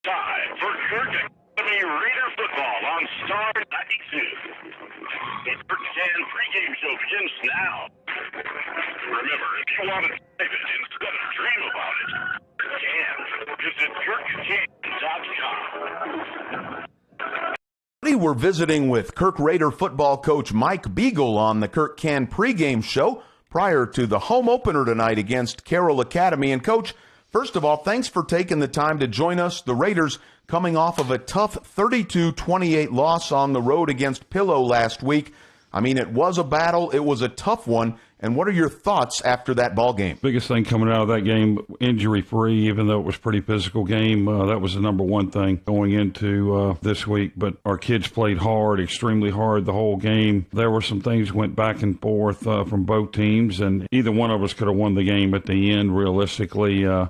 Time for Kirk Raider football on Star 92. It's Kirk Can pregame show begins now. Remember, if you want to type it instead of dream about it, Can. Visit KirkCan.com. We're visiting with Kirk Raider football coach Mike Beagle on the Kirk Can pregame show prior to the home opener tonight against Carroll Academy. And Coach, first of all, thanks for taking the time to join us. The Raiders coming off of a tough 32-28 loss on the road against Pillow last week. I mean, it was a battle. It was a tough one. And what are your thoughts after that ball game? Biggest thing coming out of that game, injury-free, even though it was a pretty physical game. That was the number one thing going into this week. But our kids played hard, extremely hard the whole game. There were some things went back and forth from both teams, and either one of us could have won the game at the end, realistically. I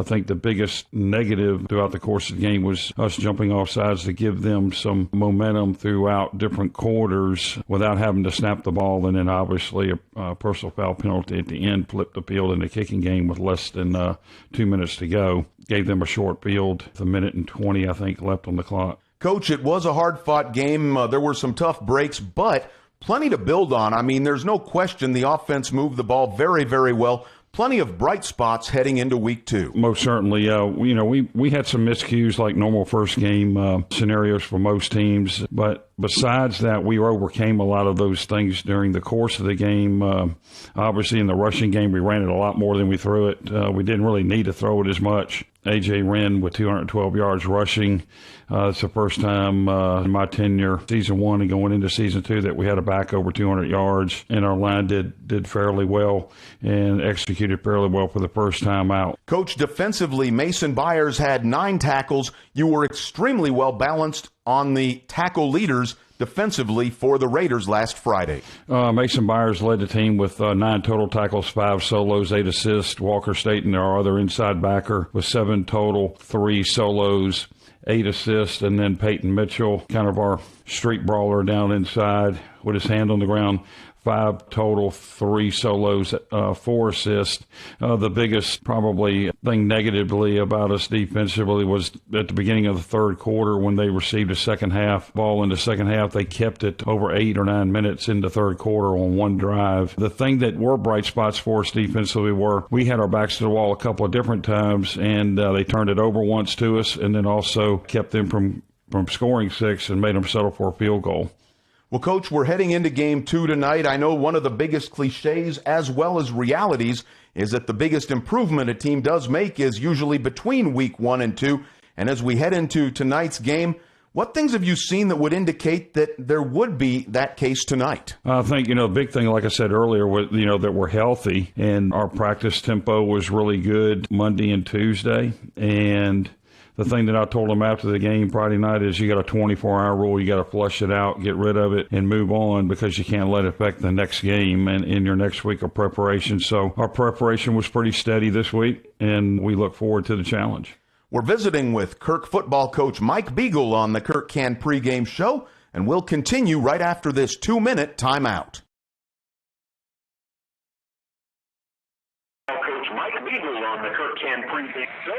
think the biggest negative throughout the course of the game was us jumping off sides to give them some momentum throughout different quarters without having to snap the ball, and then obviously a personal foul penalty at the end flipped the field in the kicking game with less than 2 minutes to go. Gave them a short field, a minute and 20, I think, left on the clock. Coach, it was a hard-fought game. There were some tough breaks, but plenty to build on. I mean, there's no question the offense moved the ball very, very well. Plenty of bright spots heading into week two. Most certainly. We had some miscues like normal first game scenarios for most teams. But besides that, we overcame a lot of those things during the course of the game. Obviously, in the rushing game, we ran it a lot more than we threw it. We didn't really need to throw it as much. A.J. ran with 212 yards rushing. It's the first time in my tenure, season one and going into season two, that we had a back over 200 yards. And our line did fairly well and executed fairly well for the first time out. Coach, defensively, Mason Byers had 9 tackles. You were extremely well balanced on the tackle leaders defensively for the Raiders last Friday. Mason Byers led the team with 9 total tackles, 5 solos, 8 assists. Walker Staten, our other inside backer, with 7 total, 3 solos, 8 assists. And then Peyton Mitchell, kind of our street brawler down inside with his hand on the ground, 5 total, 3 solos, 4 assists. The biggest probably thing negatively about us defensively was at the beginning of the third quarter when they received a second half ball in the second half. They kept it over 8 or 9 minutes in the third quarter on one drive. The thing that were bright spots for us defensively were we had our backs to the wall a couple of different times, and they turned it over once to us, and then also kept them from scoring 6 and made them settle for a field goal. Well, Coach, we're heading into Game 2 tonight. I know one of the biggest cliches as well as realities is that the biggest improvement a team does make is usually between Week 1 and 2. And as we head into tonight's game, what things have you seen that would indicate that there would be that case tonight? I think, the big thing, like I said earlier, was, that we're healthy, and our practice tempo was really good Monday and Tuesday. And the thing that I told them after the game Friday night is you got a 24-hour rule. You got to flush it out, get rid of it, and move on, because you can't let it affect the next game and in your next week of preparation. So our preparation was pretty steady this week, and we look forward to the challenge. We're visiting with Kirk football coach Mike Beagle on the Kirk Can pregame show, and we'll continue right after this 2-minute timeout. Coach Mike Beagle on the Kirk Can pregame show.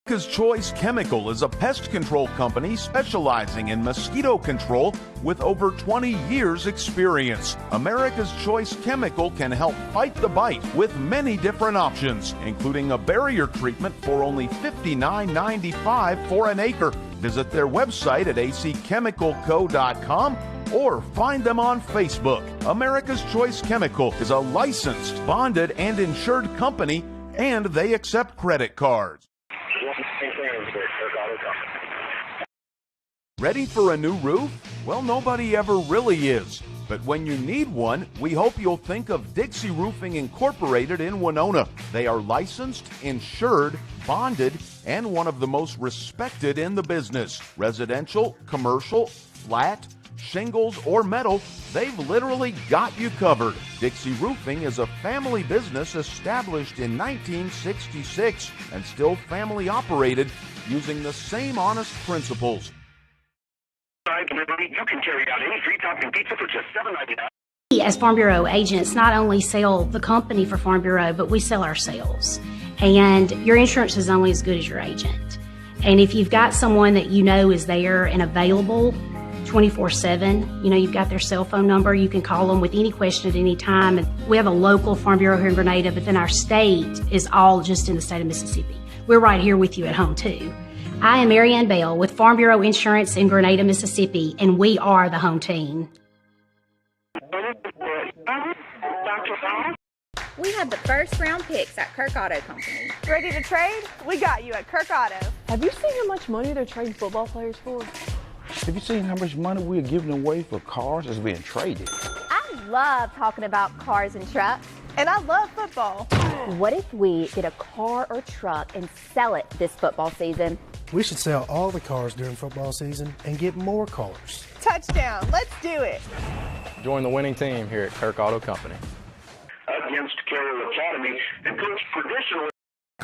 America's Choice Chemical is a pest control company specializing in mosquito control with over 20 years experience. America's Choice Chemical can help fight the bite with many different options, including a barrier treatment for only $59.95 for an acre. Visit their website at acchemicalco.com or find them on Facebook. America's Choice Chemical is a licensed, bonded, and insured company, and they accept credit cards. Ready for a new roof? Well, nobody ever really is. But when you need one, we hope you'll think of Dixie Roofing Incorporated in Winona. They are licensed, insured, bonded, and one of the most respected in the business. Residential, commercial, flat, shingles, or metal, they've literally got you covered. Dixie Roofing is a family business established in 1966 and still family operated using the same honest principles. You can carry out any 3-topping pizza for just $7.99. As Farm Bureau agents, not only sell the company for Farm Bureau, but we sell ourselves. And your insurance is only as good as your agent. And if you've got someone that you know is there and available 24/7, you've got their cell phone number, you can call them with any question at any time. And we have a local Farm Bureau here in Grenada, but then our state is all just in the state of Mississippi. We're right here with you at home too. I am Mary Ann Bell with Farm Bureau Insurance in Grenada, Mississippi, and we are the home team. We have the first round picks at Kirk Auto Company. Ready to trade? We got you at Kirk Auto. Have you seen how much money they're trading football players for? Have you seen how much money we're giving away for cars that's being traded? I love talking about cars and trucks. And I love football. What if we get a car or truck and sell it this football season? We should sell all the cars during football season and get more cars. Touchdown. Let's do it. Join the winning team here at Kirk Auto Company. Against Carroll Academy, and Coach traditionally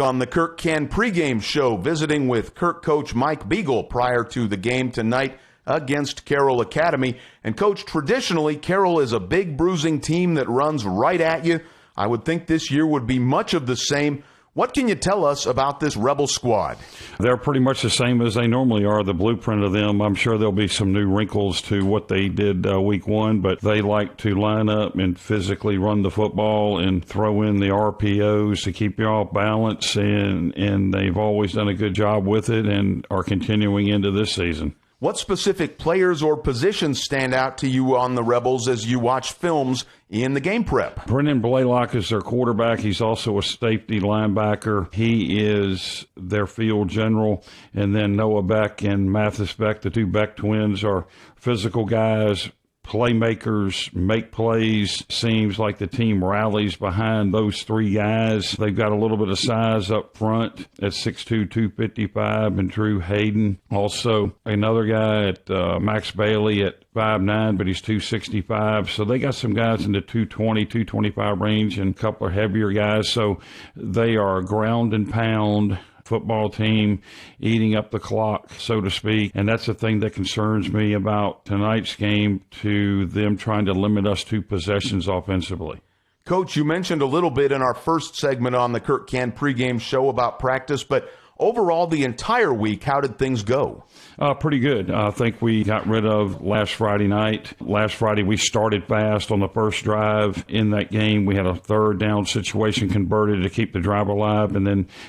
On the Kirk Can pregame show, visiting with Kirk coach Mike Beagle prior to the game tonight against Carroll Academy. And coach, traditionally, Carroll is a big bruising team that runs right at you. I would think this year would be much of the same. What can you tell us about this Rebel squad? They're pretty much the same as they normally are, the blueprint of them. I'm sure there'll be some new wrinkles to what they did week one, but they like to line up and physically run the football and throw in the RPOs to keep you off balance, and they've always done a good job with it and are continuing into this season. What specific players or positions stand out to you on the Rebels as you watch films in the game prep? Brendan Blaylock is their quarterback. He's also a safety linebacker. He is their field general. And then Noah Beck and Mathis Beck, the two Beck twins, are physical guys, playmakers, make plays. Seems like the team rallies behind those three guys. They've got a little bit of size up front at 6'2", 255, and Drew Hayden. Also, another guy at Max Bailey at 5'9", but he's 265. So they got some guys in the 220, 225 range and a couple of heavier guys. So they are ground and pound football team, eating up the clock, so to speak. And that's the thing that concerns me about tonight's game, to them trying to limit us to possessions offensively. Coach, you mentioned a little bit in our first segment on the Kirk Can pregame show about practice, but overall, the entire week, how did things go? Pretty good. I think we got rid of last Friday night. Last Friday, we started fast on the first drive in that game. We had a third down situation converted to keep the drive alive, and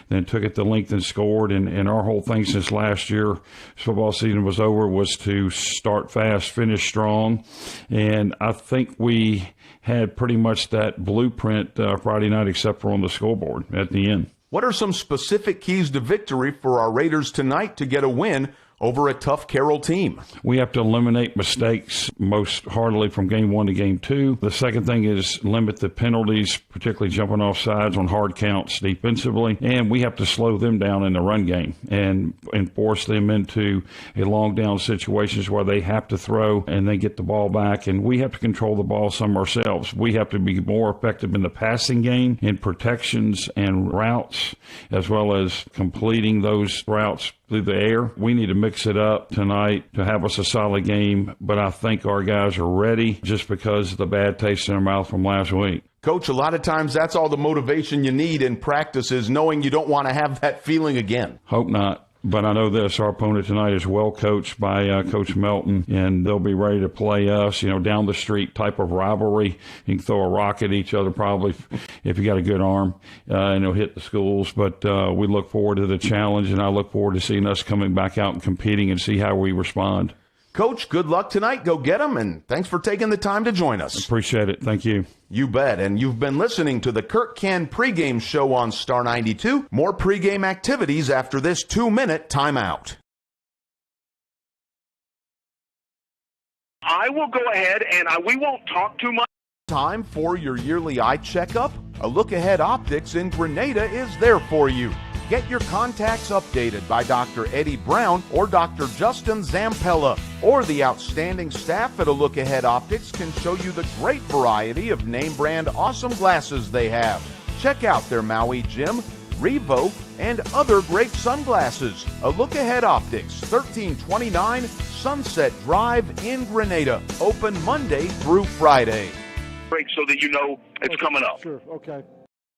then took it the length and scored. And our whole thing since last year, football season was over, was to start fast, finish strong. And I think we had pretty much that blueprint Friday night, except for on the scoreboard at the end. What are some specific keys to victory for our Raiders tonight to get a win over a tough Carroll team? We have to eliminate mistakes most heartily from game one to game two. The second thing is limit the penalties, particularly jumping off sides on hard counts defensively. And we have to slow them down in the run game and force them into a long down situations where they have to throw and they get the ball back. And we have to control the ball some ourselves. We have to be more effective in the passing game, in protections and routes, as well as completing those routes through the air. We need to mix it up tonight to have us a solid game, but I think our guys are ready just because of the bad taste in their mouth from last week. Coach, a lot of times that's all the motivation you need in practice, is knowing you don't want to have that feeling again. Hope not. But I know this, our opponent tonight is well coached by Coach Melton, and they'll be ready to play us, down the street type of rivalry. You can throw a rock at each other probably if you got a good arm, and it'll hit the schools. But we look forward to the challenge, and I look forward to seeing us coming back out and competing and see how we respond. Coach, good luck tonight. Go get them, and thanks for taking the time to join us. Appreciate it. Thank you. You bet. And you've been listening to the Kirk Can pregame show on Star 92. More pregame activities after this 2-minute timeout. I will go ahead and we won't talk too much. Time for your yearly eye checkup? A Look Ahead Optics in Grenada is there for you. Get your contacts updated by Dr. Eddie Brown or Dr. Justin Zampella, or the outstanding staff at A Look Ahead Optics can show you the great variety of name brand awesome glasses they have. Check out their Maui Jim, Revo, and other great sunglasses. A Look Ahead Optics, 1329 Sunset Drive in Grenada. Open Monday through Friday. Break so that you know it's coming up. Sure, okay.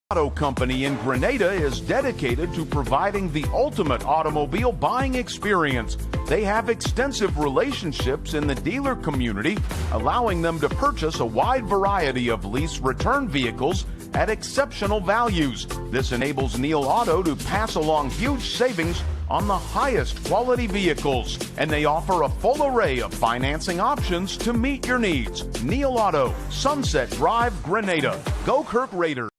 Auto Company in Grenada is dedicated to providing the ultimate automobile buying experience. They have extensive relationships in the dealer community, allowing them to purchase a wide variety of lease return vehicles at exceptional values. This enables Neil Auto to pass along huge savings on the highest quality vehicles, and they offer a full array of financing options to meet your needs. Neil Auto, Sunset Drive, Grenada. Go Kirk Raiders.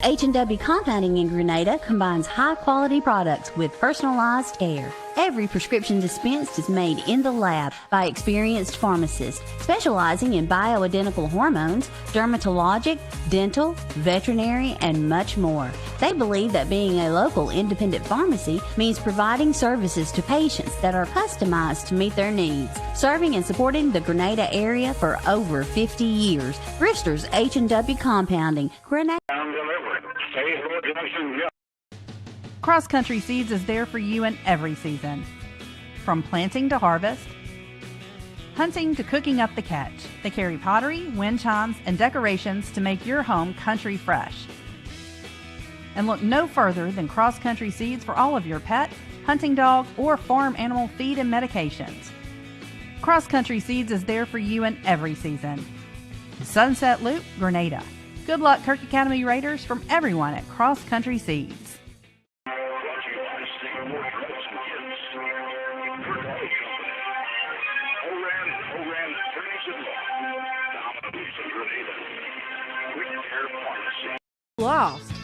H&W Compounding in Grenada combines high-quality products with personalized care. Every prescription dispensed is made in the lab by experienced pharmacists specializing in bioidentical hormones, dermatologic, dental, veterinary, and much more. They believe that being a local independent pharmacy means providing services to patients that are customized to meet their needs. Serving and supporting the Grenada area for over 50 years. Brewster's H&W Compounding, Grenada. Cross Country Seeds is there for you in every season. From planting to harvest, hunting to cooking up the catch, they carry pottery, wind chimes, and decorations to make your home country fresh. And look no further than Cross Country Seeds for all of your pet, hunting dog, or farm animal feed and medications. Cross Country Seeds is there for you in every season. Sunset Loop, Grenada. Good luck, Kirk Academy Raiders, from everyone at Cross Country Seeds.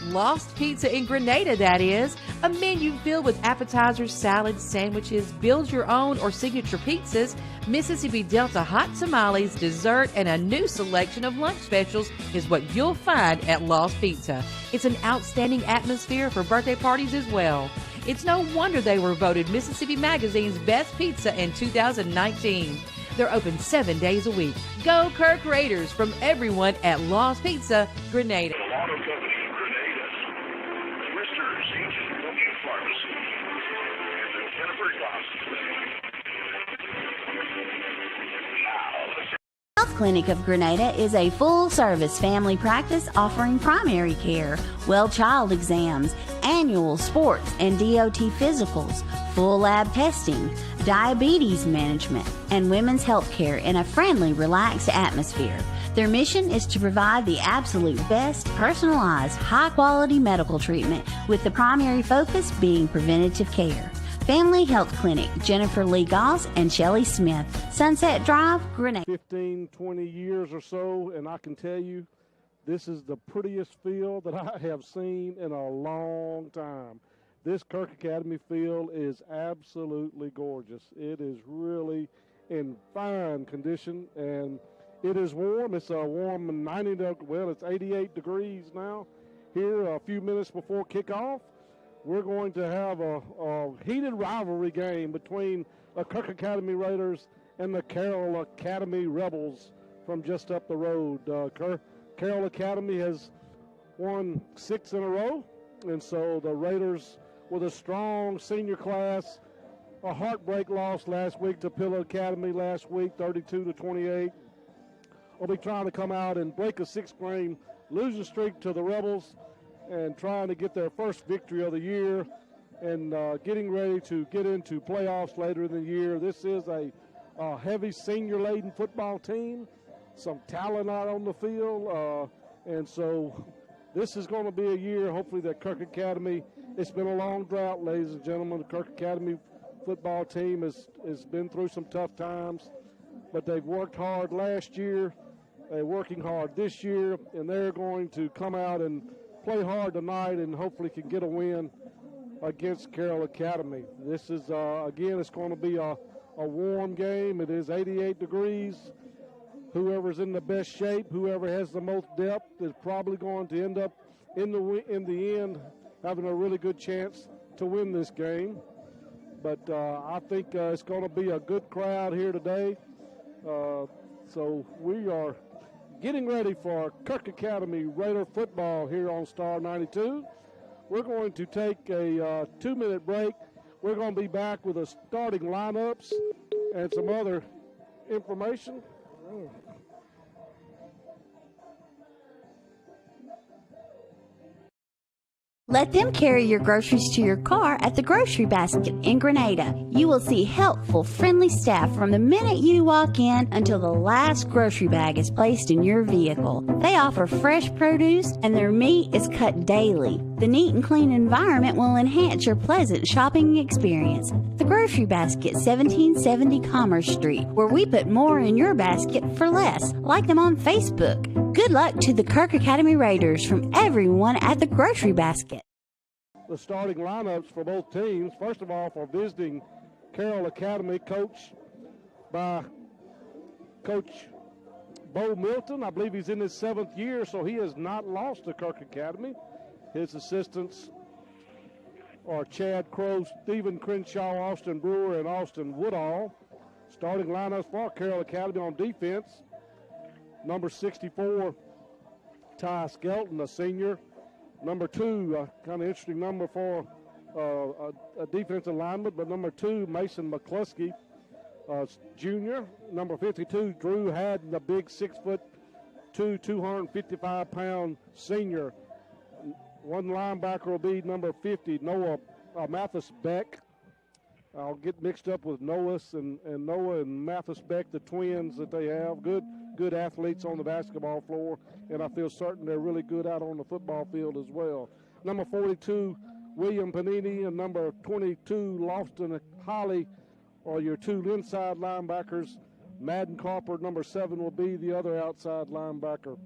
Lost Pizza in Grenada, that is. A menu filled with appetizers, salads, sandwiches, build your own or signature pizzas, Mississippi Delta hot tamales, dessert, and a new selection of lunch specials is what you'll find at Lost Pizza. It's an outstanding atmosphere for birthday parties as well. It's no wonder they were voted Mississippi Magazine's best pizza in 2019. They're open 7 days a week. Go Kirk Raiders from everyone at Lost Pizza, Grenada. Health Clinic of Grenada is a full-service family practice offering primary care, well child exams, annual sports and DOT physicals, full lab testing, diabetes management, and women's health care in a friendly, relaxed atmosphere. Their mission is to provide the absolute best, personalized, high-quality medical treatment with the primary focus being preventative care. Family Health Clinic, Jennifer Lee Goss and Shelley Smith, Sunset Drive, Grenada. 15, 20 years or so, and I can tell you this is the prettiest field that I have seen in a long time. This Kirk Academy field is absolutely gorgeous. It is really in fine condition, and it is warm. It's a warm it's 88 degrees now. Here a few minutes before kickoff, we're going to have a heated rivalry game between the Kirk Academy Raiders and the Carroll Academy Rebels from just up the road. Carroll Academy has won 6 in a row, and so the Raiders, with a strong senior class, a heartbreak loss last week to Pillow Academy last week, 32-28. Will be trying to come out and break a 6-game losing streak to the Rebels and trying to get their first victory of the year and getting ready to get into playoffs later in the year. This is a heavy senior-laden football team, some talent out on the field, and so this is going to be a year, hopefully, that Kirk Academy, it's been a long drought, ladies and gentlemen. The Kirk Academy football team has been through some tough times, but they've worked hard last year. They're working hard this year, and they're going to come out and play hard tonight and hopefully can get a win against Carroll Academy. This is, again, it's going to be a warm game. It is 88 degrees. Whoever's in the best shape, whoever has the most depth is probably going to end up in the end having a really good chance to win this game. But I think it's going to be a good crowd here today. So we are getting ready for Kirk Academy Raider football here on Star 92. We're going to take a 2-minute break. We're going to be back with the starting lineups and some other information. Let them carry your groceries to your car at the Grocery Basket in Grenada. You will see helpful, friendly staff from the minute you walk in until the last grocery bag is placed in your vehicle. They offer fresh produce and their meat is cut daily. The neat and clean environment will enhance your pleasant shopping experience. The Grocery Basket, 1770 Commerce Street, where we put more in your basket for less. Like them on Facebook. Good luck to the Kirk Academy Raiders from everyone at the Grocery Basket. The starting lineups for both teams. First of all, for visiting Carroll Academy, coached by Coach Bo Milton. I believe he's in his 7th year, so he has not lost to Kirk Academy. His assistants are Chad Crow, Stephen Crenshaw, Austin Brewer, and Austin Woodall. Starting lineups for Carroll Academy on defense. Number 64, Ty Skelton, a senior. Number 2, kind of interesting number for a defensive lineman, but number 2, Mason McCluskey, junior. Number 52, Drew Haddon, a big 6'2", 255-pound senior. One linebacker will be number 50, Noah Mathis Beck. I'll get mixed up with Noah and Mathis Beck, the twins that they have. Good athletes on the basketball floor, and I feel certain they're really good out on the football field as well. Number 42, William Panini, and number 22, Lofton Holly are your 2 inside linebackers. Madden Carper, number 7, will be the other outside linebacker.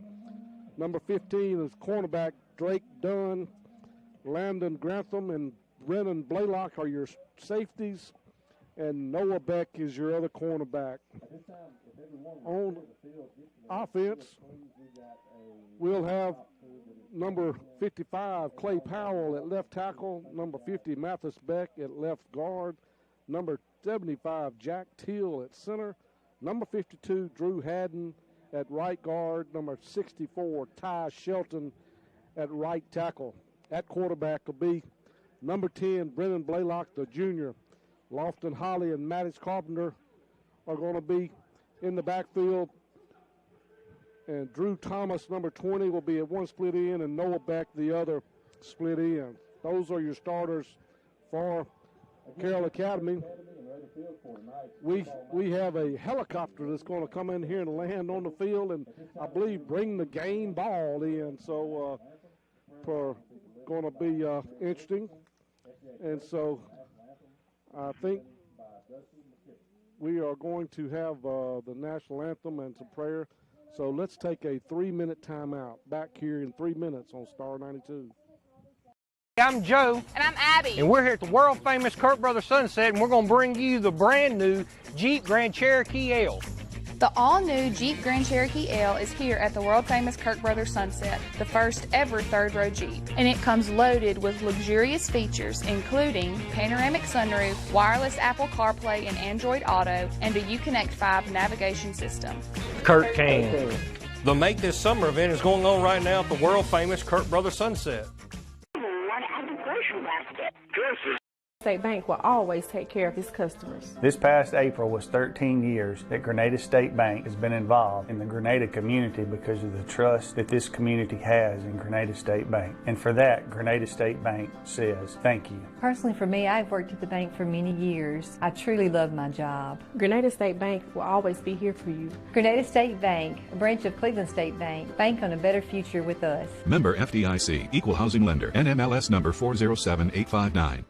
Number 15 is cornerback Drake Dunn. Landon Grantham and Brennan Blaylock are your safeties, and Noah Beck is your other cornerback. On offense, we'll have number 55, Clay Powell at left tackle, number 50, Mathis Beck at left guard, number 75, Jack Teal at center, number 52, Drew Haddon at right guard, number 64, Ty Shelton at right tackle. At quarterback will be number 10, Brennan Blaylock, the junior. Lofton Holly and Mattis Carpenter are going to be in the backfield. And Drew Thomas, number 20, will be at one split end, and Noah Beck, the other split end. Those are your starters for Carroll Academy. We have a helicopter that's going to come in here and land on the field, and I believe bring the game ball in. So for going to be interesting. And so I think we are going to have the national anthem and some prayer. So let's take a 3-minute timeout. Back here in 3 minutes on Star 92. I'm Joe. And I'm Abby. And we're here at the world famous Kirk Brothers Sunset, and we're going to bring you the brand new Jeep Grand Cherokee L. The all-new Jeep Grand Cherokee L is here at the world-famous Kirk Brothers Sunset, the first ever third-row Jeep. And it comes loaded with luxurious features, including panoramic sunroof, wireless Apple CarPlay and Android Auto, and a Uconnect 5 navigation system. Kirk Kane. The Make This Summer event is going on right now at the world-famous Kirk Brothers Sunset. State Bank will always take care of its customers. This past April was 13 years that Grenada State Bank has been involved in the Grenada community because of the trust that this community has in Grenada State Bank. And for that, Grenada State Bank says thank you. Personally, for me, I've worked at the bank for many years. I truly love my job. Grenada State Bank will always be here for you. Grenada State Bank, a branch of Cleveland State Bank. Bank on a better future with us. Member FDIC, Equal Housing Lender, NMLS number 407859.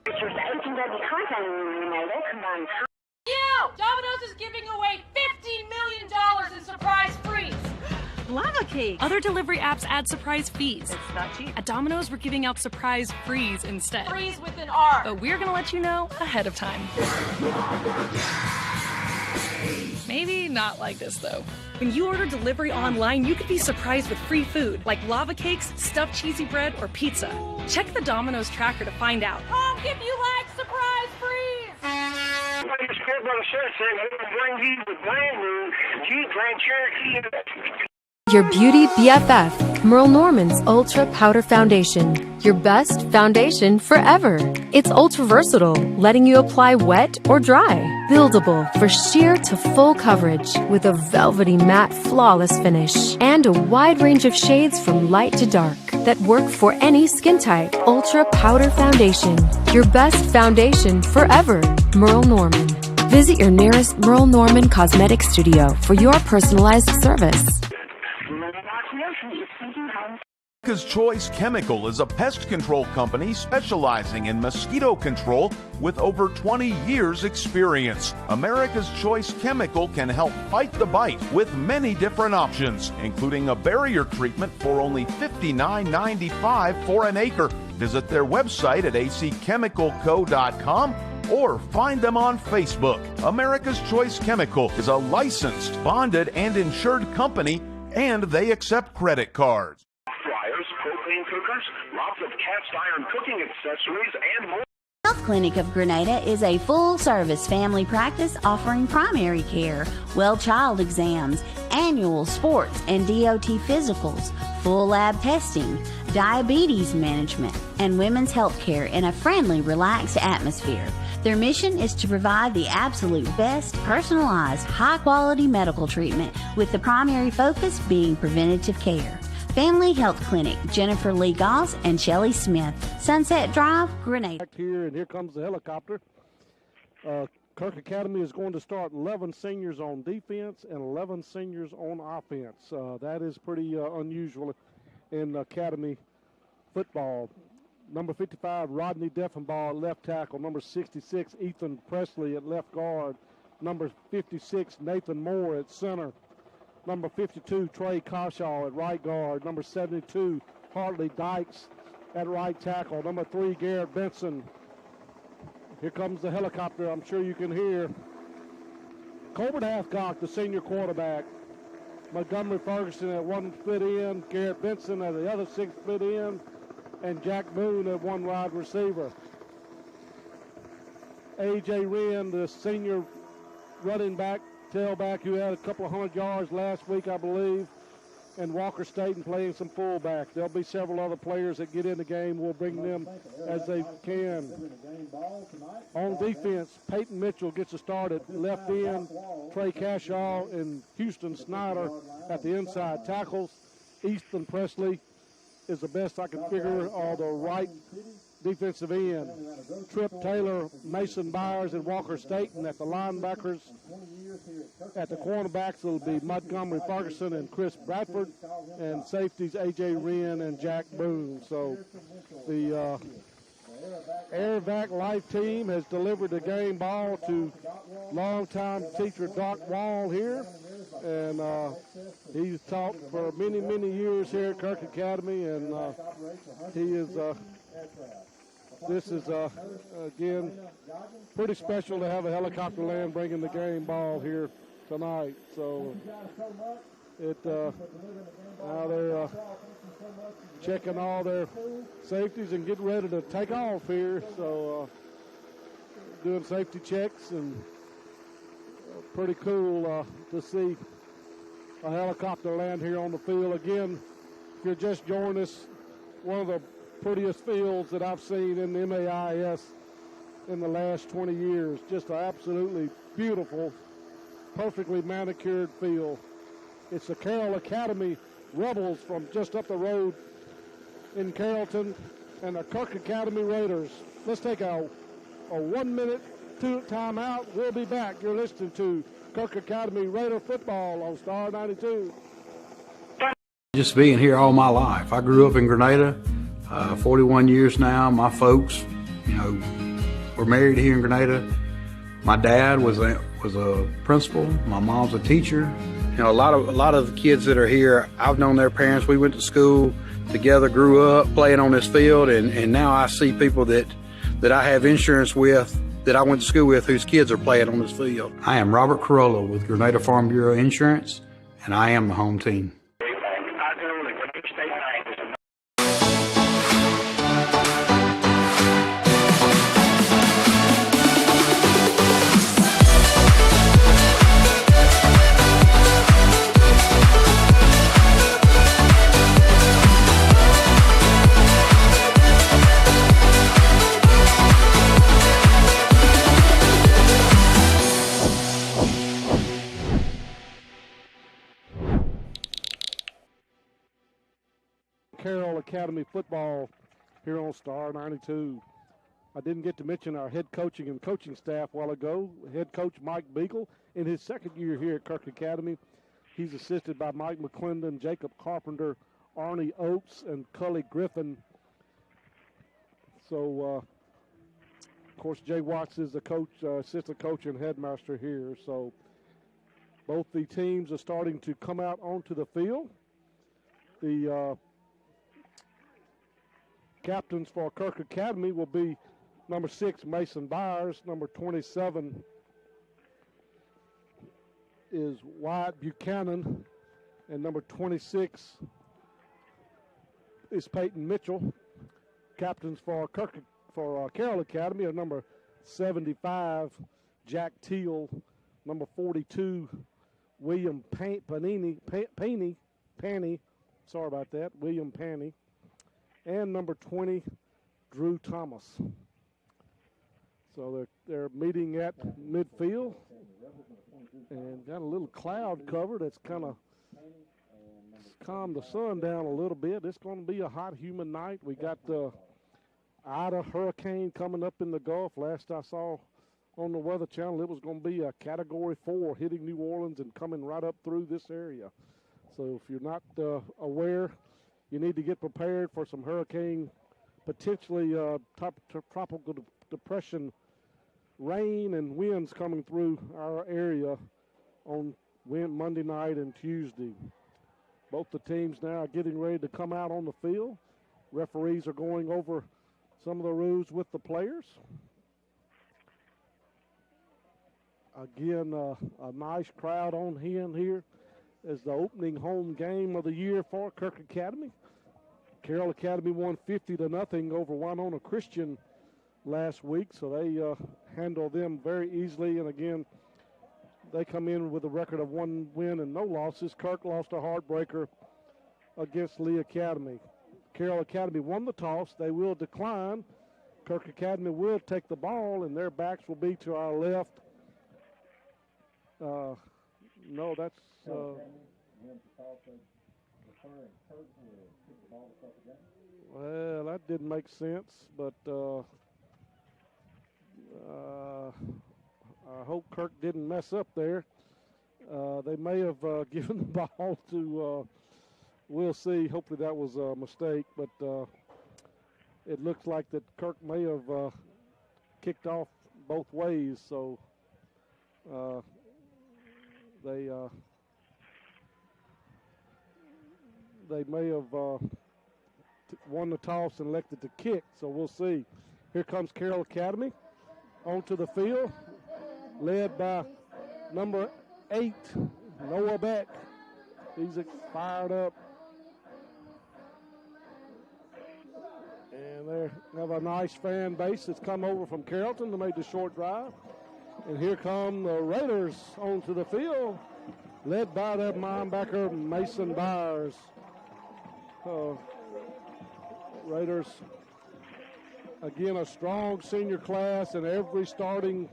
Domino's is giving away $15 million in surprise frees. Lava cake. Other delivery apps add surprise fees. It's not cheap. At Domino's, we're giving out surprise frees instead. Frees with an R. But we're going to let you know ahead of time. Maybe not like this, though. When you order delivery online, you could be surprised with free food, like lava cakes, stuffed cheesy bread, or pizza. Check the Domino's tracker to find out. Home if you like surprise frees. Kirk Brothers Sunset, we're going to bring you the brand new Jeep Grand Cherokee. Your beauty BFF, Merle Norman's Ultra Powder Foundation. Your best foundation forever. It's ultra versatile, letting you apply wet or dry. Buildable for sheer to full coverage with a velvety matte flawless finish and a wide range of shades from light to dark. that work for any skin type. Ultra Powder Foundation, your best foundation forever. Merle Norman. Visit your nearest Merle Norman Cosmetic Studio for your personalized service. America's Choice Chemical is a pest control company specializing in mosquito control with over 20 years experience. America's Choice Chemical can help fight the bite with many different options, including a barrier treatment for only $59.95 for an acre. Visit their website at acchemicalco.com or find them on Facebook. America's Choice Chemical is a licensed, bonded, and insured company, and they accept credit cards. Fryers, propane cookers, lots of cast iron cooking accessories, and more. Health Clinic of Grenada is a full-service family practice offering primary care, well child exams, annual sports and DOT physicals, full lab testing, diabetes management, and women's health care in a friendly, relaxed atmosphere. Their mission is to provide the absolute best, personalized, high-quality medical treatment with the primary focus being preventative care. Family Health Clinic, Jennifer Lee Goss and Shelley Smith, Sunset Drive, Grenada. Back here, and here comes the helicopter. Kirk Academy is going to start 11 seniors on defense and 11 seniors on offense. That is pretty unusual in Academy football. Number 55, Rodney Deffenbaugh at left tackle. Number 66, Ethan Presley at left guard. Number 56, Nathan Moore at center. Number 52, Trey Coshaw at right guard. Number 72, Hartley Dykes at right tackle. Number 3, Garrett Benson. Here comes the helicopter. I'm sure you can hear. Colbert Hathcock, the senior quarterback. Montgomery Ferguson at 1 foot in. Garrett Benson at the other 6 foot in. And Jack Boone at 1 wide receiver. A.J. Wren, the senior running back, tailback, who had a couple of 100 yards last week, I believe, and Walker Staten playing some fullback. There'll be several other players that get in the game. We'll bring them as they can. On defense, Peyton Mitchell gets a start at left end. Trey Cashaw and Houston Snyder at the inside tackles. Ethan Presley is the best I can figure on the right defensive end. Trip Taylor, Mason Byers, and Walker Staten at the linebackers. At the cornerbacks, it'll be Montgomery Ferguson and Chris Bradford, and safeties A.J. Wren and Jack Boone. So the Airvac Life team has delivered the game ball to longtime teacher Doc Wall here, and he's taught for many, many years here at Kirk Academy, and he is. This is, again, pretty special to have a helicopter land bringing the game ball here tonight. So now they're checking all their safeties and getting ready to take off here. So doing safety checks, and pretty cool to see a helicopter land here on the field. Again, if you're just joining us, one of the prettiest fields that I've seen in the MAIS in the last 20 years. Just an absolutely beautiful, perfectly manicured field. It's the Carroll Academy Rebels from just up the road in Carrollton, and the Kirk Academy Raiders. Let's take a 1 minute timeout. We'll be back. You're listening to Kirk Academy Raider football on Star 92. Just being here all my life. I grew up in Grenada. 41 years now. My folks, were married here in Grenada. My dad was a principal. My mom's a teacher. A lot of the kids that are here, I've known their parents. We went to school together, grew up playing on this field, and now I see people that I have insurance with, that I went to school with, whose kids are playing on this field. I am Robert Carroll with Grenada Farm Bureau Insurance, and I am the home team. Carroll Academy football here on Star 92. I didn't get to mention our head coaching and coaching staff a while ago. Head coach Mike Beagle in his second year here at Kirk Academy. He's assisted by Mike McClendon, Jacob Carpenter, Arnie Oates, and Cully Griffin. So, of course, Jay Watts is the coach, assistant coach and headmaster here. So both the teams are starting to come out onto the field. The captains for Kirk Academy will be number 6, Mason Byers. Number 27 is Wyatt Buchanan. And number 26 is Peyton Mitchell. Captains for Carroll Academy are number 75, Jack Teal. Number 42, William Panny. Sorry about that, William Panny. And number 20, Drew Thomas. So they're meeting at midfield and got a little cloud cover that's kind of calmed the sun down a little bit. It's going to be a hot, humid night. We got the Ida hurricane coming up in the Gulf. Last I saw on the Weather Channel, it was going to be a Category 4 hitting New Orleans and coming right up through this area. So if you're not aware, you need to get prepared for some hurricane, potentially tropical depression rain and winds coming through our area on Monday night and Tuesday. Both the teams now are getting ready to come out on the field. Referees are going over some of the rules with the players. Again, a nice crowd on hand here as the opening home game of the year for Kirk Academy. Carroll Academy won 50-0 over Winona Christian last week, so they handled them very easily. And again, they come in with a record of 1 win and no losses. Kirk lost a heartbreaker against Lee Academy. Carroll Academy won the toss. They will decline. Kirk Academy will take the ball, and their backs will be to our left. No, that's well, that didn't make sense, but I hope Kirk didn't mess up there. They may have given the ball to, we'll see. Hopefully that was a mistake, but it looks like that Kirk may have kicked off both ways, so they may have won the toss and elected to kick, so we'll see. Here comes Carroll Academy onto the field, led by number 8, Noah Beck. He's fired up. And they have a nice fan base that's come over from Carrollton to make the short drive. And here come the Raiders onto the field, led by that linebacker, Mason Byers. Raiders, again, a strong senior class, and every starting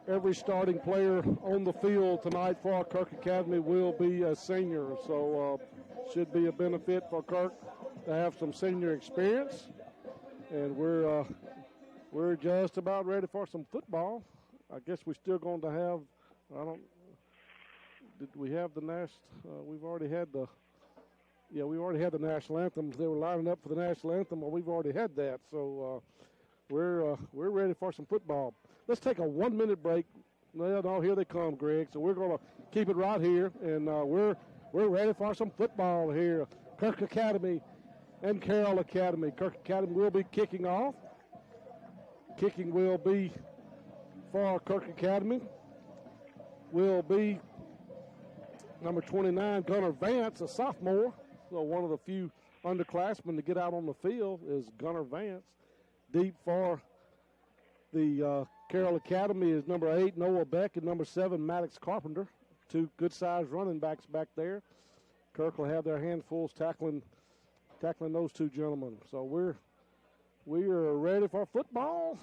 player on the field tonight for our Kirk Academy will be a senior. So should be a benefit for Kirk to have some senior experience. And we're just about ready for some football. I guess we're still going to have, did we have the we've already had the, we already had the national anthem. They were lining up for the national anthem, or we've already had that. So we're ready for some football. Let's take a 1-minute break. No, here they come, Greg. So we're going to keep it right here, and we're ready for some football here. Kirk Academy and Carroll Academy. Kirk Academy will be kicking off. Kicking will be for Kirk Academy. Will be number 29, Gunnar Vance, a sophomore. So one of the few underclassmen to get out on the field is Gunnar Vance. Deep for the Carroll Academy is number 8, Noah Beck, and number 7, Maddox Carpenter. 2 good-sized running backs back there. Kirk will have their handfuls tackling those 2 gentlemen. So we are ready for football.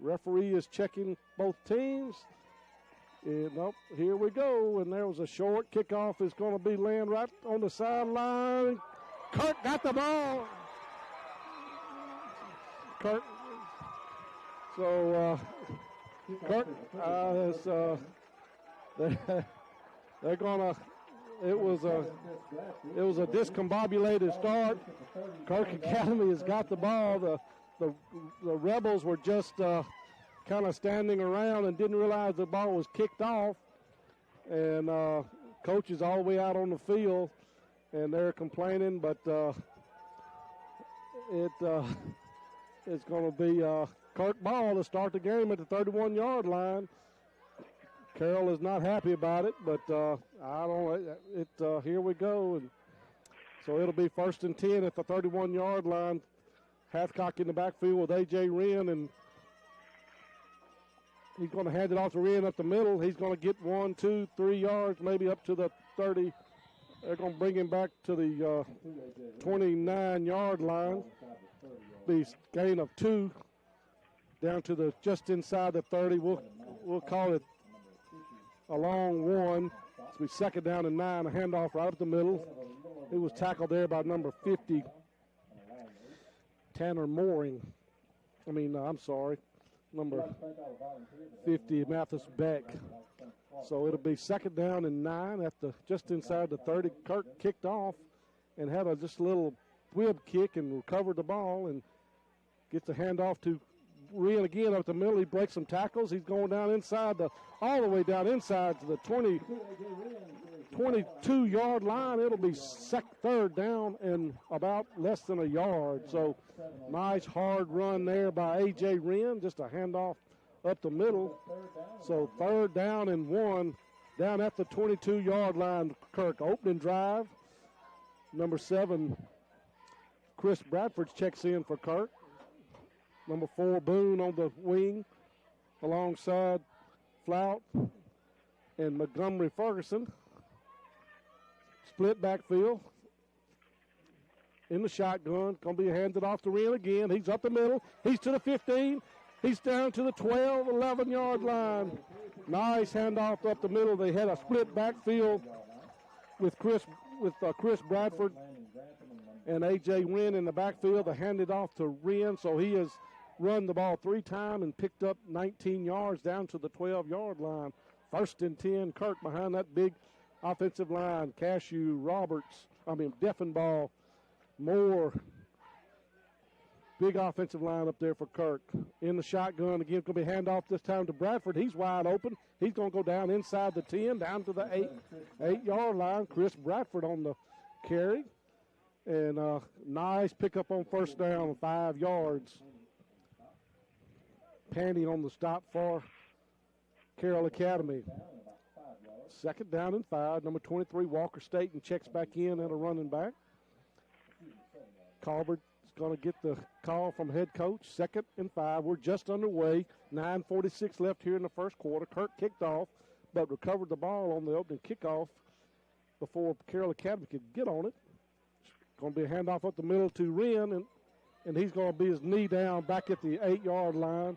Referee is checking both teams. And here we go. And there was a short kickoff. Is going to be laying right on the sideline. Kirk got the ball. Kirk. So Kirk they're gonna. It was a discombobulated start. Kirk Academy has got the ball. The Rebels were just kind of standing around and didn't realize the ball was kicked off. And coach is all the way out on the field, and they're complaining. But it's going to be Kirk ball to start the game at the 31-yard line. Carroll is not happy about it, but I don't. Here we go, and so it'll be 1st and 10 at the 31-yard line. Hathcock in the backfield with A.J. Wren, and he's going to hand it off to Wren up the middle. He's going to get 1, 2, 3 yards, maybe up to the 30. They're going to bring him back to the 29-yard line. Be gain of 2 down to the just inside the 30. We'll call it a long 1. It's be 2nd down and 9. A handoff right up the middle. It was tackled there by number 50, Tanner Mooring. I'm sorry, number 50, Mathis Beck. So it'll be 2nd down and 9 at the just inside the 30. Kirk kicked off and had just a little whip kick and recovered the ball and gets a handoff to Wren again up the middle. He breaks some tackles. He's going down inside all the way down inside to the 22-yard line. It'll be 3rd down and about less than a yard. So nice hard run there by A.J. Wren. Just a handoff up the middle. So 3rd down and 1 down at the 22-yard line. Kirk opening drive. Number 7, Chris Bradford checks in for Kirk. Number 4, Boone on the wing alongside Flout and Montgomery Ferguson. Split backfield in the shotgun. Going to be handed off to Wren again. He's up the middle. He's to the 15. He's down to the 12, 11-yard line. Nice handoff up the middle. They had a split backfield with Chris Bradford and A.J. Wren in the backfield. They handed off to Wren, so he has run the ball 3 times and picked up 19 yards down to the 12-yard line. 1st and 10, Kirk behind that big offensive line. Cashew, Deffenbaugh, Moore. Big offensive line up there for Kirk. In the shotgun, again, going to be handoff this time to Bradford. He's wide open. He's going to go down inside the 10, down to the 8-yard line. Chris Bradford on the carry. And nice pickup on 1st down, 5 yards. Pandy on the stop for Carroll Academy. 2nd down and 5. Number 23, Walker Staten, checks back in at a running back. Colbert is going to get the call from head coach. 2nd and 5. We're just underway. 9:46 left here in the first quarter. Kirk kicked off, but recovered the ball on the opening kickoff before Carroll Academy could get on it. Going to be a handoff up the middle to Wren, and he's going to be his knee down back at the 8-yard line.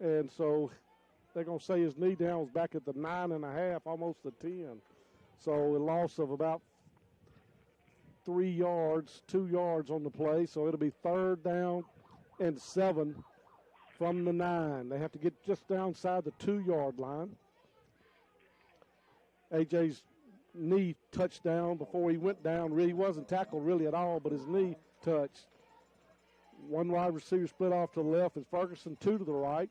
And so they're going to say his knee down was back at the 9.5, almost the 10. So a loss of about 3 yards, 2 yards on the play. So it'll be 3rd down and 7 from the 9. They have to get just downside the 2-yard line. AJ's knee touched down before he went down. He wasn't tackled really at all, but his knee touched. 1 wide receiver split off to the left is Ferguson, 2 to the right.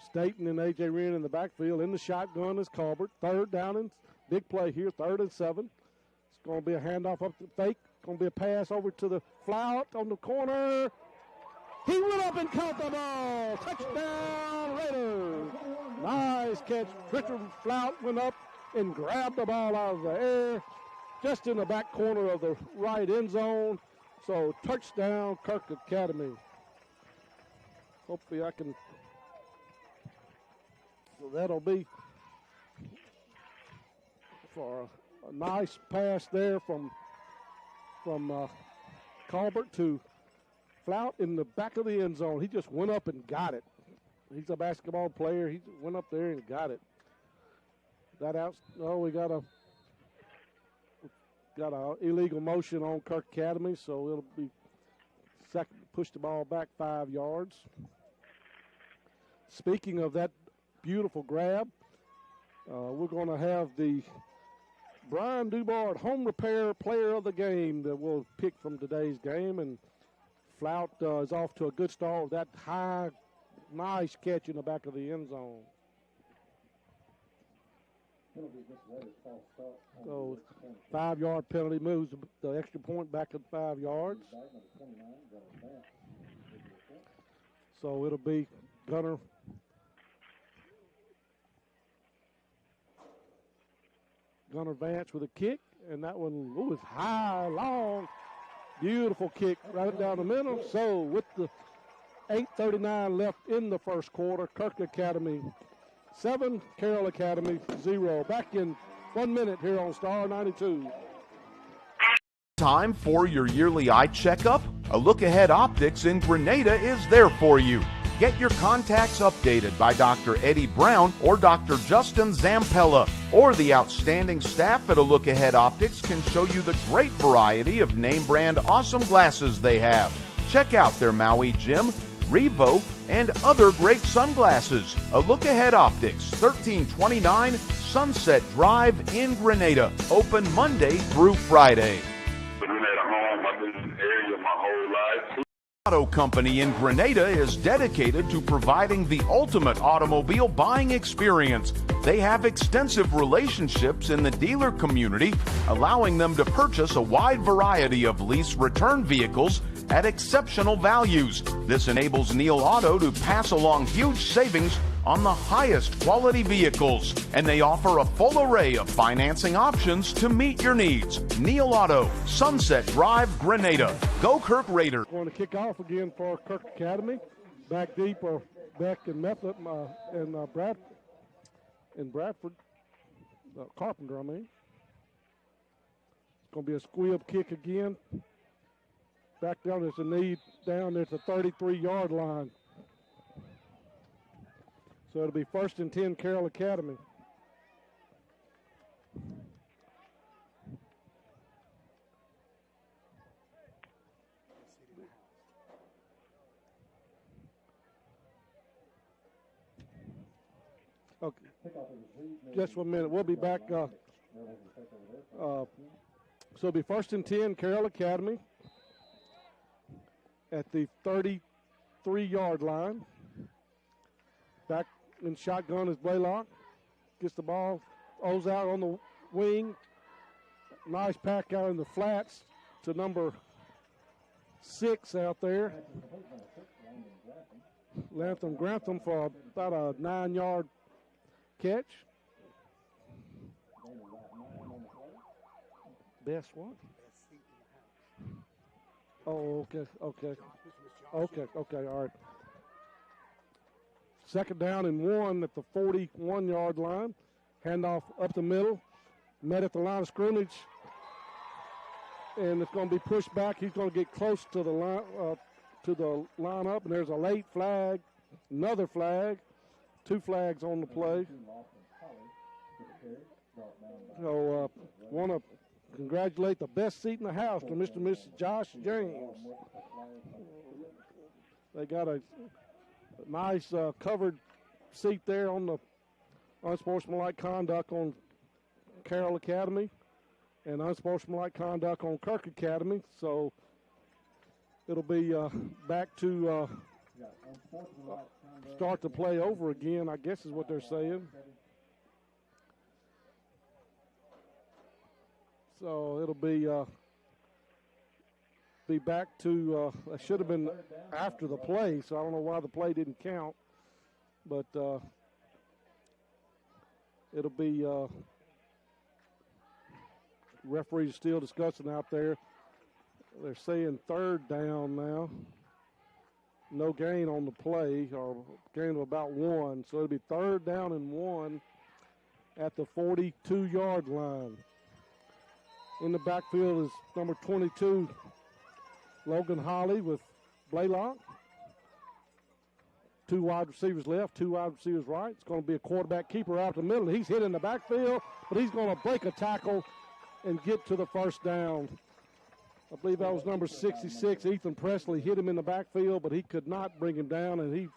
Staten and A.J. Wren in the backfield. In the shotgun is Colbert. 3rd down and big play here, 3rd and 7. It's going to be a handoff up the fake. Going to be a pass over to the Flout on the corner. He went up and caught the ball. Touchdown, Raiders. Nice catch. Richard Flout went up and grabbed the ball out of the air just in the back corner of the right end zone. So touchdown, Kirk Academy. Hopefully I can. So that'll be for a nice pass there from Colbert to Flout in the back of the end zone. He just went up and got it. He's a basketball player. He went up there and got it. That out. Oh, we got a got an illegal motion on Kirk Academy, so it'll be second, push the ball back 5 yards. Speaking of that beautiful grab, we're going to have the Brian Dubard Home Repair Player of the Game that we'll pick from today's game. And Flout is off to a good start with that high, nice catch in the back of the end zone. So 5-yard penalty moves the extra point back at 5 yards. So it'll be Gunner Vance with a kick, and that one was high, long, beautiful kick right down the middle. So with the 8:39 left in the first quarter, Kirk Academy 7, Carroll Academy 0. Back in 1 minute here on Star 92. Time for your yearly eye checkup? A Look Ahead Optics in Grenada is there for you. Get your contacts updated by Dr. Eddie Brown or Dr. Justin Zampella, or the outstanding staff at A Look Ahead Optics can show you the great variety of name brand awesome glasses they have. Check out their Maui Gym, Revo, and other great sunglasses. A Look Ahead Optics, 1329 Sunset Drive in Grenada. Open Monday through Friday. Grenada home. I've been in the area my whole life. Auto Company in Grenada is dedicated to providing the ultimate automobile buying experience. They have extensive relationships in the dealer community, allowing them to purchase a wide variety of lease return vehicles at exceptional values. This enables Neil Auto to pass along huge savings on the highest quality vehicles, and they offer a full array of financing options to meet your needs. Neil Auto, Sunset Drive, Grenada. Go Kirk Raiders. Going to kick off again for Kirk Academy. Back deep are Beck and Method and Bradford. Carpenter, I mean. It's going to be a squib kick again. Back down, there's a need down there at the 33-yard line. So it'll be 1st and 10, Carroll Academy. Okay. Just 1 minute. We'll be back. So it'll be 1st and 10, Carroll Academy at the 33-yard line. Back in shotgun is Blaylock. Gets the ball, O's out on the wing. Nice pack out in the flats to number 6 out there. Latham Grantham for about a 9-yard catch. Best one? Oh, okay, all right. 2nd down and 1 at the 41-yard line. Handoff up the middle. Met at the line of scrimmage. And it's going to be pushed back. He's going to get close to the line, lineup. And there's a late flag, another flag. 2 flags on the play. So want to congratulate the best seat in the house to Mr. and Mrs. Josh James. They got a nice covered seat there on the unsportsmanlike conduct on Carroll Academy and unsportsmanlike conduct on Kirk Academy. So it'll be back to start the play over again, I guess is what they're saying. So it'll be back to, it should have been after the play, so I don't know why the play didn't count. But it'll be, referees still discussing out there. They're saying 3rd down now. No gain on the play, or gain of about 1. So it'll be 3rd down and 1 at the 42-yard line. In the backfield is number 22, Logan Holly with Blaylock. 2 wide receivers left, 2 wide receivers right. It's going to be a quarterback keeper out the middle. He's hit in the backfield, but he's going to break a tackle and get to the first down. I believe that was number 66. Ethan Presley hit him in the backfield, but he could not bring him down, and he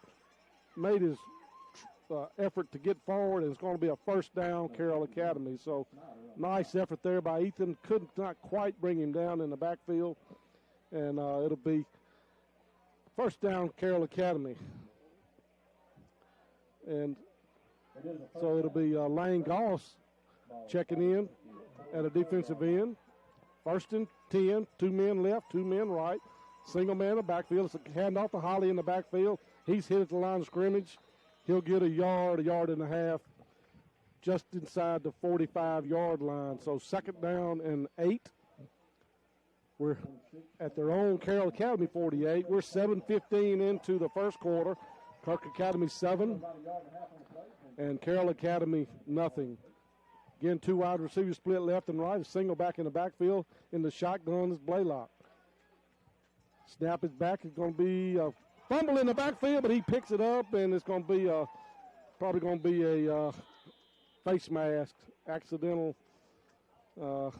made his effort to get forward, and it's going to be a first down, Carroll Academy. So nice effort there by Ethan. Could not quite bring him down in the backfield, and it'll be first down, Carroll Academy. And so it'll be Lane Goss checking in at a defensive end. First and 10, 2 men left, 2 men right. Single man in the backfield. It's a handoff to Holly in the backfield. He's hit at the line of scrimmage. He'll get a yard and a half, just inside the 45-yard line. So second down and 8. We're at their own Carroll Academy 48. We're 7:15 into the first quarter. Kirk Academy 7 and Carroll Academy nothing. Again, 2 wide receivers split left and right. A single back in the backfield. In the shotgun is Blaylock. Snap is back. It's going to be a fumble in the backfield, but he picks it up, and it's going to be probably going to be a face mask, accidental. The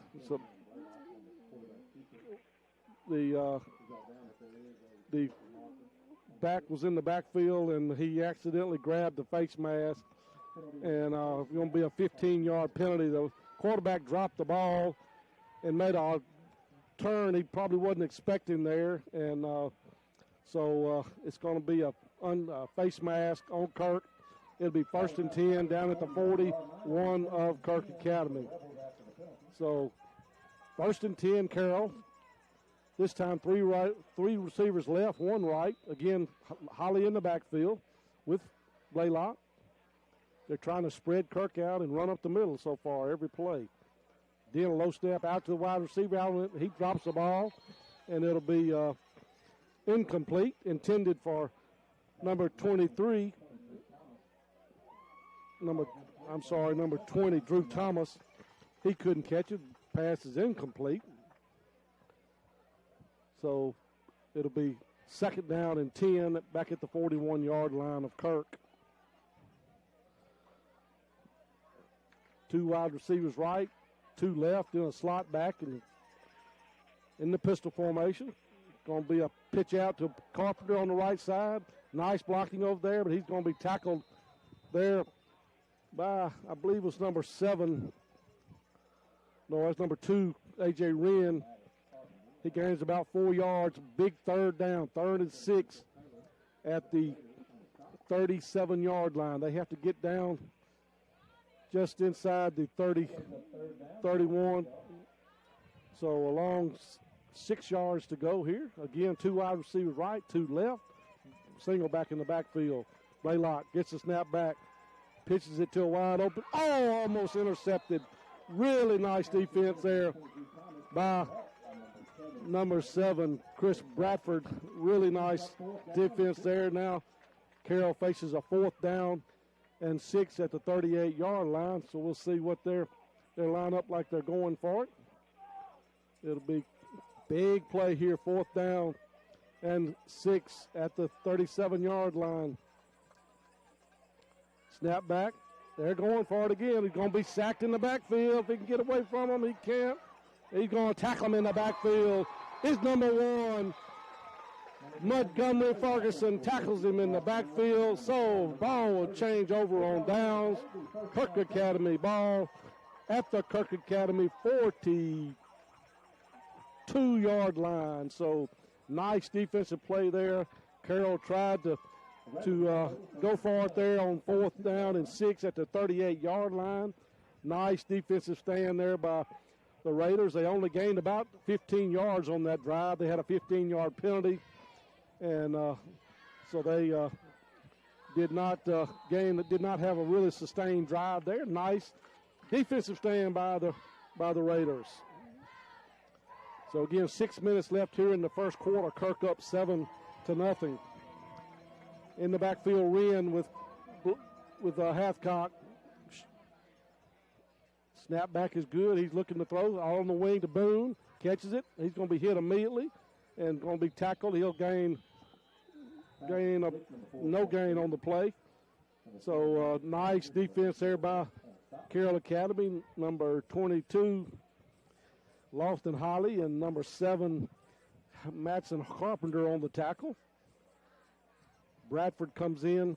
back was in the backfield, and he accidentally grabbed the face mask, and it's going to be a 15-yard penalty. The quarterback dropped the ball and made a turn he probably wasn't expecting there, and so it's going to be a face mask on Kirk. It'll be first and 10 down at the 41 of Kirk Academy. So first and 10, Carroll. This time three receivers left, 1 right. Again, Holly in the backfield with Blaylock. They're trying to spread Kirk out and run up the middle so far every play. Then a low step out to the wide receiver. He drops the ball, and it'll be incomplete, intended for number 23. Number 20, Drew Thomas. He couldn't catch it. Pass is incomplete. So it'll be second down and 10 back at the 41-yard line of Kirk. 2 wide receivers right, 2 left in a slot back and in the pistol formation. Going to be a pitch out to Carpenter on the right side. Nice blocking over there, but he's going to be tackled there by, I believe it was number 7. No, that's number 2, A.J. Wren. He gains about 4 yards. Big third down, 3rd and 6 at the 37-yard line. They have to get down just inside the 31. So a long 6 yards to go here. Again, 2 wide receivers right, 2 left. Single back in the backfield. Blaylock gets the snap back. Pitches it to a wide open. Oh, almost intercepted. Really nice defense there by number 7, Chris Bradford. Really nice defense there. Now Carroll faces a 4th down and 6 at the 38-yard line. So we'll see what they line up like they're going for it. It'll be big play here, 4th down and 6 at the 37-yard line. Snap back. They're going for it again. He's going to be sacked in the backfield. If he can get away from him, he can't. He's going to tackle him in the backfield. His number 1, Montgomery Ferguson, tackles him in the backfield. So ball will change over on downs. Kirk Academy ball at the Kirk Academy 42-yard line. So nice defensive play there. Carroll tried to go for it there on 4th down and 6 at the 38-yard line. Nice defensive stand there by the Raiders. They only gained about 15 yards on that drive. They had a 15-yard penalty, and so they did not have a really sustained drive there. Nice defensive stand by the Raiders. So again, 6 minutes left here in the first quarter. Kirk up 7-0. In the backfield, Wren with Hathcock. Snap back is good. He's looking to throw on the wing to Boone. Catches it. He's going to be hit immediately and going to be tackled. He'll gain no gain on the play. So nice defense there by Carroll Academy. Number 22, Lofton Holly and number 7, Matson Carpenter on the tackle. Bradford comes in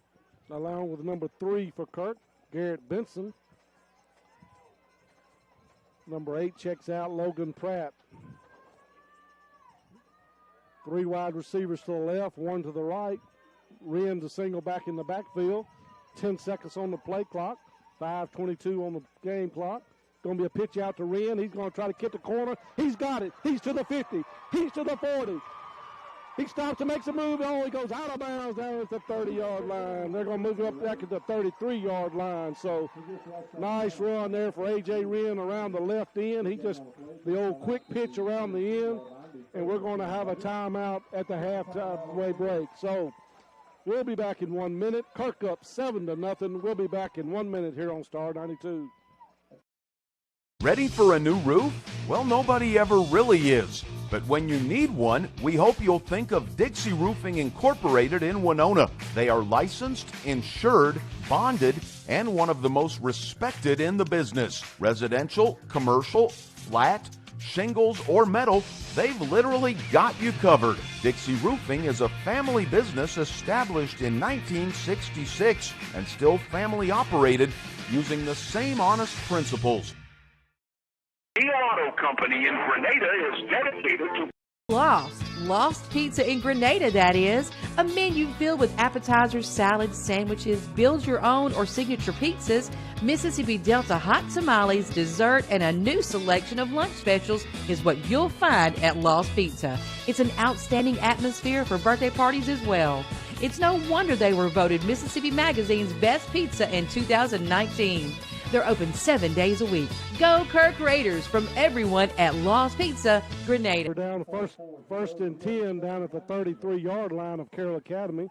along with number 3 for Kirk, Garrett Benson. Number 8 checks out, Logan Pratt. 3 wide receivers to the left, 1 to the right. Wren's a single back in the backfield. 10 seconds on the play clock. 5:22 on the game clock. Going to be a pitch out to Wren. He's going to try to kick the corner. He's got it. He's to the 50. He's to the 40. He stops and makes a move. Oh, he goes out of bounds down at the 30-yard line. They're going to move it up back at the 33-yard line. So nice run there for A.J. Wren around the left end. He just, the old quick pitch around the end. And we're going to have a timeout at the halfway break. So we'll be back in 1 minute. Kirk up 7-0. We'll be back in 1 minute here on Star 92. Ready for a new roof? Well, nobody ever really is. But when you need one, we hope you'll think of Dixie Roofing Incorporated in Winona. They are licensed, insured, bonded, and one of the most respected in the business. Residential, commercial, flat, shingles, or metal, they've literally got you covered. Dixie Roofing is a family business established in 1966 and still family operated using the same honest principles. The Auto Company in Grenada is dedicated to Lost Pizza in Grenada, that is. A menu filled with appetizers, salads, sandwiches, build your own or signature pizzas, Mississippi Delta hot tamales, dessert, and a new selection of lunch specials is what you'll find at Lost Pizza. It's an outstanding atmosphere for birthday parties as well. It's no wonder they were voted Mississippi Magazine's best pizza in 2019. They're open 7 days a week. Go Kirk Raiders from everyone at Lost Pizza, Grenada. We're down first and 10 down at the 33-yard line of Carroll Academy.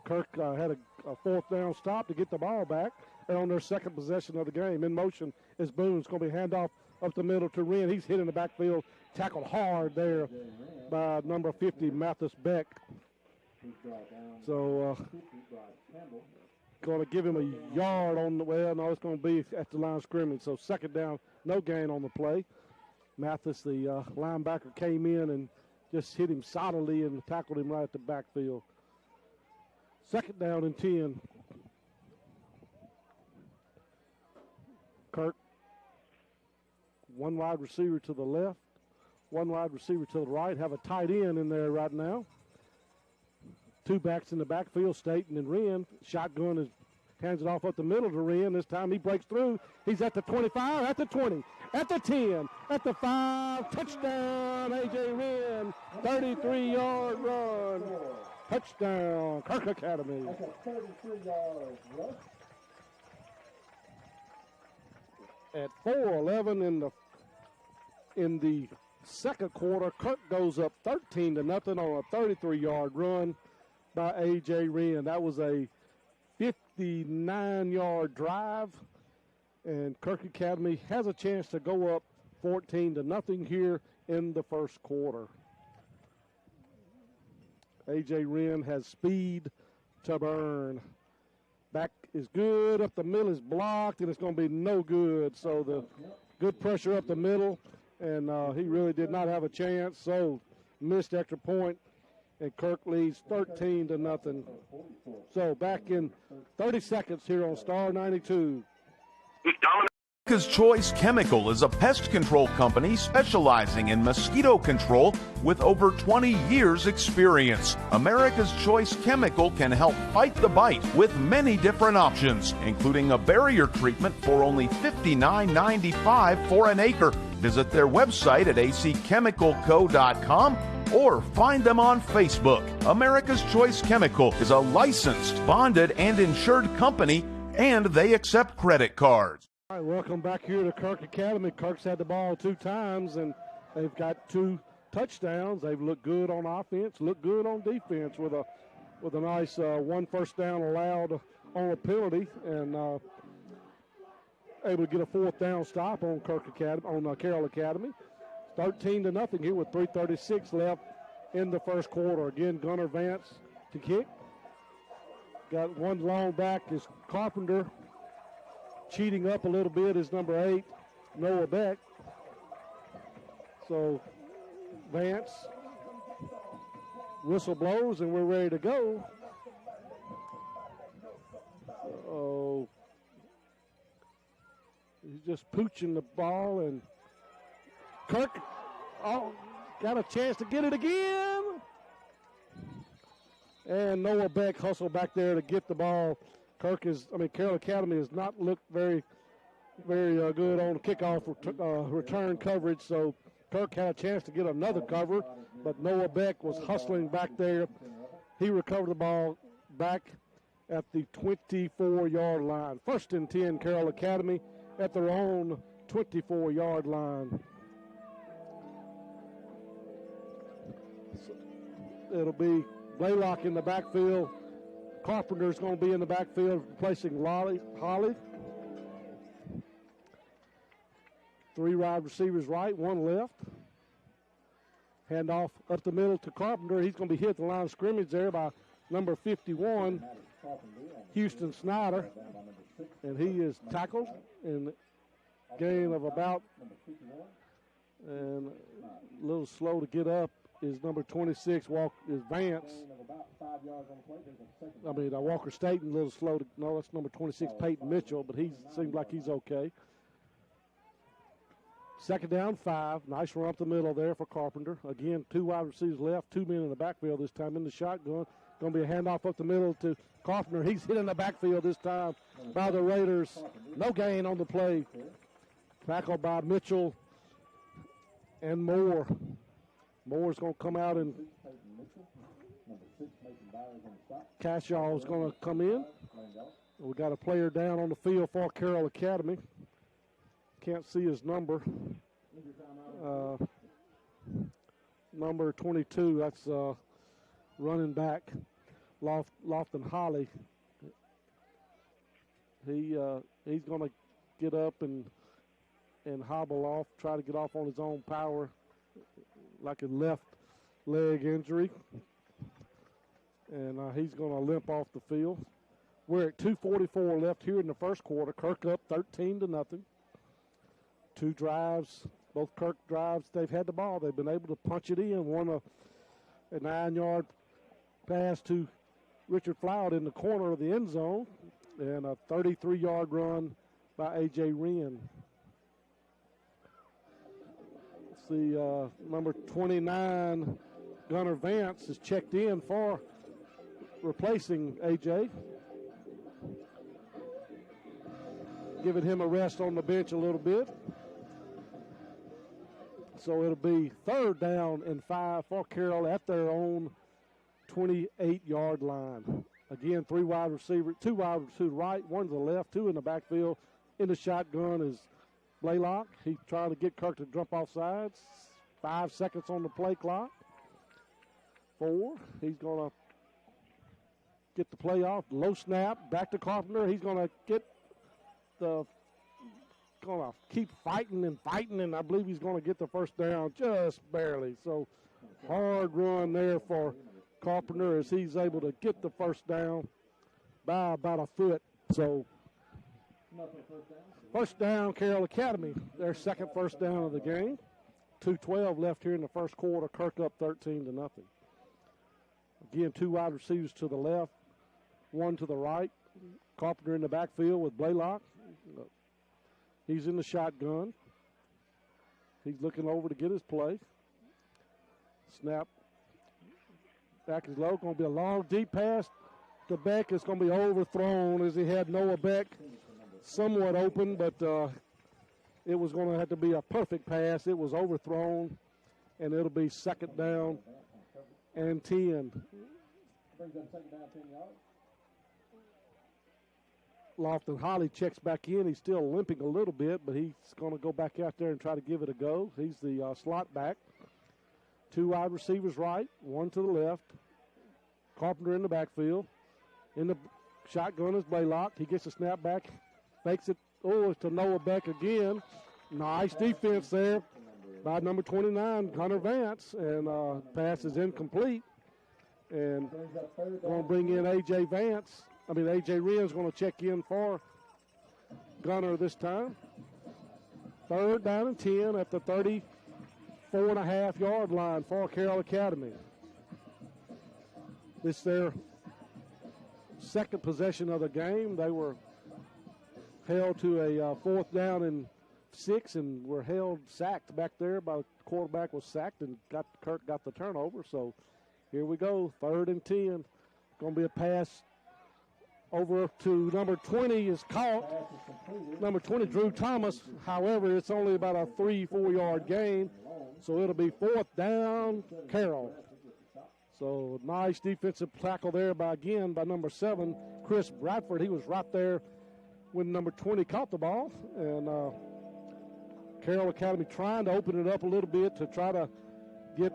Kirk had a 4th down stop to get the ball back. They're on their second possession of the game. In motion is Boone. It's going to be handoff up the middle to Wren. He's hit in the backfield, tackled hard there by number 50, Mathis Beck. So going to give him a yard on the, well, no, it's going to be at the line of scrimmage. So second down, no gain on the play. Mathis, the linebacker, came in and just hit him solidly and tackled him right at the backfield. Second down and 10. Kirk, 1 wide receiver to the left, 1 wide receiver to the right. Have a tight end in there right now. 2 backs in the backfield, Staten and Wren. Shotgun is hands it off up the middle to Wren. This time he breaks through. He's at the 25, at the 20, at the 10, at the 5. Touchdown, A.J. Wren. 33-yard run. Touchdown, Kirk Academy. At 4:11 in the second quarter, Kirk goes up 13-0 on a 33-yard run by A.J. Wren. That was a 59-yard drive, and Kirk Academy has a chance to go up 14-0 here in the first quarter. A.J. Wren has speed to burn. Back is good, up the middle is blocked, and it's going to be no good. So the good pressure up the middle, and he really did not have a chance, so missed extra point. And Kirk leads 13-0. So back in 30 seconds here on Star 92. America's Choice Chemical is a pest control company specializing in mosquito control with over 20 years experience. America's Choice Chemical can help fight the bite with many different options, including a barrier treatment for only $59.95 for an acre. Visit their website at acchemicalco.com or find them on Facebook. America's Choice Chemical is a licensed, bonded, and insured company, and they accept credit cards. All right, welcome back here to Kirk Academy. Kirk's had the ball 2 times, and they've got 2 touchdowns. They've looked good on offense, looked good on defense with a nice 1 first down allowed on a penalty, and able to get a 4th down stop on Carroll Academy. 13-0 here with 3:36 left in the first quarter. Again, Gunnar Vance to kick. Got 1 long back is Carpenter. Cheating up a little bit is number 8, Noah Beck. So Vance, whistle blows, and we're ready to go. Oh, he's just pooching the ball, and Kirk got a chance to get it again. And Noah Beck hustled back there to get the ball. Carroll Academy has not looked very good on kickoff return coverage, so Kirk had a chance to get another cover, but Noah Beck was hustling back there. He recovered the ball back at the 24-yard line. 1st and 10, Carroll Academy at their own 24-yard line. So it'll be Blaylock in the backfield. Carpenter's going to be in the backfield replacing Holly. 3 wide receivers right, 1 left. Handoff up the middle to Carpenter. He's going to be hit at the line of scrimmage there by number 51, Houston Snyder. And he is tackled in a gain of about, and a little slow to get up is number 26, Vance. Walker Staten, a little slow to, no, that's number 26, Peyton Mitchell, but he seems like he's okay. 2nd down, 5. Nice run up the middle there for Carpenter. Again, 2 wide receivers left, 2 men in the backfield this time in the shotgun. Going to be a handoff up the middle to Carpenter. He's hit in the backfield this time by the Raiders. No gain on the play. Tackled by Mitchell and Moore. Moore's going to come out, and Cashaw is going to come in. We got a player down on the field for Carroll Academy. Can't see his number. Number 22, that's running back, Lofton Holly. He's going to get up and hobble off, try to get off on his own power, like a left leg injury. And he's going to limp off the field. We're at 2:44 left here in the first quarter. Kirk up 13-0. 2 drives, both Kirk drives, they've had the ball. They've been able to punch it in. One a 9-yard pass to Richard Floud in the corner of the end zone, and a 33-yard run by A.J. Wren. Let's see, number 29, Gunnar Vance, is checked in for replacing A.J. Giving him a rest on the bench a little bit. So it'll be 3rd down and 5 for Carroll at their own 28-yard line. Again, 3 wide receivers, 2 wide receivers right, 1 to the left, 2 in the backfield. In the shotgun is Blaylock. He's trying to get Kirk to jump off sides. 5 seconds on the play clock. 4. He's going to get the play off. Low snap, back to Carpenter. He's going to get the going to keep fighting, and I believe he's going to get the first down just barely. So hard run there for Carpenter as he's able to get the first down by about a foot. So first down, Carroll Academy, their 2nd first down of the game. 2:12 left here in the first quarter. Kirk up 13-0. Again, 2 wide receivers to the left, 1 to the right. Carpenter in the backfield with Blaylock. He's in the shotgun. He's looking over to get his play. Snap. Back is low. Going to be a long, deep pass to Beck. It's going to be overthrown as he had Noah Beck somewhat open, but it was going to have to be a perfect pass. It was overthrown, and it'll be 2nd down and 10. Lofton Holly checks back in. He's still limping a little bit, but he's going to go back out there and try to give it a go. He's the slot back. 2 wide receivers right, 1 to the left. Carpenter in the backfield. In the shotgun is Blaylock. He gets a snap back, fakes it. Oh, it's to Noah Beck again. Nice defense there by number 29, Gunnar Vance, and pass is incomplete. And going to bring in A.J. Wren's going to check in for Gunnar this time. 3rd down and 10 at the 4.5-yard line for Carroll Academy. This is their second possession of the game. They were held to a 4th down and 6 and were sacked back there. By the quarterback was sacked and Kirk got the turnover. So here we go, 3rd and 10. Going to be a pass over to number 20 is caught. Number 20, Drew Thomas. However, it's only about a 3-4 yard gain. So it'll be 4th down, Carroll. So nice defensive tackle there by number 7, Chris Bradford. He was right there when number 20 caught the ball. And Carroll Academy trying to open it up a little bit to try to get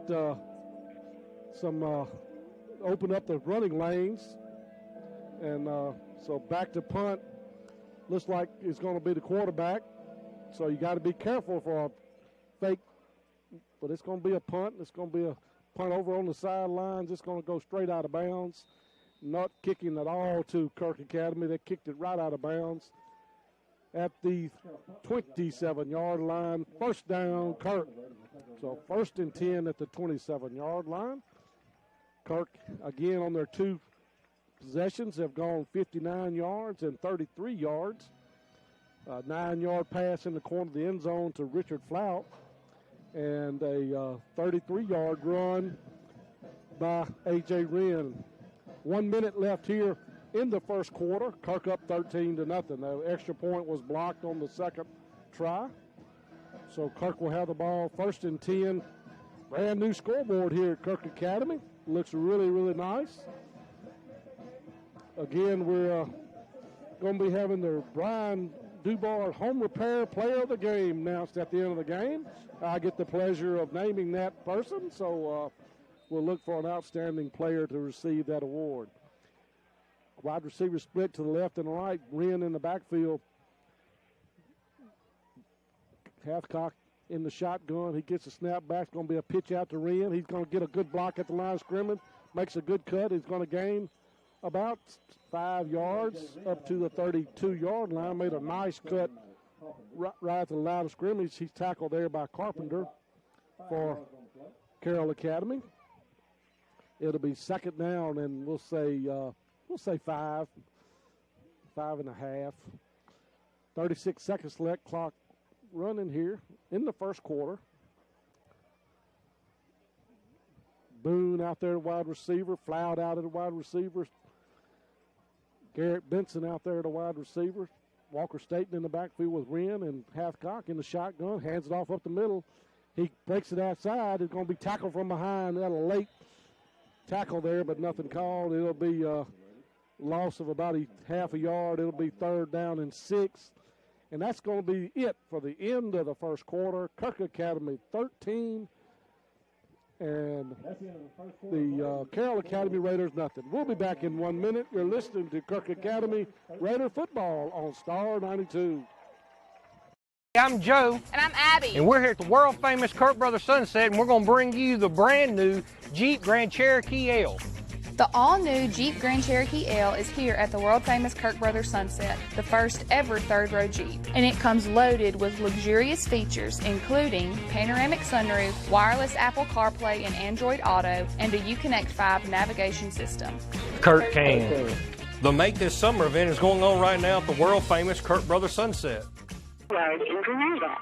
open up the running lanes. And so back to punt. Looks like it's going to be the quarterback. So you got to be careful for a fake. But it's going to be a punt. It's going to be a punt over on the sidelines. It's going to go straight out of bounds. Not kicking at all to Kirk Academy. They kicked it right out of bounds at the 27-yard line. 1st down, Kirk. So 1st and 10 at the 27-yard line. Kirk, again, on their 2 possessions, have gone 59 yards and 33 yards. A 9-yard pass in the corner of the end zone to Richard Flout. And a 33-yard run by A.J. Wren. 1 minute left here in the first quarter. Kirk up 13-0. The extra point was blocked on the second try. So Kirk will have the ball 1st and 10. Brand new scoreboard here at Kirk Academy. Looks really, really nice. Again, we're going to be having the Brian Dubar Home Repair Player of the Game announced at the end of the game. I get the pleasure of naming that person, so we'll look for an outstanding player to receive that award. Wide receiver split to the left and the right. Wren in the backfield. Hathcock in the shotgun. He gets a snap back. It's going to be a pitch out to Wren. He's going to get a good block at the line of scrimmage. Makes a good cut. He's going to gain about 5 yards up to the 32-yard line. Made a nice cut right at the line of scrimmage. He's tackled there by Carpenter for Carroll Academy. It'll be 2nd down, and we'll say 5.5. 36 seconds left. Clock running here in the first quarter. Boone out there, wide receiver. Flout out at the wide receiver. Garrett Benson out there at the wide receiver. Walker Staten in the backfield with Wren, and Hathcock in the shotgun. Hands it off up the middle. He breaks it outside. It's going to be tackled from behind. That a late tackle there, but nothing called. It'll be a loss of about half a yard. It'll be 3rd down and 6. And that's going to be it for the end of the first quarter. Kirk Academy 13. And the Carroll Academy Raiders nothing. We'll be back in 1 minute. You're listening to Kirk Academy Raider football on Star 92. I'm Joe. And I'm Abby. And we're here at the world famous Kirk Brothers Sunset, and we're going to bring you the brand new Jeep Grand Cherokee L. The all-new Jeep Grand Cherokee L is here at the world-famous Kirk Brothers Sunset, the first ever 3rd-row Jeep. And it comes loaded with luxurious features, including panoramic sunroof, wireless Apple CarPlay and Android Auto, and a Uconnect 5 navigation system. Kirk King. The Make This Summer event is going on right now at the world-famous Kirk Brothers Sunset. Road in Grenada.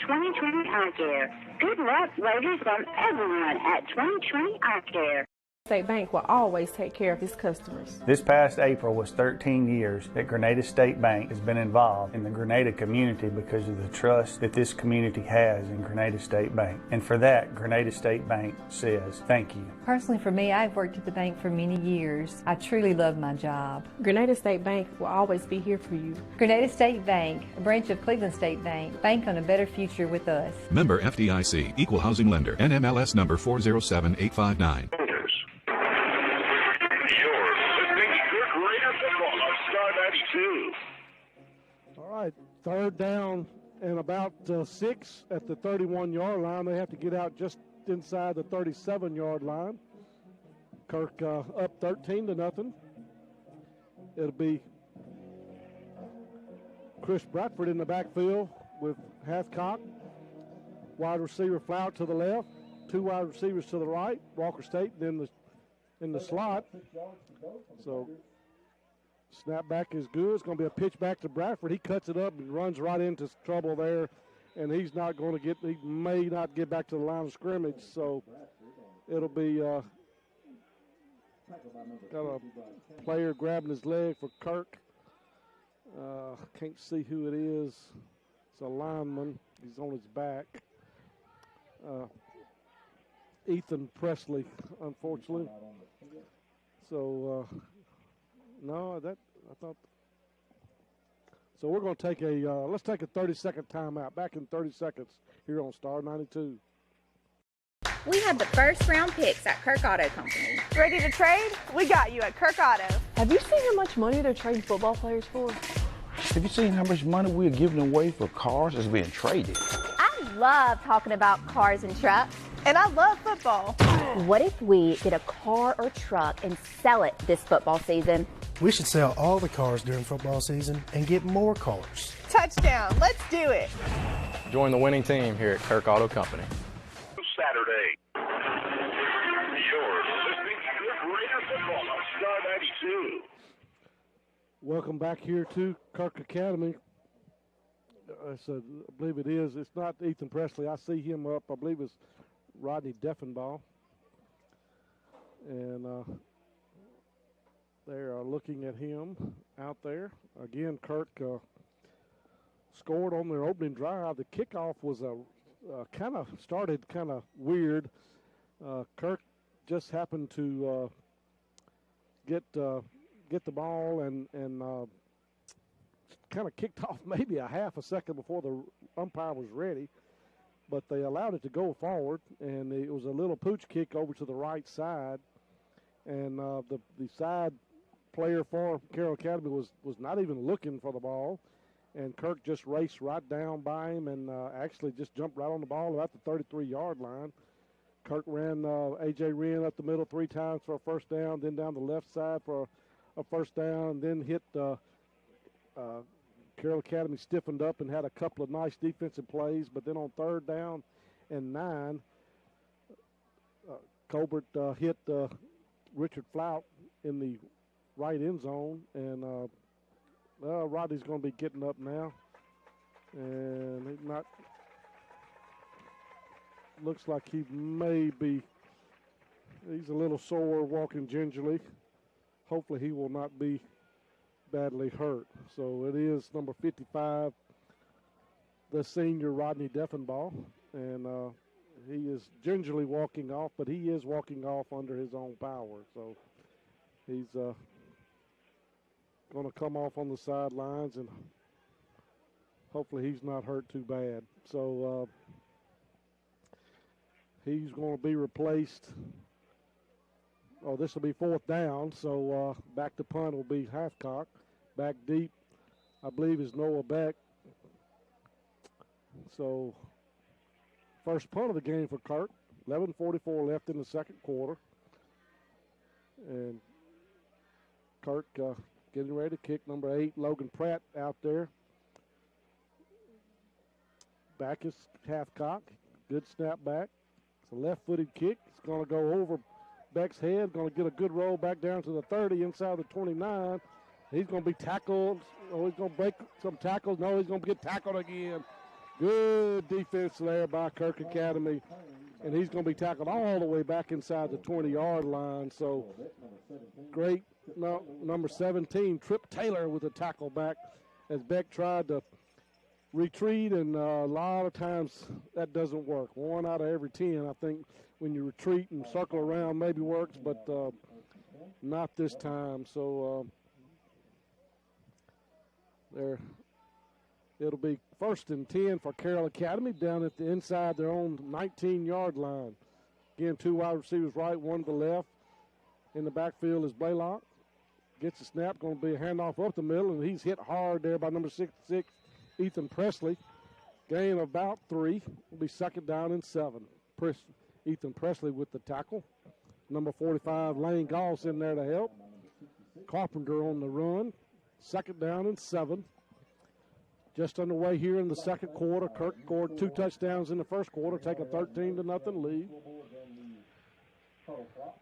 2020 Eye Care. Good luck, ladies, from everyone at 2020 Eye Care. State Bank will always take care of its customers. This past April was 13 years that Grenada State Bank has been involved in the Grenada community because of the trust that this community has in Grenada State Bank. And for that, Grenada State Bank says thank you. Personally, for me, I've worked at the bank for many years. I truly love my job. Grenada State Bank will always be here for you. Grenada State Bank, a branch of Cleveland State Bank. Bank on a better future with us. Member FDIC, Equal Housing Lender, NMLS number 407859. All right, 3rd down and about 6 at the 31-yard line. They have to get out just inside the 37-yard line. Kirk up 13-0. It'll be Chris Bradford in the backfield with Hathcock. wide receiver Flout to the left, 2 wide receivers to the right, Walker State, and then in the slot. So snap back is good. It's going to be a pitch back to Bradford. He cuts it up and runs right into trouble there, and he may not get back to the line of scrimmage. So it'll be got a player grabbing his leg for Kirk. Can't see who it is. It's a lineman. He's on his back. Ethan Presley, unfortunately. So, no, I thought. So we're going to take let's take a 30-second timeout. Back in 30 seconds here on Star 92. We have the first round picks at Kirk Auto Company. Ready to trade? We got you at Kirk Auto. Have you seen how much money they're trading football players for? Have you seen how much money we're giving away for cars that's being traded? I love talking about cars and trucks. And I love football. What if we get a car or truck and sell it this football season? We should sell all the cars during football season and get more cars. Touchdown, let's do it. Join the winning team here at Kirk Auto Company. Saturday. You're listening to Kirk Raider football on Star 92. Welcome back here to Kirk Academy. I believe it is. It's not Ethan Presley. I see him up. I believe it's Rodney Deffenbaugh. And they are looking at him out there. Again, Kirk scored on their opening drive. The kickoff was started kind of weird. Kirk just happened to get the ball and kind of kicked off maybe a half a second before the umpire was ready, but they allowed it to go forward, and it was a little pooch kick over to the right side, and the side player for Carroll Academy was not even looking for the ball, and Kirk just raced right down by him and actually just jumped right on the ball at the 33-yard line. Kirk ran A.J. Wren up the middle 3 times for a first down, then down the left side for a first down, and then hit Carroll Academy stiffened up and had a couple of nice defensive plays, but then on 3rd down and 9, Colbert hit Richard Flout in the right end zone, and Rodney's going to be getting up now, and looks like he's a little sore, walking gingerly. Hopefully he will not be badly hurt. So it is number 55, the senior Rodney Deffenbaugh, and he is gingerly walking off, but he is walking off under his own power. So he's going to come off on the sidelines, and hopefully he's not hurt too bad. So he's going to be replaced. Oh, this will be 4th down, so back to punt will be Halfcock. Back deep, I believe, is Noah Beck. So first punt of the game for Kirk. 11:44 left in the second quarter. And Kirk getting ready to kick. Number 8, Logan Pratt, out there. Back is Halfcock. Good snap back. It's a left-footed kick. It's going to go over Beck's head, going to get a good roll back down to the 30, inside the 29. He's going to be tackled. Oh, he's going to break some tackles. No, he's going to get tackled again. Good defense there by Kirk Academy. And he's going to be tackled all the way back inside the 20-yard line. So great. No, number 17, Trip Taylor, with a tackle back as Beck tried to retreat, and a lot of times that doesn't work. 1 out of every 10, I think, when you retreat and circle around maybe works, but not this time. So there, it'll be 1st and 10 for Carroll Academy down at the inside their own 19-yard line. Again, 2 wide receivers right, 1 to the left. In the backfield is Blaylock. Gets the snap, going to be a handoff up the middle, and he's hit hard there by number 66, Ethan Presley. Gain of about 3. Will be 2nd down and 7. Ethan Presley with the tackle. Number 45, Lane Goss, in there to help. Carpenter on the run. 2nd down and 7. Just underway here in the second quarter. Kirk scored 2 touchdowns in the first quarter, take a 13-0 lead.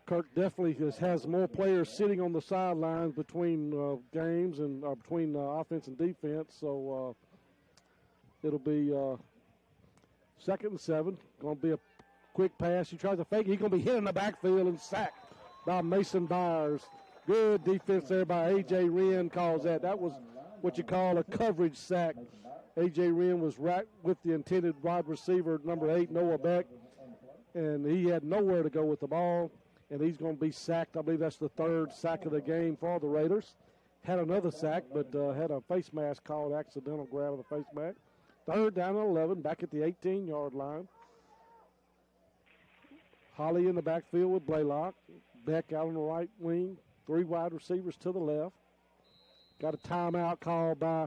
Kirk definitely has more players sitting on the sidelines between games and between offense and defense. So it'll be 2nd and 7. Going to be a quick pass. He tries to fake it. He's going to be hit in the backfield and sacked by Mason Byers. Good defense there by A.J. Wren calls that. That was what you call a coverage sack. A.J. Wren was right with the intended wide receiver, number 8, Noah Beck, and he had nowhere to go with the ball, and he's going to be sacked. I believe that's the 3rd sack of the game for the Raiders. Had another sack, but had a face mask called, accidental grab of the face mask. 3rd down and 11, back at the 18-yard line. Holly in the backfield with Blaylock. Beck out on the right wing. 3 wide receivers to the left. Got a timeout called by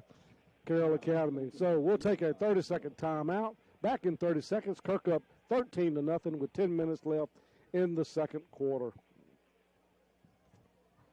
Carroll Academy. So we'll take a 30-second timeout. Back in 30 seconds. Kirk up 13-0 with 10 minutes left in the second quarter.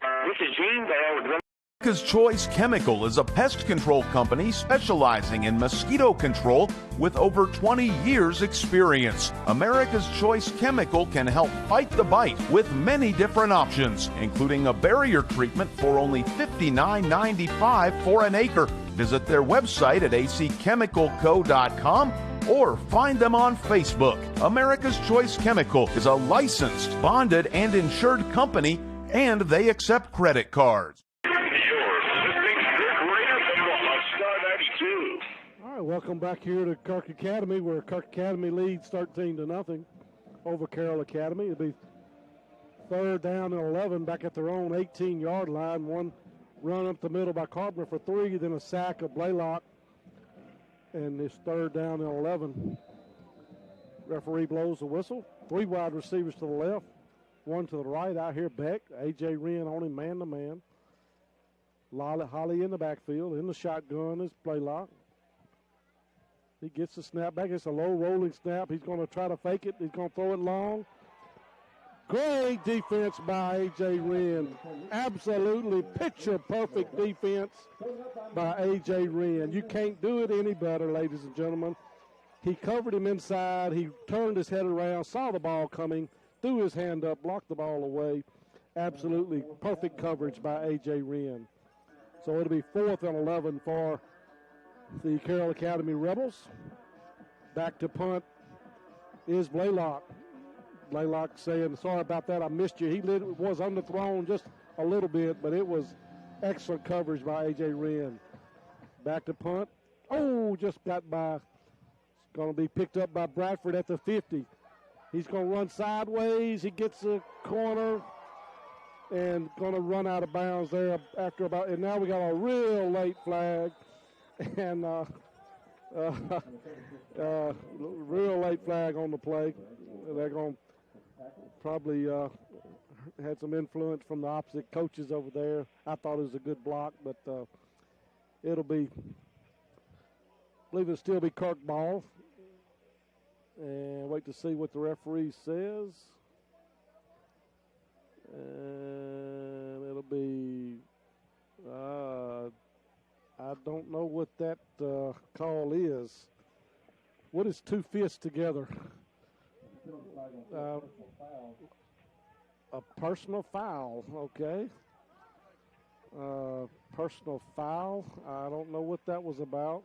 This is Gene Bell with America's Choice Chemical is a pest control company specializing in mosquito control with over 20 years experience. America's Choice Chemical can help fight the bite with many different options, including a barrier treatment for only $59.95 for an acre. Visit their website at acchemicalco.com or find them on Facebook. America's Choice Chemical is a licensed, bonded, and insured company, and they accept credit cards. All right, welcome back here to Kirk Academy, where Kirk Academy leads 13-0 over Carroll Academy. It'll be 3rd down and 11 back at their own 18-yard line. One run up the middle by Carpenter for 3, then a sack of Blaylock. And it's 3rd down and 11. Referee blows the whistle. 3 wide receivers to the left, 1 to the right. Out here, Beck. A.J. Wren on him, man-to-man. Holly in the backfield. In the shotgun is Blaylock. He gets the snap back. It's a low rolling snap. He's going to try to fake it. He's going to throw it long. Great defense by A.J. Wren. Absolutely picture-perfect defense by A.J. Wren. You can't do it any better, ladies and gentlemen. He covered him inside. He turned his head around, saw the ball coming, threw his hand up, blocked the ball away. Absolutely perfect coverage by A.J. Wren. So it'll be 4th and 11 for the Carroll Academy Rebels. Back to punt is Blaylock. Blaylock saying, sorry about that, I missed you. He was underthrown just a little bit, but it was excellent coverage by A.J. Wren. Back to punt. Oh, just got by. It's going to be picked up by Bradford at the 50. He's going to run sideways. He gets the corner and going to run out of bounds there after about, and now we got a real late flag. And real late flag on the play. They're going to probably had some influence from the opposite coaches over there. I thought it was a good block, but it'll be, I believe it'll still be Kirk ball. And wait to see what the referee says. And it'll be, I don't know what that call is. What is 2 fists together? A personal foul, okay. Personal foul. I don't know what that was about.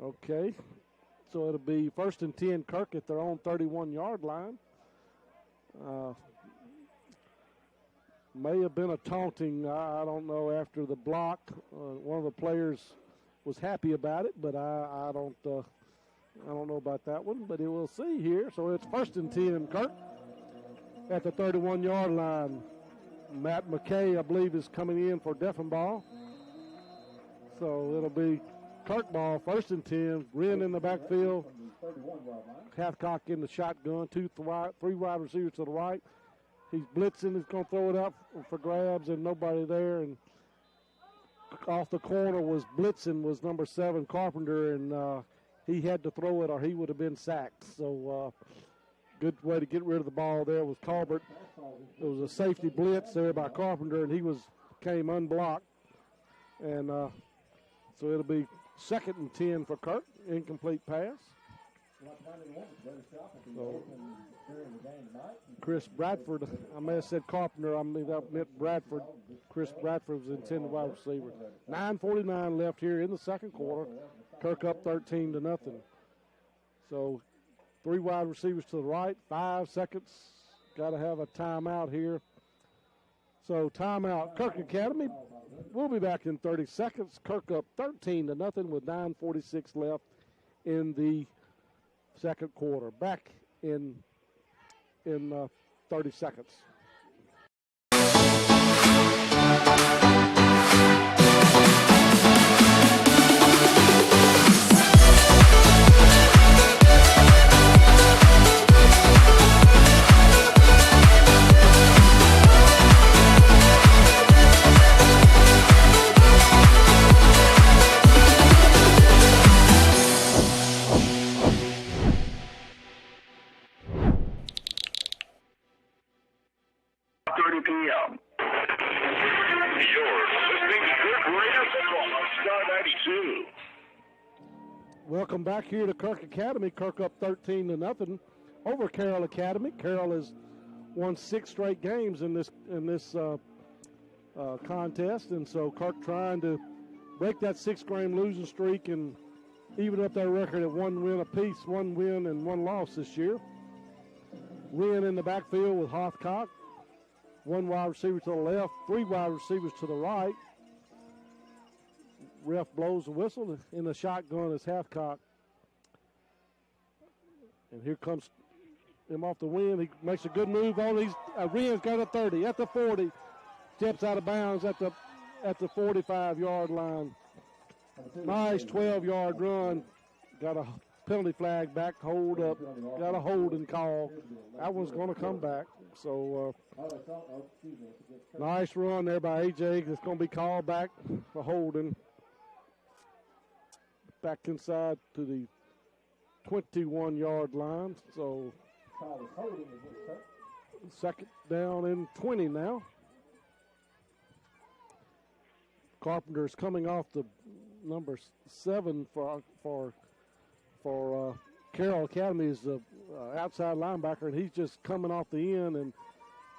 Okay. So it'll be 1st and 10, Kirk at their own 31-yard line. May have been a taunting, I don't know, after the block. One of the players was happy about it, but I don't know about that one, but we'll see here. So it's 1st and 10, Kirk at the 31-yard line. Matt McKay, I believe, is coming in for Deffenbaugh. So it'll be Kirk ball, 1st and 10. Wren in the backfield. Hathcock in the shotgun. 3 wide receivers to the right. He's blitzing. He's going to throw it up for grabs, and nobody there. And off the corner was blitzing was number 7, Carpenter, and he had to throw it or he would have been sacked. So good way to get rid of the ball there was Colbert. It was a safety blitz there by Carpenter, and he came unblocked. And so it'll be 2nd and 10 for Kirk. Incomplete pass. So Chris Bradford, I may have said Carpenter, I mean that meant Bradford. Chris Bradford was intended wide receiver. 9:49 left here in the second quarter. Kirk up 13-0. So 3 wide receivers to the right, 5 seconds. Got to have a timeout here. So timeout. Kirk Academy. We'll be back in 30 seconds. Kirk up 13-0 with 9:46 left in the second quarter. Back in 30 seconds. Welcome back here to Kirk Academy. Kirk up 13-0 over Carroll Academy. Carroll has won 6 straight games in this contest, and so Kirk trying to break that 6-game losing streak and even up their record at 1 win apiece, 1 win and 1 loss this year. Win in the backfield with Hothcock. 1 wide receiver to the left, 3 wide receivers to the right. Ref blows the whistle. In the shotgun is Hathcock. And here comes him off the wing. He makes a good move on. Wren's got a 30 at the 40. Steps out of bounds at the 45-yard line. Nice 12-yard run. Got a penalty flag back, hold up. Got a holding call. That one's going to come back. So nice run there by A.J. It's going to be called back for holding. Back inside to the 21-yard line. So second down and 20 now. Carpenter's coming off the number 7 for Carroll Academy is the outside linebacker, and he's just coming off the end. And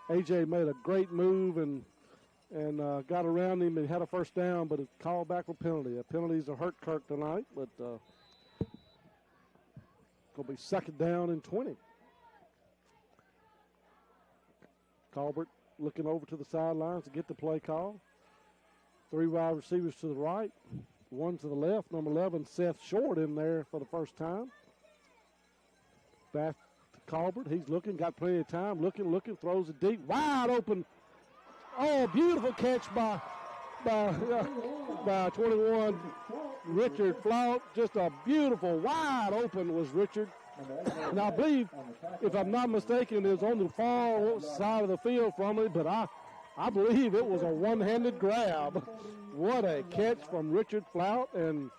A.J. made a great move and got around him and had a first down, but it called back for penalty. Penalties will hurt Kirk tonight, but going to be second down and 20. Colbert looking over to the sidelines to get the play call. 3 wide receivers to the right, 1 to the left. Number 11, Seth Short in there for the first time. Back to Colbert. He's looking, got plenty of time. Looking, throws it deep. Wide open. Oh, beautiful catch by 21, Richard Flout. Just a beautiful, wide open was Richard. And I believe, if I'm not mistaken, it was on the far side of the field from me, but I believe it was a one-handed grab. What a catch from Richard Flout, and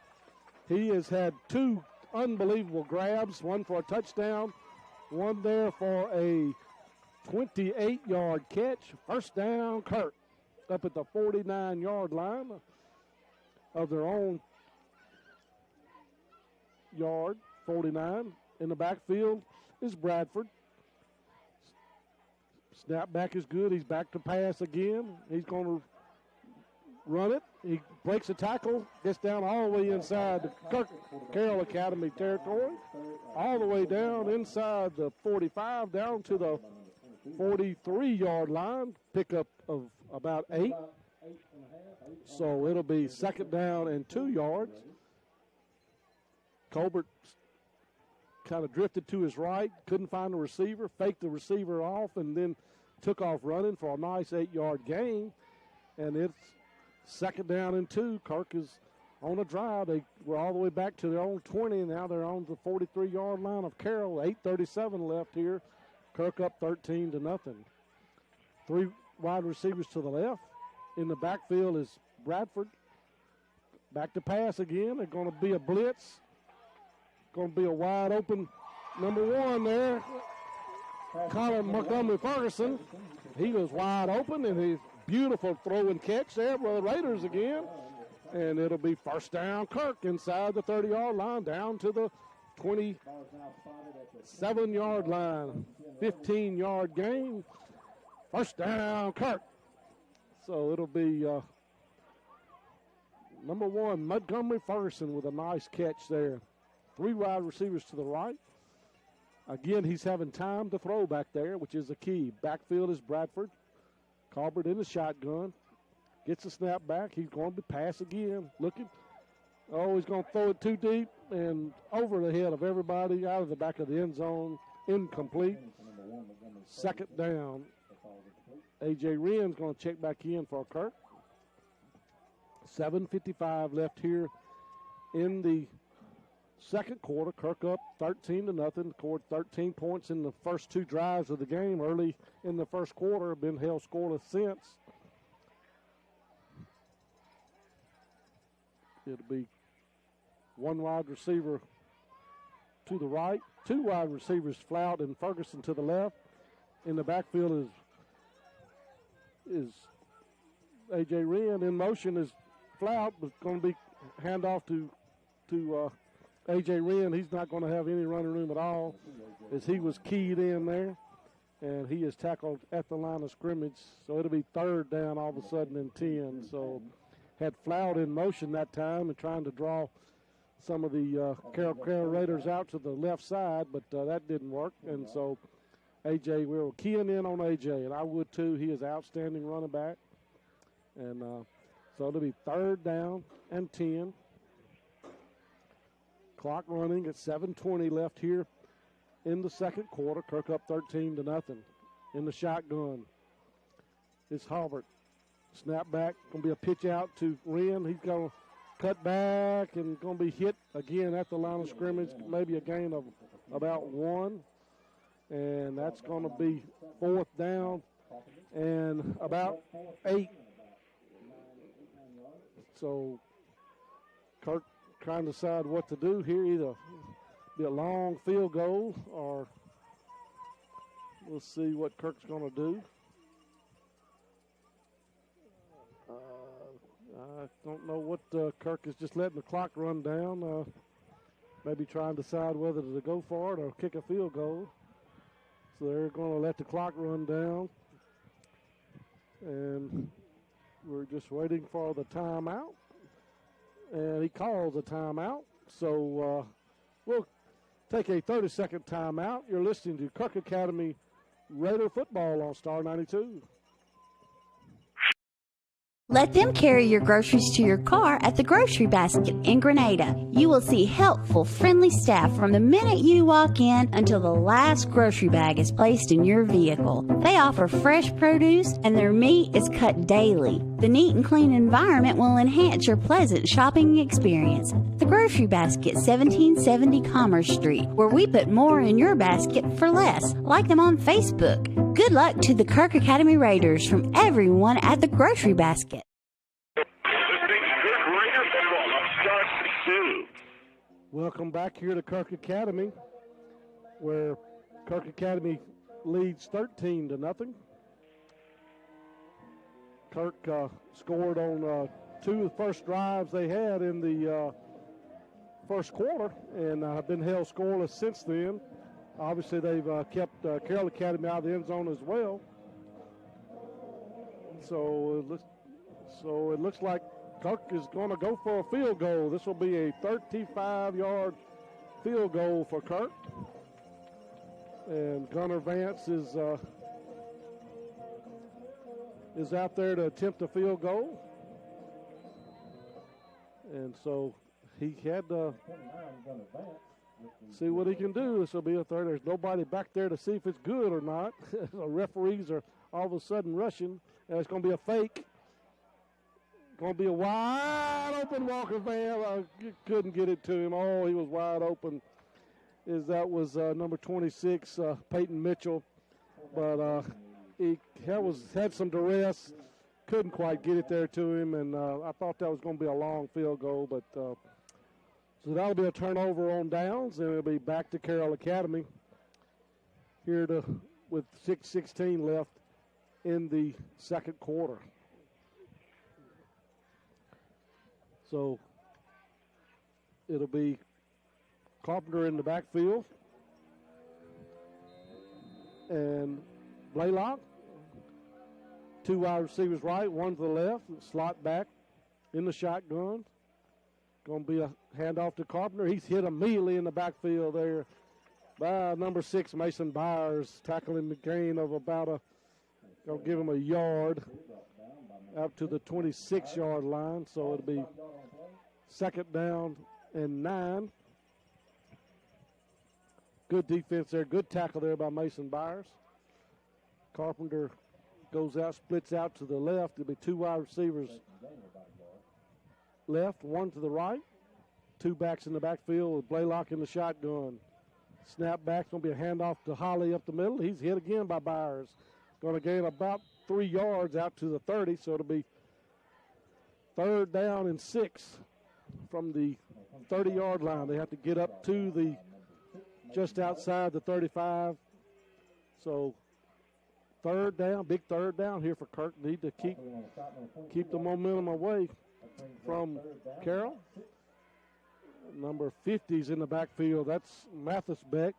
he has had 2 unbelievable grabs, 1 for a touchdown, 1 there for a 28-yard catch. First down, Kirk, up at the 49-yard line of their own yard, 49. In the backfield is Bradford. Snap back is good. He's back to pass again. He's going to run it. He breaks a tackle, gets down all the way inside the Carroll Academy territory, all the way down inside the 45, down to the 43-yard line. Pickup of about 8. So it'll be second down and 2 yards. Colbert kind of drifted to his right, couldn't find the receiver, faked the receiver off, and then took off running for a nice 8-yard gain. And it's second down and 2. Kirk is on a drive. They were all the way back to their own 20. Now they're on the 43-yard line of Carroll. 8:37 left here. Kirk up 13-0. 3 wide receivers to the left. In the backfield is Bradford. Back to pass again. They're going to be a blitz. Going to be a wide open number 1 there. Colin Montgomery Ferguson. He was wide open, and he's beautiful throw and catch there for the Raiders again. And it'll be first down, Kirk, inside the 30-yard line, down to the 27-yard line. 15-yard gain. First down, Kirk. So it'll be number 1, Montgomery Ferguson with a nice catch there. 3 wide receivers to the right. Again, he's having time to throw back there, which is the key. Backfield is Bradford. Colbert in the shotgun. Gets a snap back. He's going to pass again. Looking. Oh, he's going to throw it too deep and over the head of everybody out of the back of the end zone. Incomplete. Second down. A.J. Wren's going to check back in for Kirk. 7:55 left here in the second quarter. Kirk up 13-0. Scored 13 points in the first 2 drives of the game early in the first quarter. Been held scoreless since. It'll be 1 wide receiver to the right, 2 wide receivers, Flout and Ferguson to the left. In the backfield is A.J. Wren. In motion is Flout, but going to be handoff to A.J. Wren. He's not going to have any running room at all as he was keyed in there, and he is tackled at the line of scrimmage. So it'll be third down all of a sudden and 10. So had Flout in motion that time and trying to draw some of the Carroll Raiders out to the left side, but that didn't work. And so A.J., we were keying in on A.J., and I would too. He is an outstanding running back. And so it'll be third down and 10. Clock running at 7:20 left here in the second quarter. Kirk up 13-0 in the shotgun. It's Halbert. Snap back, going to be a pitch out to Wren. He's going to cut back and going to be hit again at the line of scrimmage, maybe a gain of about 1. And that's going to be fourth down and about 8. So Kirk trying to decide what to do here, either be a long field goal or we'll see what Kirk's going to do. I don't know what Kirk is just letting the clock run down. Maybe trying to decide whether to go for it or kick a field goal. So they're going to let the clock run down. And we're just waiting for the timeout. And he calls a timeout. So we'll take a 30-second timeout. You're listening to Kirk Academy Raider football on Star 92. Let them carry your groceries to your car at the Grocery Basket in Grenada. You will see helpful, friendly staff from the minute you walk in until the last grocery bag is placed in your vehicle. They offer fresh produce and their meat is cut daily. The neat and clean environment will enhance your pleasant shopping experience. The Grocery Basket, 1770 Commerce Street, where we put more in your basket for less. Like them on Facebook. Good luck to the Kirk Academy Raiders from everyone at the Grocery Basket. Welcome back here to Kirk Academy, where Kirk Academy leads 13-0. Kirk scored on 2 of the first drives they had in the first quarter and have been held scoreless since then. Obviously, they've kept Carroll Academy out of the end zone as well. So it looks like Kirk is going to go for a field goal. This will be a 35-yard field goal for Kirk. And Gunnar Vance is out there to attempt a field goal. And so he had to see what he can do. This will be a third. There's nobody back there to see if it's good or not. The referees are all of a sudden rushing. And it's going to be a fake. Going to be a wide open Walker Van. I couldn't get it to him. Oh, he was wide open. That was number 26, Peyton Mitchell. But he had some duress. Couldn't quite get it there to him. And I thought that was going to be a long field goal. But so that'll be a turnover on downs. And it'll be back to Carroll Academy here with 6:16 left in the second quarter. So it'll be Carpenter in the backfield. And Blaylock. 2 wide receivers right, 1 to the left. Slot back in the shotgun. Going to be a handoff to Carpenter. He's hit immediately in the backfield there by number 6, Mason Byers, tackling the gain of about going to give him a yard up to the 26-yard line. So it'll be 2nd down and 9. Good defense there. Good tackle there by Mason Byers. Carpenter goes out, splits out to the left. It'll be 2 wide receivers left, 1 to the right. 2 backs in the backfield with Blaylock in the shotgun. Snap back, going to be a handoff to Holly up the middle. He's hit again by Byers. Going to gain about 3 yards out to the 30, so it'll be 3rd down and 6 from the 30-yard line. They have to get up to the just outside the 35. So 3rd down, big 3rd down here for Kirk. Need to keep the momentum away from Carroll. Number 50's in the backfield. That's Mathis Beck.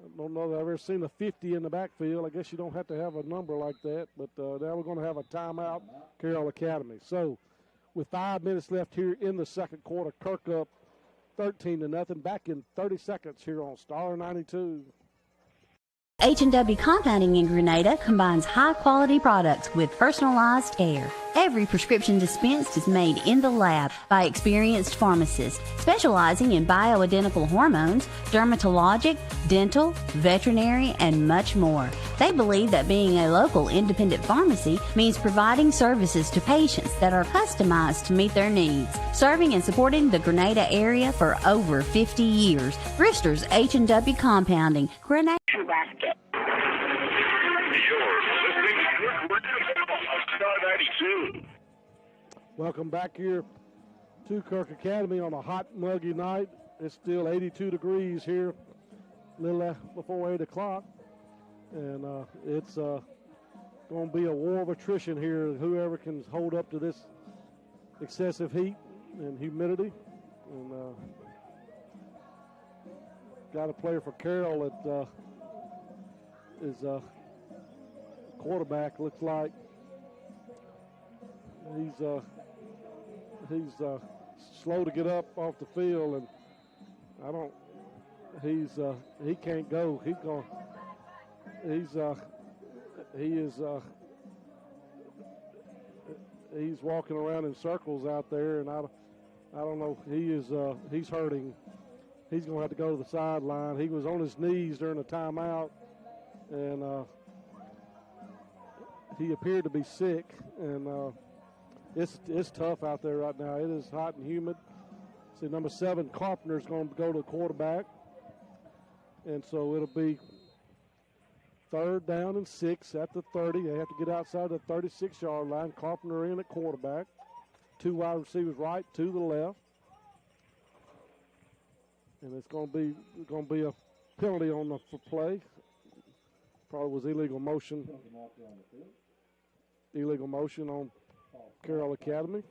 I don't know that I've ever seen a 50 in the backfield. I guess you don't have to have a number like that. But now we're going to have a timeout, Carroll Academy. So with 5 minutes left here in the second quarter, Kirk up 13-0. Back in 30 seconds here on Star 92. H&W Compounding in Grenada combines high-quality products with personalized care. Every prescription dispensed is made in the lab by experienced pharmacists specializing in bioidentical hormones, dermatologic, dental, veterinary, and much more. They believe that being a local independent pharmacy means providing services to patients that are customized to meet their needs. Serving and supporting the Grenada area for over 50 years. Brewster's H&W Compounding, Grenada. Basket. You're listening to Kirk on Star 92. Welcome back here to Kirk Academy on a hot, muggy night. It's still 82 degrees here, a little before 8 o'clock. And it's going to be a war of attrition here. Whoever can hold up to this excessive heat and humidity. And got a player for Carroll that is quarterback. Looks like he's slow to get up off the field, and he can't go. He's walking around in circles out there, and I don't know. He's hurting. He's going to have to go to the sideline. He was on his knees during the timeout, and he appeared to be sick, and it's tough out there right now. It is hot and humid. See, number 7, Carpenter is going to go to the quarterback, and so it'll be 3rd down and 6 at the 30. They have to get outside the 36-yard line. Carpenter in at quarterback. 2 wide receivers right, 2 to the left. And it's going to be a penalty on the play. Probably was illegal motion. Illegal motion on Carroll Academy.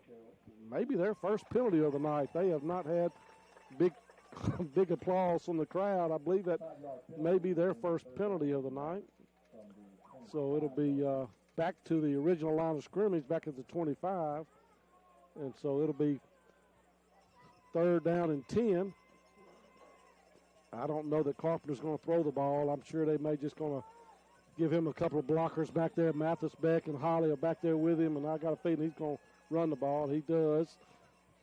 Maybe their first penalty of the night. They have not had big applause from the crowd. I believe that may be their first penalty of the night. So it'll be back to the original line of scrimmage, back at the 25. And so it'll be 3rd down and 10. I don't know that Carpenter's going to throw the ball. I'm sure they may just going to give him a couple of blockers back there. Mathis Beck and Holly are back there with him, and I got a feeling he's going to run the ball. He does.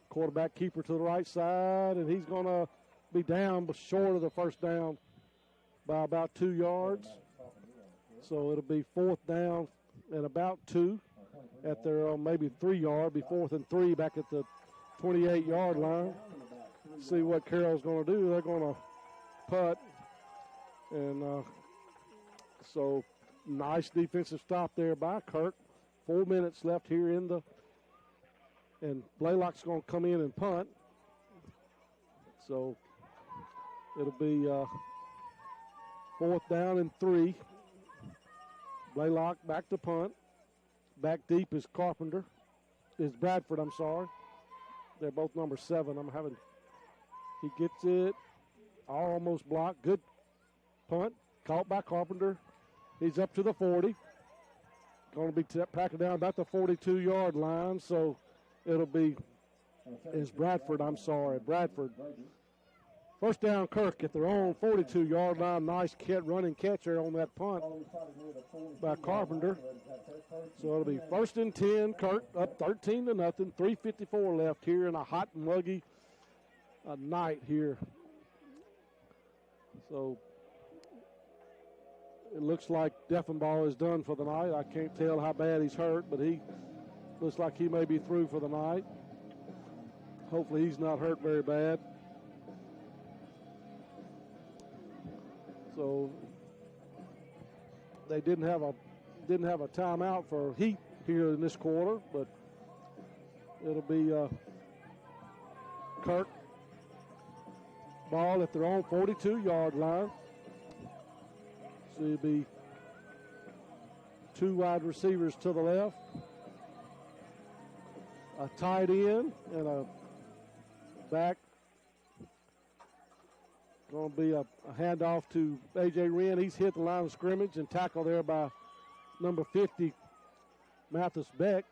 Quarterback keeper to the right side, and he's going to be down but short of the first down by about 2 yards. So it'll be 4th down and about 2 at their maybe 3 yard, be 4th and 3 back at the 28-yard line. See what Carroll's going to do. They're going to putt, and so nice defensive stop there by Kirk. 4 minutes left here and Blaylock's going to come in and punt. So it'll be 4th down and 3. Blaylock back to punt. Back deep is Bradford, I'm sorry. They're both number 7. He gets it almost blocked. Good punt. Caught by Carpenter. He's up to the 40. Going to be packing down about the 42-yard line, so it'll be Bradford. First down, Kirk at their own 42-yard line. Nice running catch there on that punt by Carpenter. So it'll be 1st and 10. Kirk up 13-0. 3:54 left here in a hot and muggy night here. So it looks like Deffenbaugh is done for the night. I can't tell how bad he's hurt, but he looks like he may be through for the night. Hopefully he's not hurt very bad. So they didn't have a timeout for heat here in this quarter, but it'll be Kirk ball at their own 42-yard line. So it'll be 2 wide receivers to the left, a tight end, and a back. Going to be a handoff to A.J. Wren. He's hit the line of scrimmage and tackled there by number 50, Mathis Beck.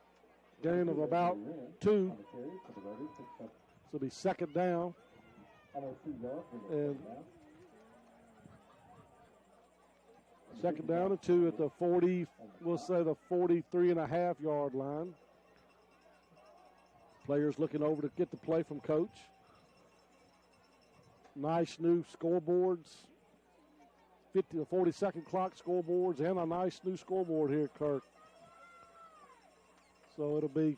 Gain of about 2. So it'll be 2nd down. And 2nd down and 2 at the 40, we'll say the 43.5-yard line. Players looking over to get the play from coach. Nice new scoreboards, 50 to 40-second clock scoreboards, and a nice new scoreboard here at Kirk. So it'll be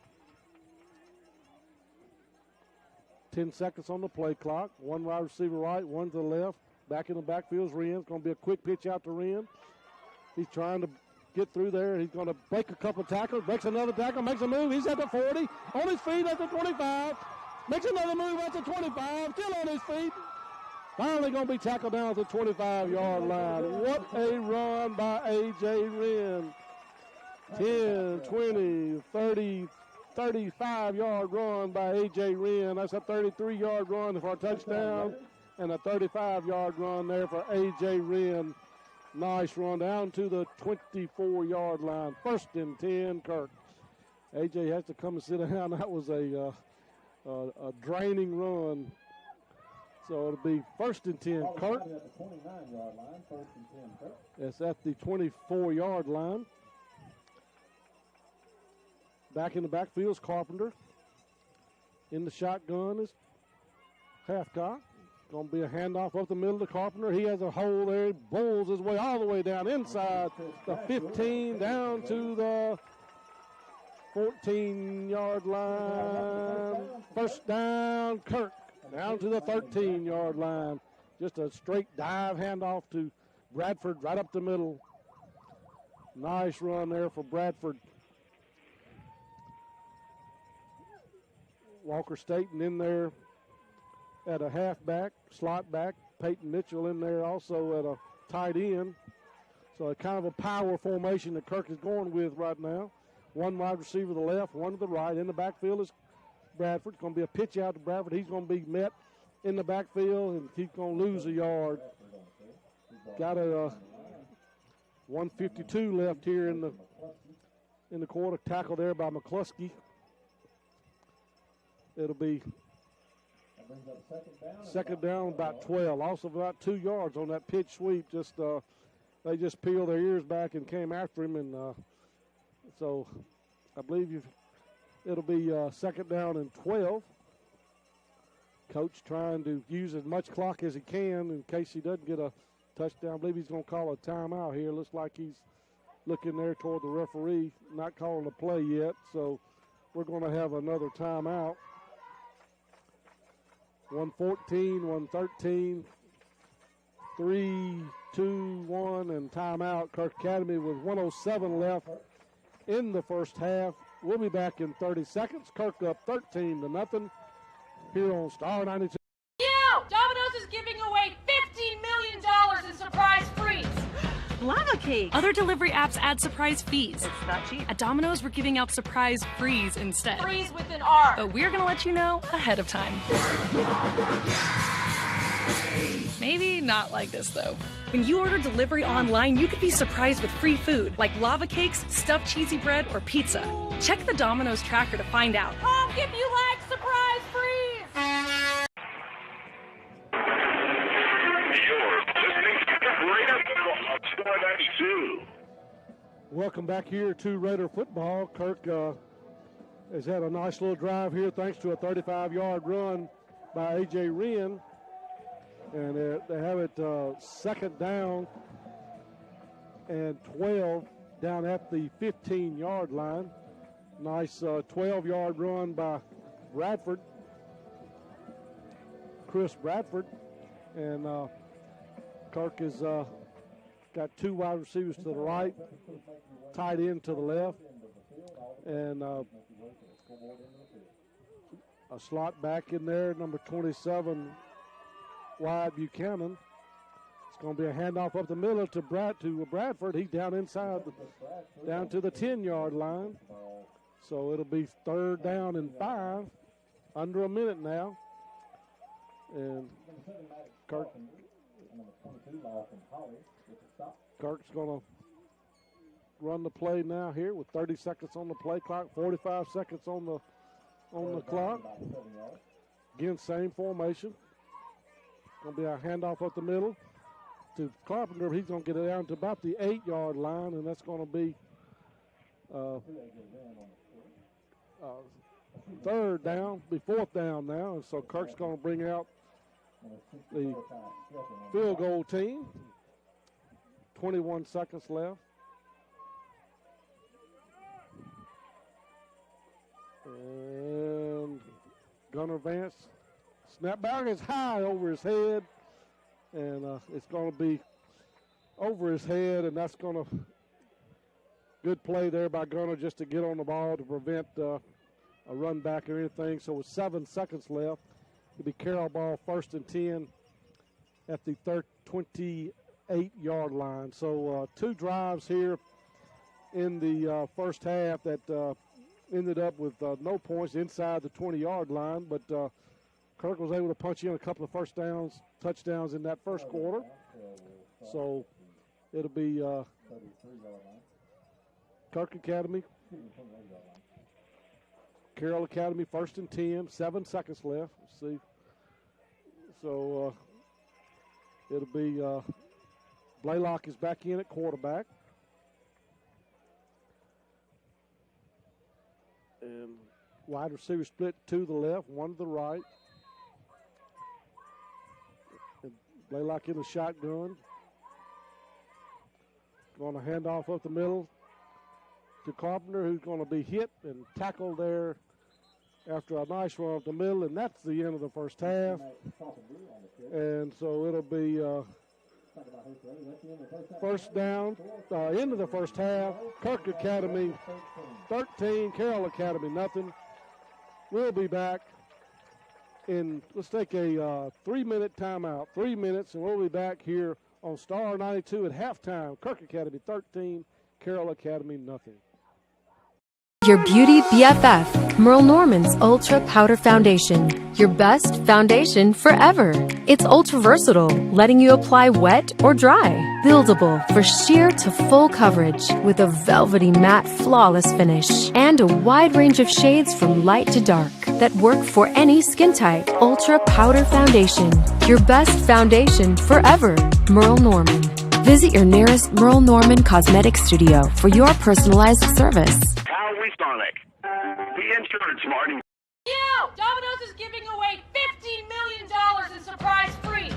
10 seconds on the play clock. 1 wide receiver right, 1 to the left. Back in the backfield is Wren. It's going to be a quick pitch out to Wren. He's trying to get through there. He's going to break a couple of tackles, breaks another tackle, makes a move. He's at the 40, on his feet at the 25, makes another move at the 25, still on his feet. Finally going to be tackled down at the 25-yard line. What a run by A.J. Wren. 10, 20, 30, 35-yard run by A.J. Wren. That's a 33-yard run for a touchdown and a 35-yard run there for A.J. Wren. Nice run down to the 24-yard line. 1st and 10, Kirk. A.J. has to come and sit down. That was a draining run. So it'll be 1st and 10, Kirk. It's at the 24-yard line. Back in the backfield is Carpenter. In the shotgun is Halfcock. Going to be a handoff up the middle to Carpenter. He has a hole there. He bowls his way all the way down inside the 15, down to the 14-yard line. 1st down, Kirk. Down to the 13-yard line. Just a straight dive handoff to Bradford right up the middle. Nice run there for Bradford. Walker Staten in there at a halfback, slot back. Peyton Mitchell in there also at a tight end. So a kind of a power formation that Kirk is going with right now. 1 wide receiver to the left, 1 to the right. In the backfield is Bradford. It's going to be a pitch out to Bradford. He's going to be met in the backfield, and he's going to lose a yard. Got a 1:52 left here in the quarter. Tackle there by McCluskey. It'll be 2nd down, about 12. Also about 2 yards on that pitch sweep. They just peeled their ears back and came after him, and so I believe it'll be 2nd down and 12. Coach trying to use as much clock as he can in case he doesn't get a touchdown. I believe he's going to call a timeout here. Looks like he's looking there toward the referee, not calling a play yet. So we're going to have another timeout. 1:14, 1:13, 3, 2, 1, and timeout. Kirk Academy with 1:07 left in the first half. We'll be back in 30 seconds. Kirk up 13-0 here on Star 92. Domino's is giving away $15 million in surprise frees. Well, I have a cake. Other delivery apps add surprise fees. It's not cheap. At Domino's, we're giving out surprise frees instead. Freeze with an R. But we're going to let you know ahead of time. Maybe not like this, though. When you order delivery online, you could be surprised with free food, like lava cakes, stuffed cheesy bread, or pizza. Check the Domino's tracker to find out. Honk if you like surprise freeze. You're listening to the Raider Football on Star 92. Welcome back here to Raider football. Kirk has had a nice little drive here thanks to a 35-yard run by A.J. Wren. And they have it second down and 12 down at the 15-yard line. Nice 12-yard run by Bradford, Chris Bradford. And Kirk has got two wide receivers to the right, tight end to the left, and a slot back in there, number 27, wide Buchanan. It's going to be a handoff up the middle to Bradford. He's down inside, down to the 10-yard line. So it'll be third down and 5, under a minute now. And Kirk's going to run the play now here with 30 seconds on the play clock, 45 seconds on the clock. Again, same formation. Going to be a handoff up the middle to Carpenter. He's going to get it down to about the 8-yard line, and that's going to be third down, be fourth down now. And so Kirk's going to bring out the field goal team. 21 seconds left. And Gunnar Vance. Snap back is high over his head, and it's going to be over his head, and that's going to good play there by Gunnar just to get on the ball to prevent a run back or anything. So with 7 seconds left, it'll be Carroll ball first and 10 at the 28-yard line. So 2 drives here in the first half that ended up with no points inside the 20-yard line, but Kirk was able to punch in a couple of touchdowns in that first quarter. So it'll be Kirk Academy, Carroll Academy first and 10, 7 seconds left. Let's see. So it'll be Blaylock is back in at quarterback. And wide receiver split 2 to the left, 1 to the right. And Blaylock in the shotgun. Going to hand off up the middle to Carpenter, who's going to be hit and tackled there after a nice run up the middle, and that's the end of the first half. And so it'll be first down, end of the first half. Kirk Academy 13, Carroll Academy nothing. We'll be back in, let's take a 3-minute timeout, 3 minutes, and we'll be back here on Star 92 at halftime. Kirk Academy 13, Carroll Academy nothing. Your beauty BFF, Merle Norman's Ultra Powder Foundation. Your best foundation forever. It's ultra versatile, letting you apply wet or dry. Buildable for sheer to full coverage with a velvety matte flawless finish. And a wide range of shades from light to dark that work for any skin type. Ultra Powder Foundation. Your best foundation forever. Merle Norman. Visit your nearest Merle Norman Cosmetic Studio for your personalized service. Sonic, the insurance martin. Domino's is giving away $15 million in surprise frees.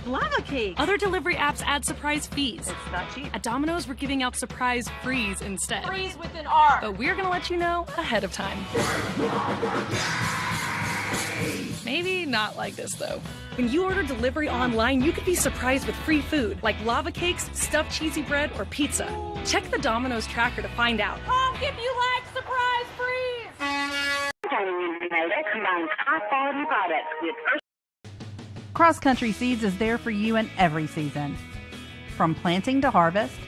Lava cake. Other delivery apps add surprise fees. It's not cheap. At Domino's, we're giving out surprise frees instead. Freeze with an R. But we're going to let you know ahead of time. Maybe not like this, though. When you order delivery online, you could be surprised with free food, like lava cakes, stuffed cheesy bread, or pizza. Check the Domino's tracker to find out. Honk if you like surprise freeze. Combines high-quality products with Cross Country Seeds is there for you in every season. From planting to harvest,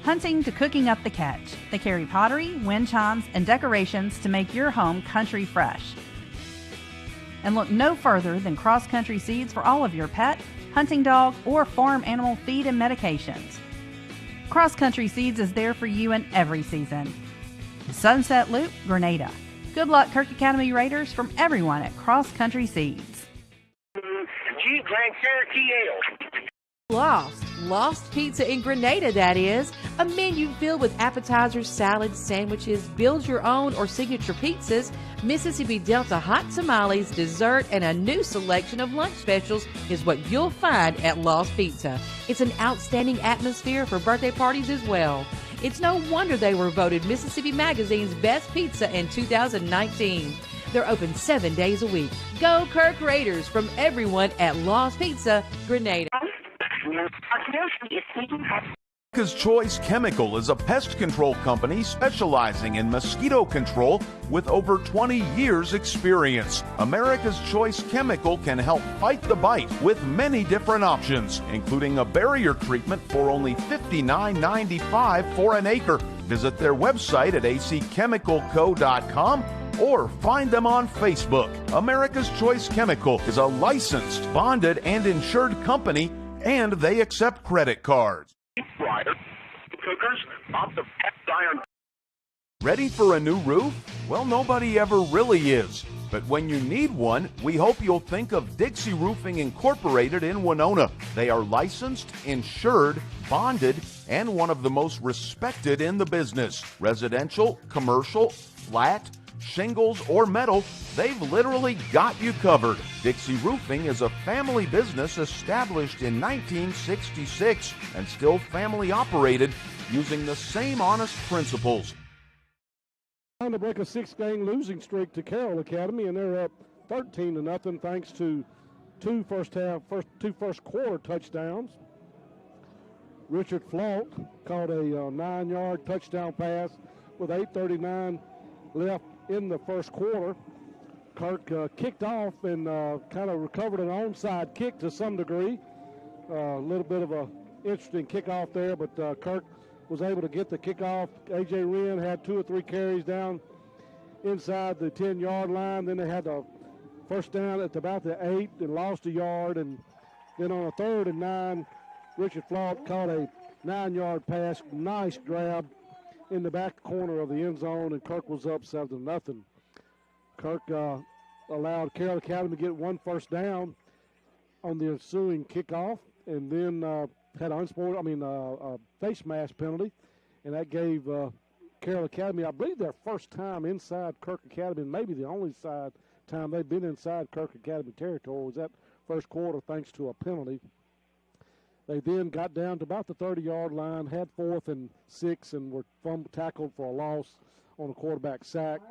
hunting to cooking up the catch. They carry pottery, wind chimes, and decorations to make your home country fresh. And look no further than Cross Country Seeds for all of your pet, hunting dog, or farm animal feed and medications. Cross Country Seeds is there for you in every season. Sunset Loop, Grenada. Good luck, Kirk Academy Raiders, from everyone at Cross Country Seeds. Jeep Grand Cherokee Ale. Lost Pizza in Grenada, that is. A menu filled with appetizers, salads, sandwiches, build your own or signature pizzas, Mississippi Delta hot tamales, dessert, and a new selection of lunch specials is what you'll find at Lost Pizza. It's an outstanding atmosphere for birthday parties as well. It's no wonder they were voted Mississippi Magazine's best pizza in 2019. They're open 7 days a week. Go Kirk Raiders from everyone at Lost Pizza, Grenada. America's Choice Chemical is a pest control company specializing in mosquito control with over 20 years experience. America's Choice Chemical can help fight the bite with many different options, including a barrier treatment for only $59.95 for an acre. Visit their website at acchemicalco.com or find them on Facebook. America's Choice Chemical is a licensed, bonded, and insured company, and they accept credit cards. Cookers, off the cast iron. Ready for a new roof? Well, nobody ever really is. But when you need one, we hope you'll think of Dixie Roofing Incorporated in Winona. They are licensed, insured, bonded, and one of the most respected in the business. Residential, commercial, flat, shingles, or metal, they've literally got you covered. Dixie Roofing is a family business established in 1966 and still family operated using the same honest principles. Trying to break a 6-game losing streak to Carroll Academy, and they're up 13-0 thanks to two first quarter touchdowns. Richard Flaut caught a 9-yard touchdown pass with 8:39 left in the first quarter. Kirk kicked off and kind of recovered an onside kick to some degree. A little bit of a interesting kickoff there, but Kirk was able to get the kickoff. A.J. Wren had 2 or 3 carries down inside the 10-yard line. Then they had the first down at about the 8 and lost a yard. And then on a 3rd and 9, Richard Flaut caught a 9-yard pass. Nice grab in the back corner of the end zone, and Kirk was up 7-0. Kirk allowed Carroll Academy to get 1 first down on the ensuing kickoff, and then had a face mask penalty, and that gave Carroll Academy, I believe, their first time inside Kirk Academy, and maybe the only time they've been inside Kirk Academy territory was that first quarter thanks to a penalty. They then got down to about the 30-yard line, had 4th and 6, and were tackled for a loss on a quarterback sack.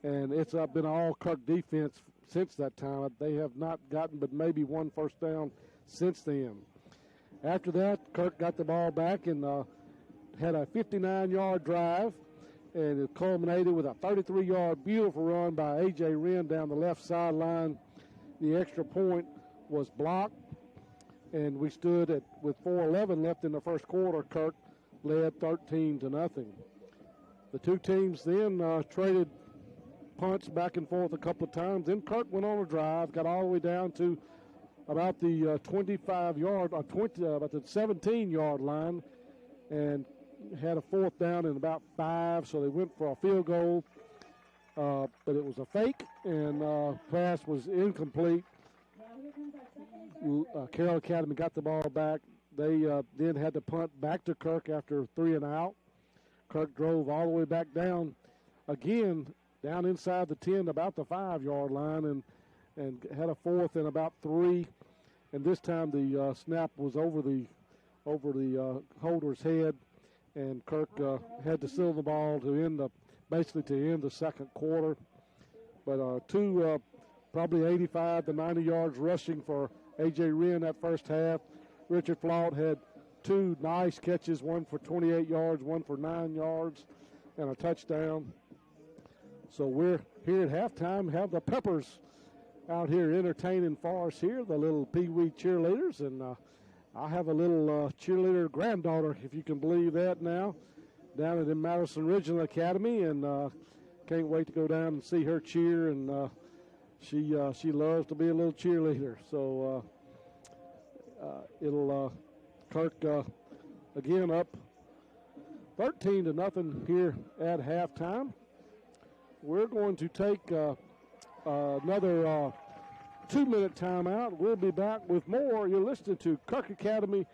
And it's been all Kirk defense since that time. They have not gotten but maybe 1 first down since then. After that, Kirk got the ball back and had a 59-yard drive, and it culminated with a 33-yard beautiful run by A.J. Wren down the left sideline. The extra point was blocked, and we stood with 4:11 left in the first quarter. Kirk led 13-0. The two teams then traded punts back and forth a couple of times. Then Kirk went on a drive, got all the way down to about the 25-yard, about the 17-yard line, and had a 4th down and about 5. So they went for a field goal, but it was a fake, and pass was incomplete. Carroll Academy got the ball back. They then had to punt back to Kirk after 3 and out. Kirk drove all the way back down again, down inside the 10, about the 5-yard line, and had a 4th and about 3. And this time the snap was over the holder's head, and Kirk had to seal the ball to end the second quarter. But probably 85 to 90 yards rushing for A.J. Wren that first half. Richard Flaut had 2 nice catches, one for 28 yards, one for 9 yards, and a touchdown. So we're here at halftime, have the Peppers out here entertaining for us here, the little Pee Wee cheerleaders, and I have a little cheerleader granddaughter, if you can believe that now, down at the Madison Regional Academy, and can't wait to go down and see her cheer, and she loves to be a little cheerleader. So it'll Kirk again up 13-0 here at halftime. We're going to take another 2-minute timeout. We'll be back with more. You're listening to Kirk Academy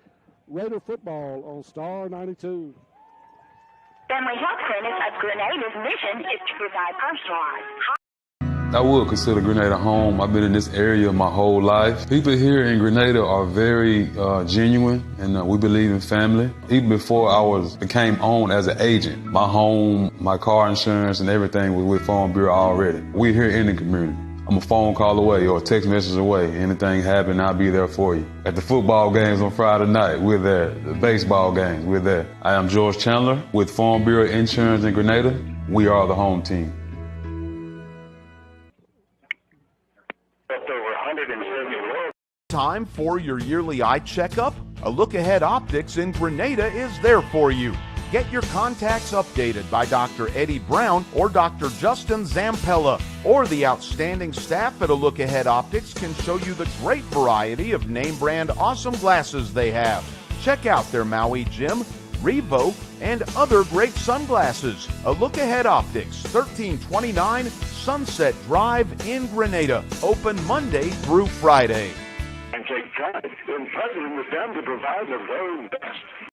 Raider football on Star 92. Family Health Clinic of Grenada's mission is to provide personalized. I would consider Grenada home. I've been in this area my whole life. People here in Grenada are very genuine, and we believe in family. Even before I became owned as an agent, my home, my car insurance, and everything was with Farm Bureau already. We're here in the community. I'm a phone call away or a text message away. Anything happen, I'll be there for you. At the football games on Friday night, we're there. The baseball games, we're there. I am George Chandler with Farm Bureau Insurance in Grenada. We are the home team. Time for your yearly eye checkup? A Look Ahead Optics in Grenada is there for you. Get your contacts updated by Dr. Eddie Brown or Dr. Justin Zampella, or the outstanding staff at A Look Ahead Optics can show you the great variety of name brand awesome glasses they have. Check out their Maui Jim, Revo, and other great sunglasses. A Look Ahead Optics, 1329 Sunset Drive in Grenada. Open Monday through Friday. And take pride in partnering with them to provide the very best.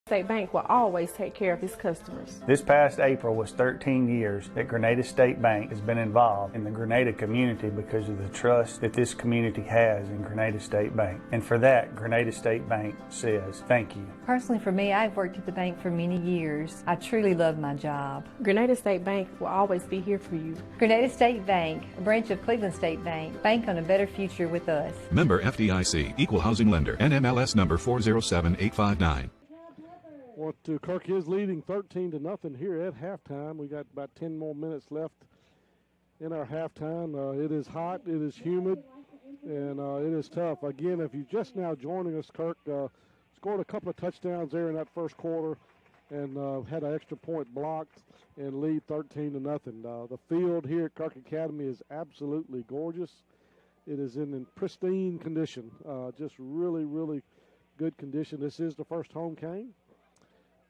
State Bank will always take care of its customers. This past April was 13 years that Grenada State Bank has been involved in the Grenada community because of the trust that this community has in Grenada State Bank. And for that, Grenada State Bank says thank you. Personally, for me, I've worked at the bank for many years. I truly love my job. Grenada State Bank will always be here for you. Grenada State Bank, a branch of Cleveland State Bank. Bank on a better future with us. Member FDIC, Equal Housing Lender, NMLS number 407859. What Kirk is leading 13-0 here at halftime. We got about 10 more minutes left in our halftime. It is hot, it is humid, and it is tough. Again, if you're just now joining us, Kirk scored a couple of touchdowns there in that first quarter and had an extra point blocked and lead 13-0. The field here at Kirk Academy is absolutely gorgeous. It is in pristine condition, just really, really good condition. This is the first home game.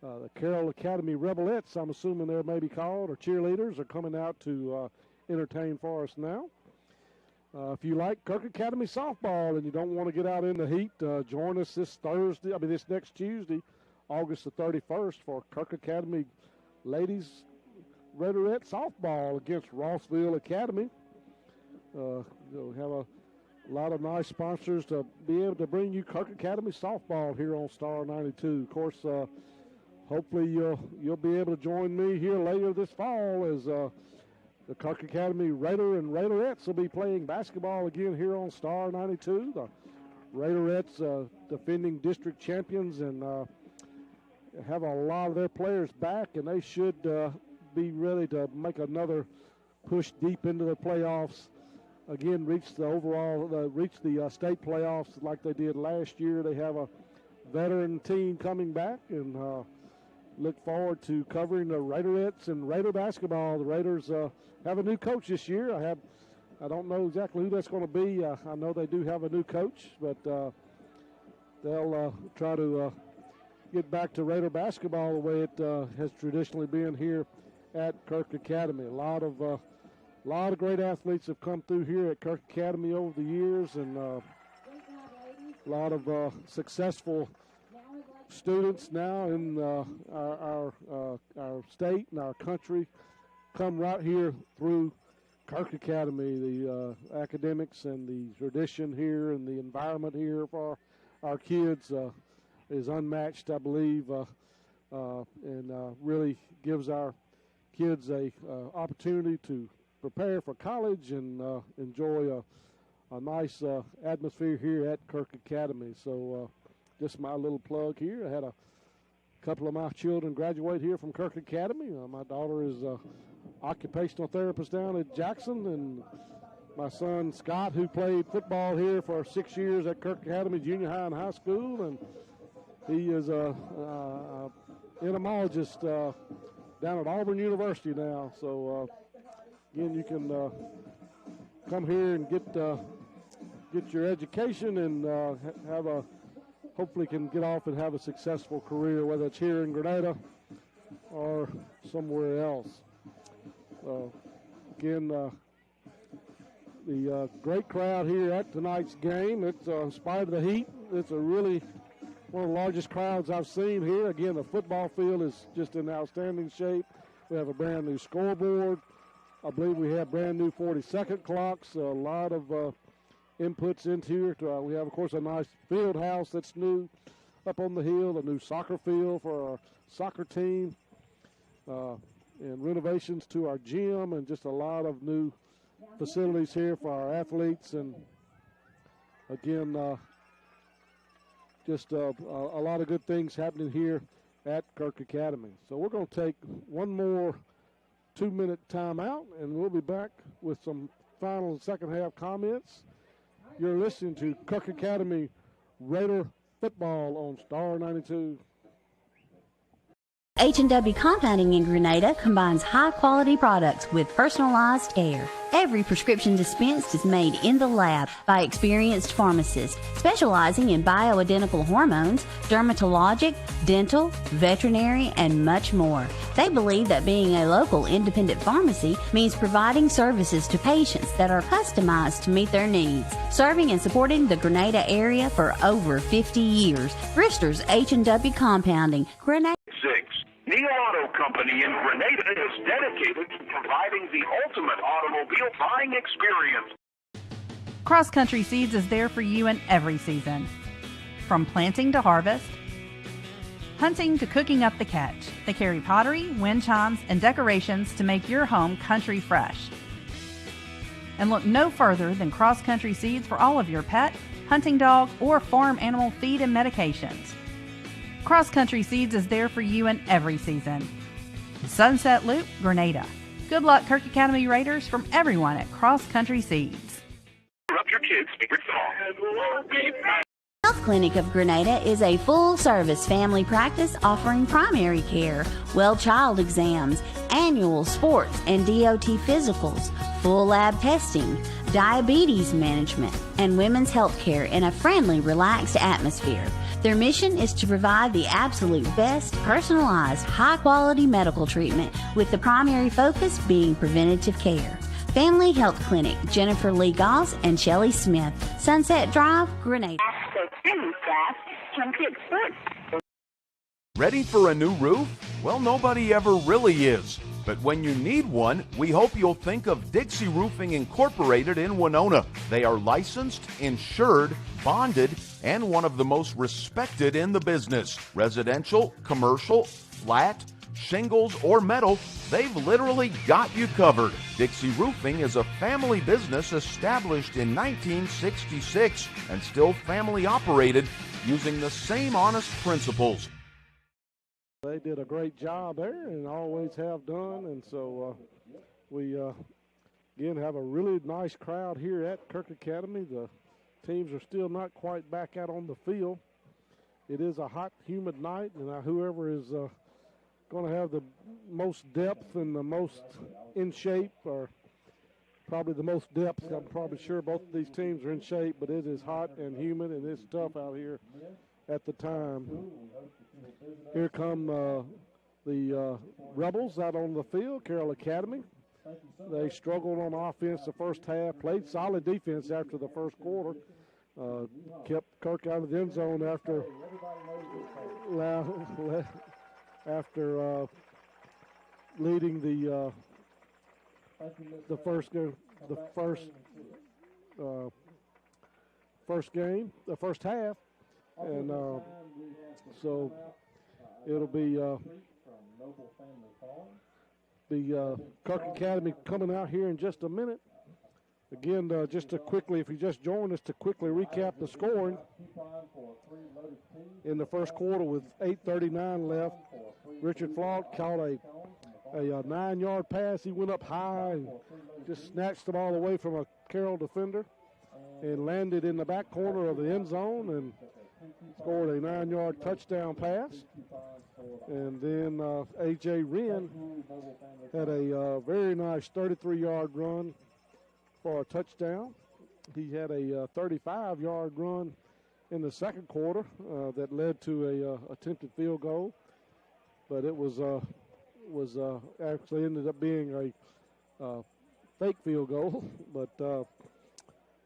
The Carroll Academy Rebelettes, I'm assuming they may be called, or cheerleaders, are coming out to entertain for us now. If you like Kirk Academy softball and you don't want to get out in the heat, join us this next Tuesday, August the 31st, for Kirk Academy Ladies Raiderette softball against Rossville Academy. We'll have a lot of nice sponsors to be able to bring you Kirk Academy softball here on Star 92. Of course, hopefully you'll be able to join me here later this fall as the Kirk Academy Raider and Raiderettes will be playing basketball again here on Star 92. The Raiderettes defending district champions and have a lot of their players back, and they should be ready to make another push deep into the playoffs. Again, reach the state playoffs like they did last year. They have a veteran team coming back, and look forward to covering the Raiderettes and Raider basketball. The Raiders have a new coach this year. I don't know exactly who that's going to be. I know they do have a new coach, but they'll try to get back to Raider basketball the way it has traditionally been here at Kirk Academy. A lot of great athletes have come through here at Kirk Academy over the years, and a lot of successful students now in our state and our country come right here through Kirk Academy, the academics and the tradition here and the environment here for our kids is unmatched, I believe, and really gives our kids a opportunity to prepare for college and enjoy a nice atmosphere here at Kirk Academy. So just my little plug here. I had a couple of my children graduate here from Kirk Academy. My daughter is occupational therapist down at Jackson, and my son Scott, who played football here for 6 years at Kirk Academy Junior High and High School, and he is a entomologist down at Auburn University now. So again, you can come here and get your education and have a hopefully can get off and have a successful career, whether it's here in Grenada or somewhere else. Again, the great crowd here at tonight's game. It's in spite of the heat, it's a really one of the largest crowds I've seen here. Again, the football field is just in outstanding shape. We have a brand new scoreboard. I believe we have brand new 40-second clocks. A lot of inputs into it. We have, of course, a nice field house that's new up on the hill, a new soccer field for our soccer team, and renovations to our gym, and just a lot of new facilities here for our athletes. And again, just a lot of good things happening here at Kirk Academy. So we're going to take one more 2-minute timeout, and we'll be back with some final second half comments. You're listening to Kirk Academy Raider football on Star 92. H&W Compounding in Grenada combines high-quality products with personalized care. Every prescription dispensed is made in the lab by experienced pharmacists specializing in bioidentical hormones, dermatologic, dental, veterinary, and much more. They believe that being a local independent pharmacy means providing services to patients that are customized to meet their needs. Serving and supporting the Grenada area for over 50 years. Brewster's H&W Compounding, Grenada. 6. Neil Auto Company in Grenada is dedicated to providing the ultimate automobile buying experience. Cross Country Seeds is there for you in every season. From planting to harvest, hunting to cooking up the catch, they carry pottery, wind chimes, and decorations to make your home country fresh. And look no further than Cross Country Seeds for all of your pet, hunting dog, or farm animal feed and medications. Cross Country Seeds is there for you in every season. Sunset Loop, Grenada. Good luck, Kirk Academy Raiders, from everyone at Cross Country Seeds. Up your kids' favorite song. Health Clinic of Grenada is a full-service family practice offering primary care, well child exams, annual sports and DOT physicals, full lab testing, diabetes management, and women's health care in a friendly, relaxed atmosphere. Their mission is to provide the absolute best, personalized, high-quality medical treatment with the primary focus being preventative care. Family Health Clinic, Jennifer Lee Goss and Shelley Smith, Sunset Drive, Grenada. Ready for a new roof? Well, nobody ever really is. But when you need one, we hope you'll think of Dixie Roofing Incorporated in Winona. They are licensed, insured, bonded, and one of the most respected in the business. Residential, commercial, flat, shingles, or metal, they've literally got you covered. Dixie Roofing is a family business established in 1966 and still family operated using the same honest principles. They did a great job there and always have done, and so we again have a really nice crowd here at Kirk Academy. The teams are still not quite back out on the field. It is a hot, humid night, and whoever is going to have the most depth and the most in shape, or probably the most depth. I'm probably sure both of these teams are in shape, but it is hot and humid, and it's tough out here at the time. Here come the Rebels out on the field, Carroll Academy. They struggled on offense the first half, played solid defense after the first quarter, kept Kirk out of the end zone after leading the the first half, and so it'll be Kirk Academy coming out here in just a minute. Again, just to quickly, if you just joined us, to quickly recap the scoring in the first quarter with 8:39 left. Richard Flock caught a 9-yard pass. He went up high and just snatched the ball away from a Carroll defender and landed in the back corner of the end zone and scored a 9-yard touchdown pass. And then A.J. Wren had a very nice 33-yard run for a touchdown. He had a 35-yard run in the second quarter that led to a attempted field goal, but it was actually ended up being a fake field goal. But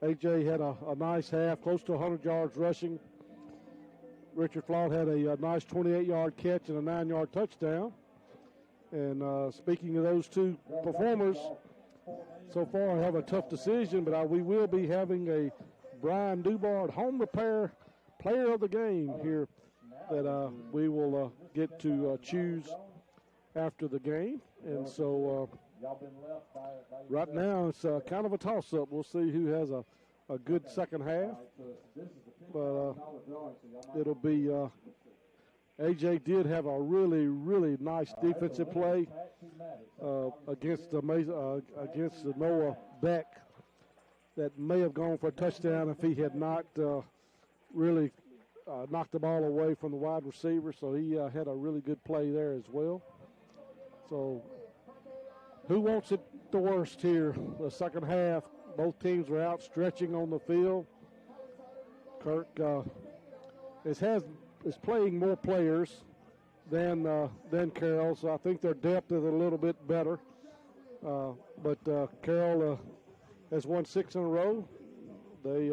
A.J. had a nice half, close to 100 yards rushing. Richard Flout had a nice 28-yard catch and a 9-yard touchdown. And speaking of those two performers, so far I have a tough decision, but we will be having a Brian Dubard home repair player of the game here that we will get to choose after the game. And so right now it's kind of a toss-up. We'll see who has a good second half. But it'll be A.J. did have a really, really nice defensive play against the Noah Beck that may have gone for a touchdown if he had not really knocked the ball away from the wide receiver. So he had a really good play there as well. So who wants it the worst here? The second half, both teams are out stretching on the field. Kirk is playing more players than Carroll, so I think their depth is a little bit better. But Carroll has won 6 in a row. They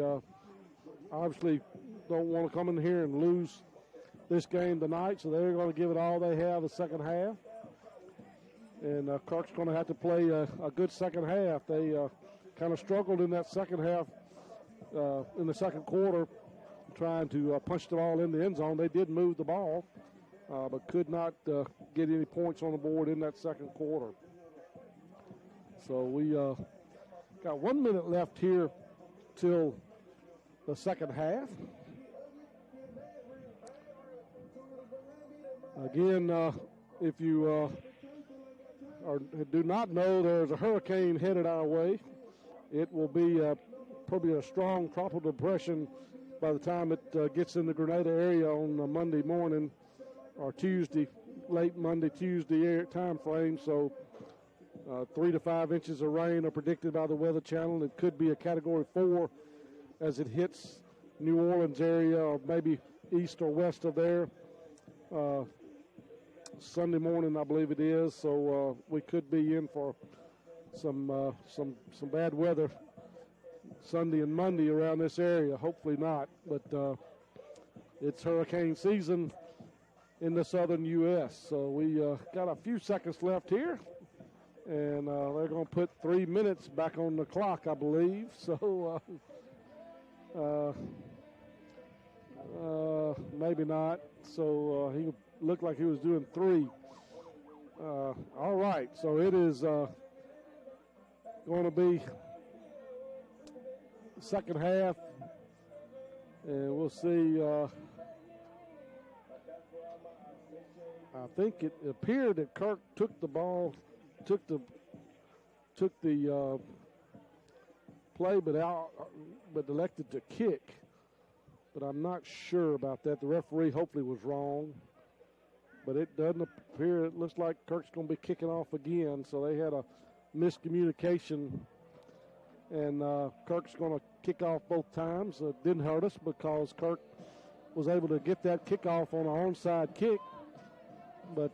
obviously don't want to come in here and lose this game tonight, so they're going to give it all they have the second half. And Kirk's going to have to play a good second half. They kind of struggled in that second half, in the second quarter, trying to punch the ball in the end zone. They did move the ball, but could not get any points on the board in that second quarter. So we got 1 minute left here till the second half. Again, if you do not know, there's a hurricane headed our way. It will be probably a strong tropical depression by the time it gets in the Grenada area on Monday morning or Tuesday, late Monday, Tuesday time frame. So 3 to 5 inches of rain are predicted by the Weather Channel. It could be a Category 4 as it hits New Orleans area or maybe east or west of there. Sunday morning, I believe it is. So we could be in for some bad weather Sunday and Monday around this area. Hopefully not, but it's hurricane season in the southern U.S. So we got a few seconds left here, and they're going to put 3 minutes back on the clock, I believe. So maybe not. So he looked like he was doing 3. All right, so it is going to be second half, and we'll see. I think it appeared that Kirk took the ball, took the play, but elected to kick. But I'm not sure about that. The referee hopefully was wrong, but it doesn't appear. It looks like Kirk's going to be kicking off again. So they had a miscommunication, and Kirk's going to kick off both times. It didn't hurt us because Kirk was able to get that kickoff on an onside kick. But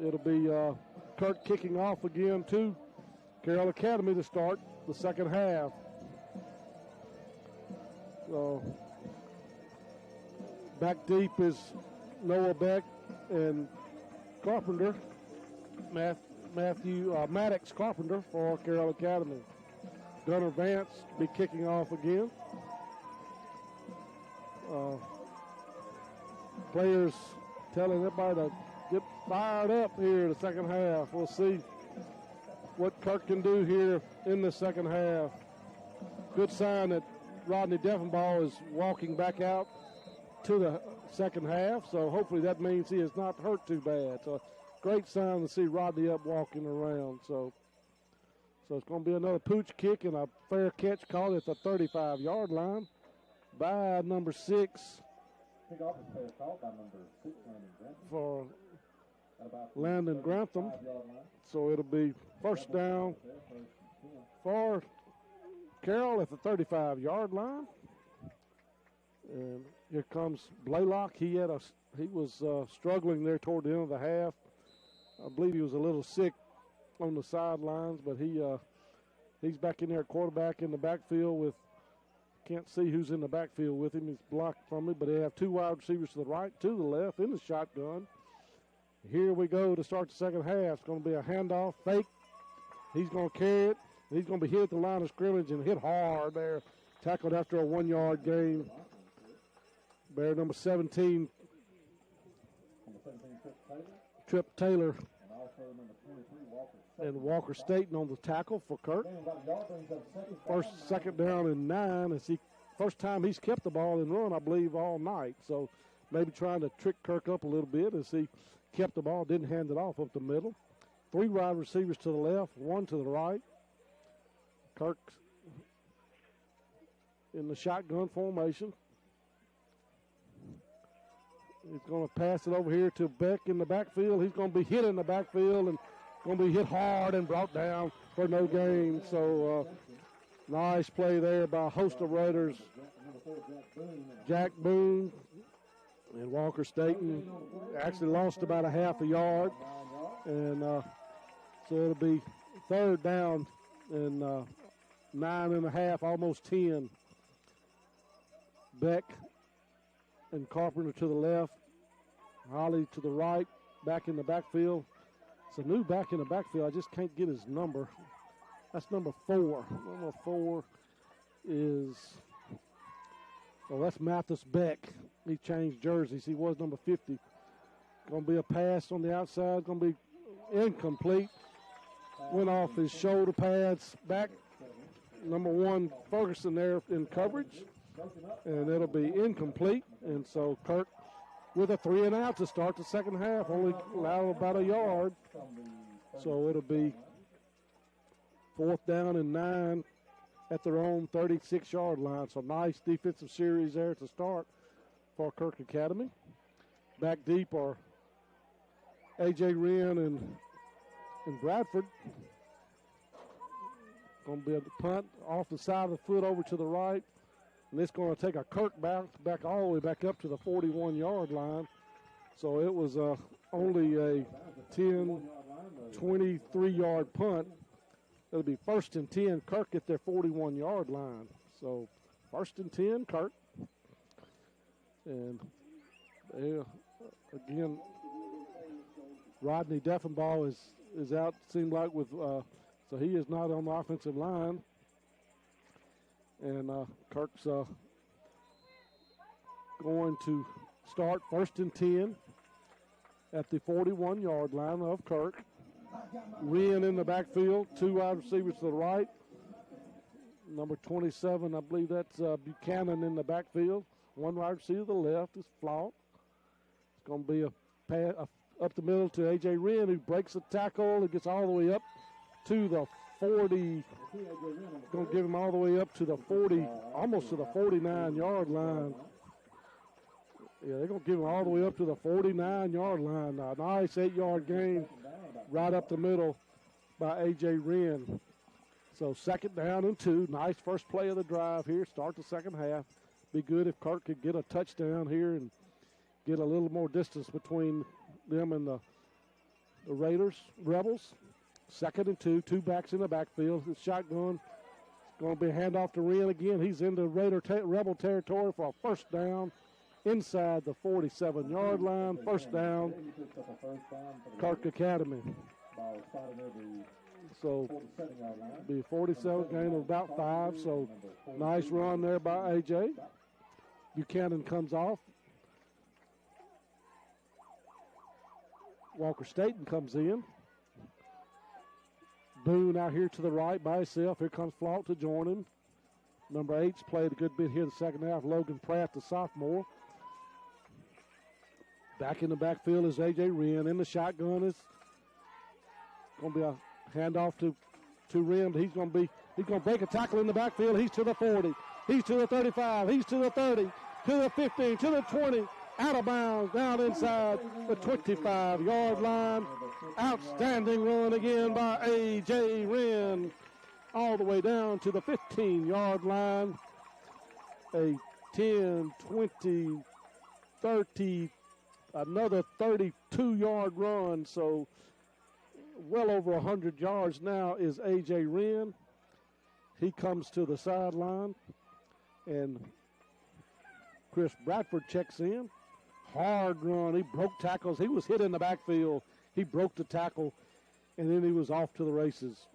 it'll be Kirk kicking off again to Carroll Academy to start the second half. So back deep is Noah Beck and Carpenter. Maddox Carpenter for Carroll Academy. Gunnar Vance be kicking off again. Players telling everybody to get fired up here in the second half. We'll see what Kirk can do here in the second half. Good sign that Rodney Deffenbaugh is walking back out to the second half, so hopefully that means he is not hurt too bad. So great sign to see Rodney up walking around. So it's going to be another pooch kick and a fair catch called at the 35-yard line by number 6 for Landon Grantham. So it'll be first down for Carroll at the 35-yard line. And here comes Blaylock. He was struggling there toward the end of the half. I believe he was a little sick on the sidelines, but he's back in there, quarterback in the backfield with. Can't see who's in the backfield with him. He's blocked from me, but they have two wide receivers to the right, to the left in the shotgun. Here we go to start the second half. It's going to be a handoff, fake. He's going to carry it. He's going to be hit at the line of scrimmage and hit hard there. Tackled after a 1-yard gain. Bear number 17, Trip Taylor. And Walker Staten on the tackle for Kirk. Second down and 9. First time he's kept the ball and run, I believe, all night. So maybe trying to trick Kirk up a little bit as he kept the ball, didn't hand it off up the middle. 3 wide receivers to the left, 1 to the right. Kirk in the shotgun formation. He's going to pass it over here to Beck in the backfield. He's going to be hit in the backfield and going to be hit hard and brought down for no gain. So nice play there by a host of Raiders. Jack Boone and Walker Staten actually lost about a half a yard. And so it'll be third down and 9.5, almost 10. Beck and Carpenter to the left. Holly to the right, back in the backfield. It's a new back in the backfield. I just can't get his number. That's number 4. Number 4 is, that's Mathis Beck. He changed jerseys. He was number 50. Going to be a pass on the outside. Going to be incomplete. Went off his shoulder pads. Back, number 1, Ferguson there in coverage. And it'll be incomplete. And so Kirk with a 3 and out to start the second half. Only allowed about a yard. So it'll be fourth down and 9 at their own 36-yard line. So nice defensive series there to start for Kirk Academy. Back deep are A.J. Wren and Bradford. Going to be a punt off the side of the foot over to the right. And it's going to take a Kirk back all the way back up to the 41-yard line. So it was only a 23-yard punt. It'll be first and 10, Kirk at their 41-yard line. So first and 10, Kirk. And again, Rodney Deffenbaugh is out, seemed like, with so he is not on the offensive line. And Kirk's going to start first and 10 at the 41-yard line of Kirk. Wren in the backfield, 2 wide receivers to the right. Number 27, I believe that's Buchanan in the backfield. 1 wide receiver to the left is Flaught. It's going to be a pass up the middle to A.J. Wren, who breaks the tackle and gets all the way up to the 40. Going to give him all the way up to the 40, almost to the 49-yard line. Yeah, they're going to give him all the way up to the 49-yard line. A nice 8-yard gain right up the middle by A.J. Wren. So second down and 2. Nice first play of the drive here. Start the second half. Be good if Kirk could get a touchdown here and get a little more distance between them and the Rebels. Second and 2. 2 backs in the backfield. The shotgun. It's going to be a handoff to Wren again. He's into Rebel territory for a first down inside the 47-yard line. First down, Kirk Academy. So be a 47 gain of about 5. So nice run there by A.J. Buchanan comes off. Walker Staten comes in. Boone out here to the right by himself. Here comes Flaught to join him. Number 8's played a good bit here in the second half. Logan Pratt, the sophomore. Back in the backfield is A.J. Wren. In the shotgun is going to be a handoff to Wren. He's going to break a tackle in the backfield. He's to the 40. He's to the 35. He's to the 30. To the 15. To the 20. Out of bounds. Down inside the 25-yard line. Outstanding run again by A.J. Wren. All the way down to the 15-yard line. A 10, 20, 30, another 32-yard run. So well over 100 yards now is A.J. Wren. He comes to the sideline, and Chris Bradford checks in. Hard run. He broke tackles. He was hit in the backfield. He broke the tackle, and then he was off to the races.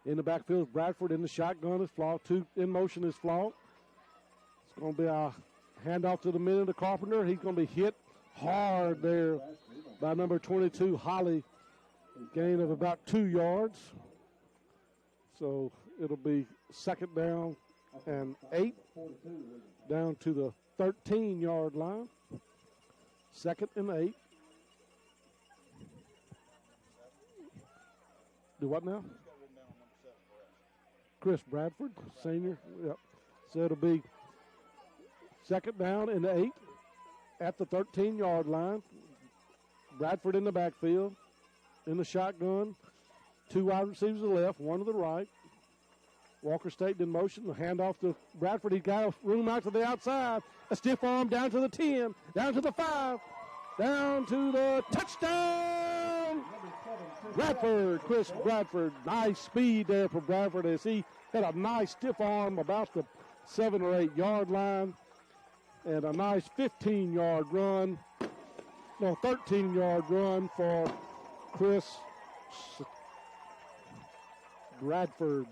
In the backfield is Bradford. In the shotgun is Flaught. In motion is Flaught. It's going to be a handoff to the middle of the Carpenter. He's going to be hit hard there by number 22, Holly. Gain of about 2 yards. So it'll be second down and 8 down to the 13-yard line. Second and 8. Do what now? Chris Bradford, senior. Yep. So it'll be second down and 8 at the 13-yard line. Bradford in the backfield. In the shotgun. 2 wide receivers to the left, 1 to the right. Walker Staten in motion. The handoff to Bradford. He's got room out to the outside. A stiff arm down to the 10, down to the 5, down to the touchdown. Bradford, Chris Bradford. Nice speed there for Bradford as he had a nice stiff arm about the 7 or 8 yard line. And a nice 15-yard run. No, 13-yard run for Chris Bradford.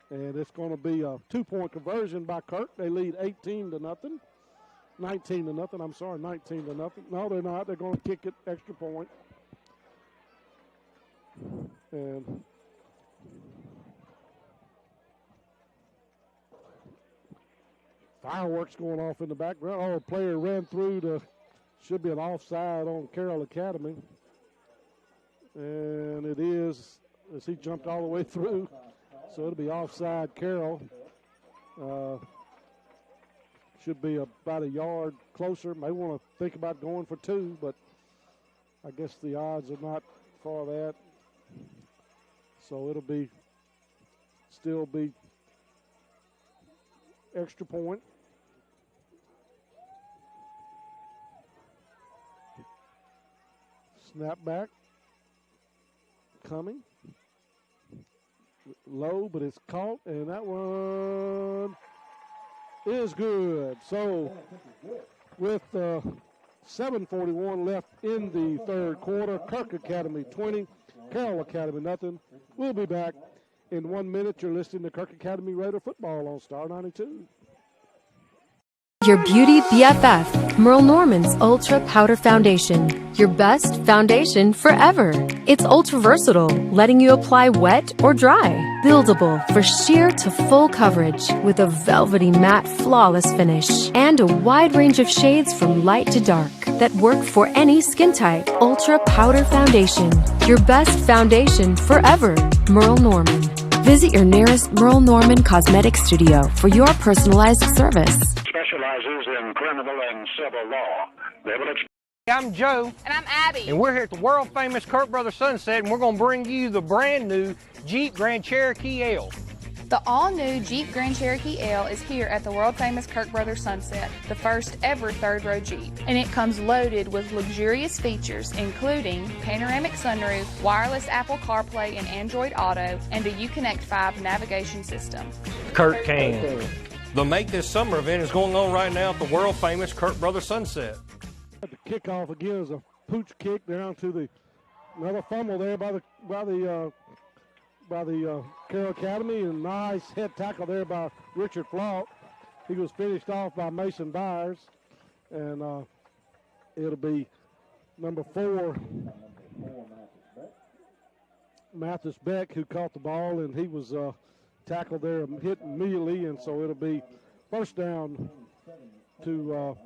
And it's going to be a 2-point conversion by Kirk. They lead 19 to nothing. I'm sorry, 19 to nothing. No, they're not. They're going to kick it extra point. And fireworks going off in the background. Oh, a player ran through should be an offside on Carroll Academy. And it is, as he jumped all the way through. So it'll be offside Carroll. Should be about a yard closer. May want to think about going for 2, but I guess the odds are not for that. So it'll still be extra point. Snap back. Coming. Low, but it's caught, and that one is good. So with 7:41 left in the third quarter, Kirk Academy 20, Carroll Academy nothing. We'll be back in 1 minute. You're listening to Kirk Academy Raider Football on Star 92. Your beauty BFF, Merle Norman's Ultra Powder Foundation. Your best foundation forever. It's ultra versatile, letting you apply wet or dry. Buildable for sheer to full coverage with a velvety matte flawless finish. And a wide range of shades from light to dark that work for any skin type. Ultra Powder Foundation. Your best foundation forever. Merle Norman. Visit your nearest Merle Norman Cosmetic Studio for your personalized service. Specializes in criminal and civil law. I'm Joe. And I'm Abby. And we're here at the world famous Kirk Brothers Sunset, and we're going to bring you the brand new Jeep Grand Cherokee L. The all-new Jeep Grand Cherokee L is here at the world-famous Kirk Brothers Sunset, the first ever third-row Jeep. And it comes loaded with luxurious features, including panoramic sunroof, wireless Apple CarPlay and Android Auto, and a Uconnect 5 navigation system. Kirk can. The Make This Summer event is going on right now at the world-famous Kirk Brothers Sunset. The kickoff again is a pooch kick down to another fumble there by the Carroll Academy, and nice head tackle there by Richard Flock. He was finished off by Mason Byers, and it'll be number 4, Mathis Beck, who caught the ball, and he was tackled there and hit immediately, and so it'll be first down to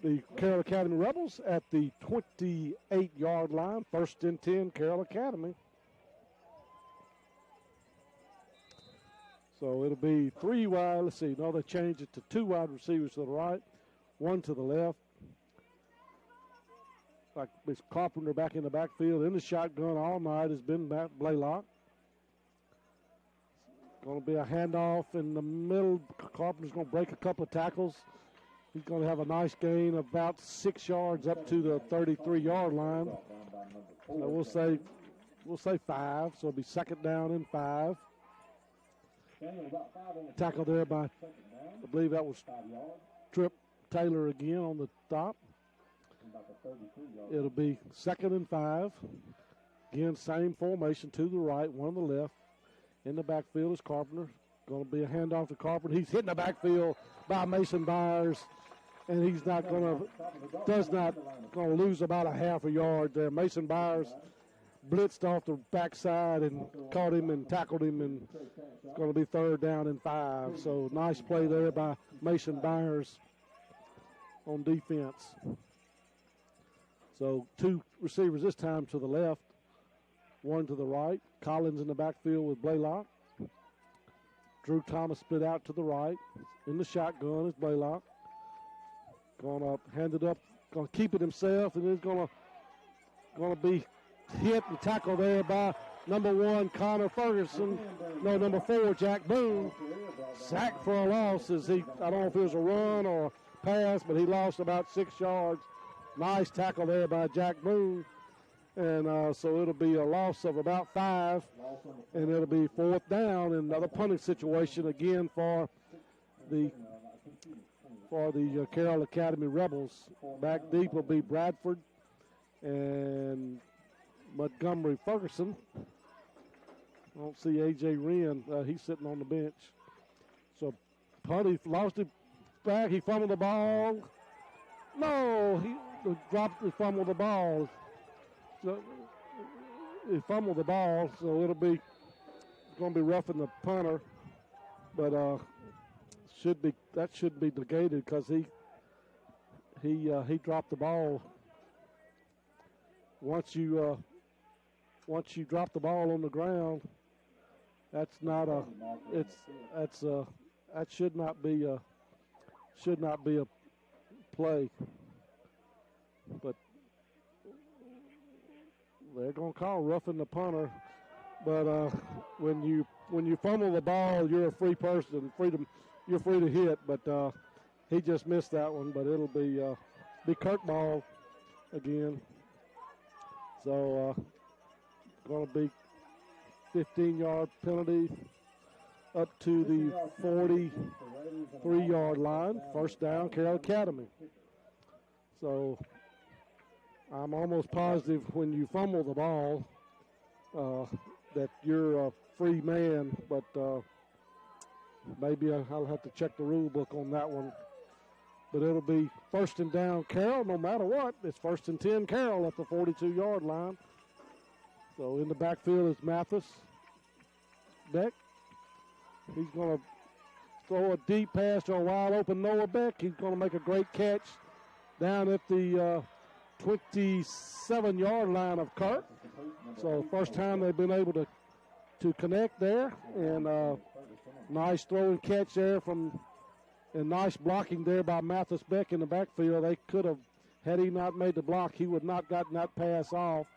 the Carroll Academy Rebels at the 28-yard line. First and 10, Carroll Academy. So it'll be 3 wide. Let's see. No, they changed it to 2 wide receivers to the right, 1 to the left. Like Miss Carpenter back in the backfield. In the shotgun all night has been Blaylock. Going to be a handoff in the middle. Carpenter's going to break a couple of tackles. He's going to have a nice gain of about 6 yards up to the 33-yard line. So we'll say 5. So it'll be second down and 5. Tackle there by, I believe that was Trip Taylor again on the top. It'll be second and 5. Again, same formation, to the right, 1 on the left. In the backfield is Carpenter. Going to be a handoff to Carpenter. He's hitting the backfield by Mason Byers, and he's not going to lose about a half a yard there. Mason Byers blitzed off the backside and caught him and tackled him, and it's going to be third down and 5. So nice play there by Mason Byers on defense. So 2 receivers this time to the left, 1 to the right. Collins in the backfield with Blaylock. Drew Thomas split out to the right. In the shotgun is Blaylock. Going to hand it up, going to keep it himself, and he's going to be hit and tackled there by number 1, Connor Ferguson. No, number 4, Jack Boone. Sacked for a loss. I don't know if it was a run or a pass, but he lost about 6 yards. Nice tackle there by Jack Boone. And so it'll be a loss of about 5, and it'll be fourth down. Another punting situation again for the Carroll Academy Rebels. Back deep will be Bradford and Montgomery Ferguson. I don't see A.J. Wren. He's sitting on the bench. So punt, he lost it back. He fumbled the ball. No, he fumbled the ball. So he fumbled the ball, so it'll be going to be roughing the punter, but that should be negated because he dropped the ball. Once you drop the ball on the ground, that should not be a play, but they're going to call roughing the punter. But when you fumble the ball, you're a free person, you're free to hit. But he just missed that one. But it'll be Kirk ball again. So going to be 15-yard penalty up to the 43-yard line. First down, Carroll Academy. So I'm almost positive when you fumble the ball that you're a free man, but maybe I'll have to check the rule book on that one. But it'll be first and down Carroll no matter what. It's first and 10 Carroll at the 42-yard line. So in the backfield is Mathis Beck. He's going to throw a deep pass to a wide open Noah Beck. He's going to make a great catch down at the 27-yard line of Kirk. So first time they've been able to connect there, and nice throw and catch there and nice blocking there by Mathis Beck in the backfield. They could have, had he not made the block, he would not gotten that pass off.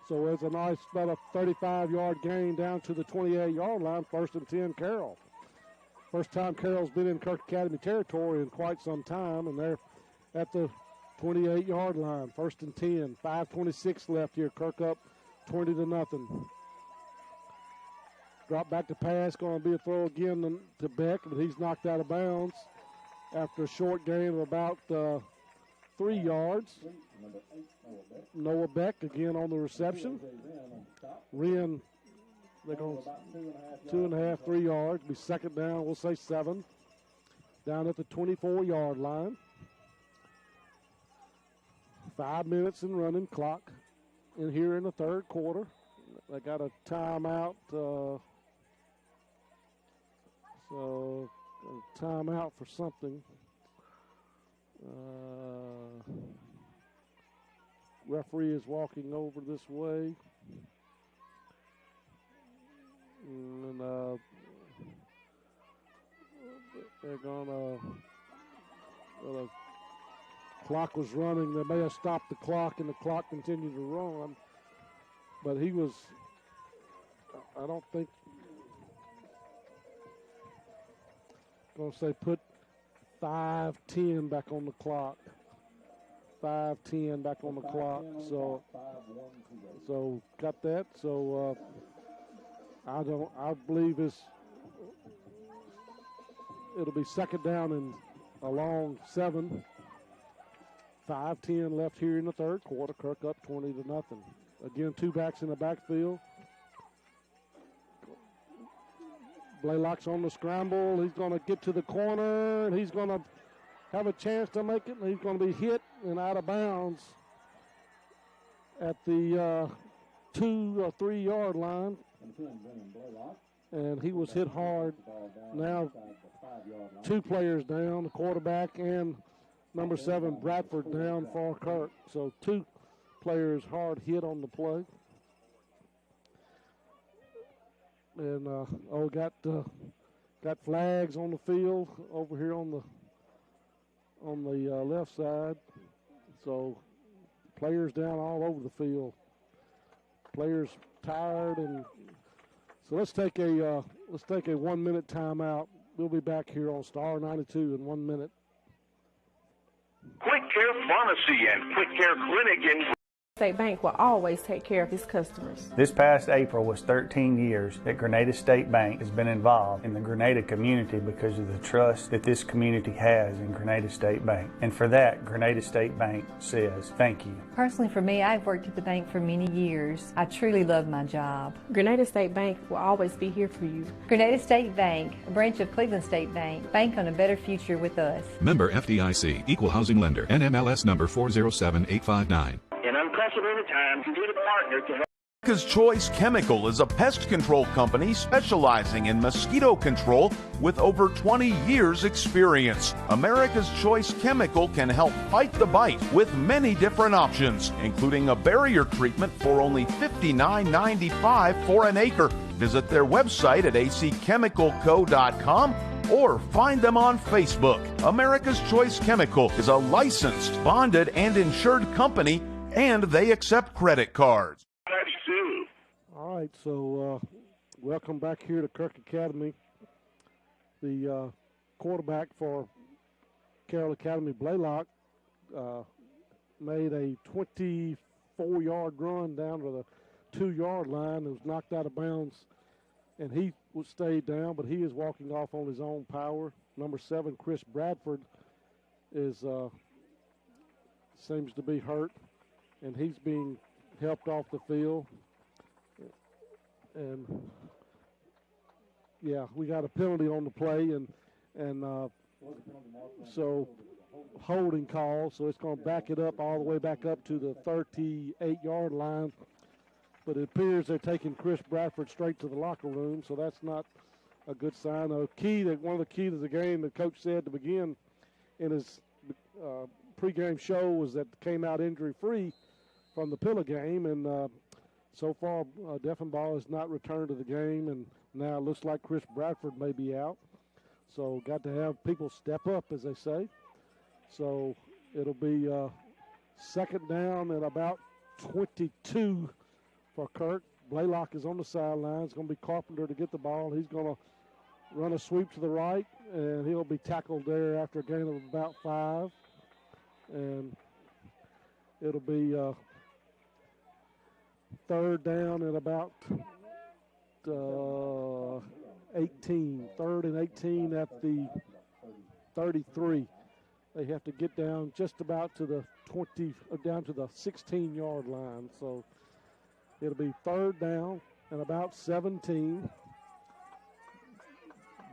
So it's a nice, about a 35-yard gain down to the 28-yard line, first and 10 Carroll. First time Carroll's been in Kirk Academy territory in quite some time, and they're at the 28-yard line, first and 10. 5:26 left here. Kirk up 20-0. Drop back to pass, going to be a throw again to Beck, but he's knocked out of bounds after a short gain of about 3 yards. Noah Beck again on the reception. Wren, they're going 2.5, 3 yards. Be second down, we'll say 7. Down at the 24-yard line. 5 minutes in running clock in here in the third quarter. They got a timeout. So a timeout for something. Referee is walking over this way. And they're gonna. The clock was running. They may have stopped the clock, and the clock continued to run. But he was. I don't think. Going to say put 5:10 back on the clock. 5:10 back on the clock. So got that. So I believe it'll be second down and a long 7. 5:10 left here in the third quarter. Kirk up 20-0. Again, 2 backs in the backfield. Blaylock's on the scramble. He's going to get to the corner, and he's going to have a chance to make it. And he's going to be hit and out of bounds at the 2 or 3 yard line. And he was hit hard. Now 2 players down, the quarterback and number 7, Bradford, down for Kirk. So 2 players hard hit on the play. And got flags on the field over here on the left side. So players down all over the field. Players tired, and so let's take a 1-minute timeout. We'll be back here on Star 92 in 1 minute. Quick Care Pharmacy and Quick Care Clinic in State Bank will always take care of its customers. This past April was 13 years that Grenada State Bank has been involved in the Grenada community because of the trust that this community has in Grenada State Bank. And for that, Grenada State Bank says thank you. Personally, for me, I've worked at the bank for many years. I truly love my job. Grenada State Bank will always be here for you. Grenada State Bank, a branch of Cleveland State Bank. Bank on a better future with us. Member FDIC, Equal Housing Lender, NMLS number 407859. in unprecedented times, you need a partner to help. America's Choice Chemical is a pest control company specializing in mosquito control with over 20 years experience. America's Choice Chemical can help fight the bite with many different options, including a barrier treatment for only $59.95 for an acre. Visit their website at acchemicalco.com or find them on Facebook. America's Choice Chemical is a licensed, bonded, and insured company, and they accept credit cards. All right, so welcome back here to Kirk Academy. The quarterback for Carroll Academy, Blaylock, made a 24-yard run down to the 2-yard line. It was knocked out of bounds, and he stayed down, but he is walking off on his own power. Number 7, Chris Bradford, is seems to be hurt, and he's being helped off the field. And yeah, we got a penalty on the play, and so holding call. So it's going to back it up all the way back up to the 38-yard line. But it appears they're taking Chris Bradford straight to the locker room, so that's not a good sign. One of the keys to the game, the coach said to begin in his pregame show, was that came out injury-free from the Pillar game, and so far, Deffenbaugh has not returned to the game, and now it looks like Chris Bradford may be out. So got to have people step up, as they say. So it'll be second down at about 22 for Kirk. Blaylock is on the sideline. It's going to be Carpenter to get the ball. He's going to run a sweep to the right, and he'll be tackled there after a gain of about 5. And it'll be third down at about 18. 3rd and 18 at the 33. They have to get down just about to the 20, down to the 16-yard line. So it'll be 3rd down and about 17.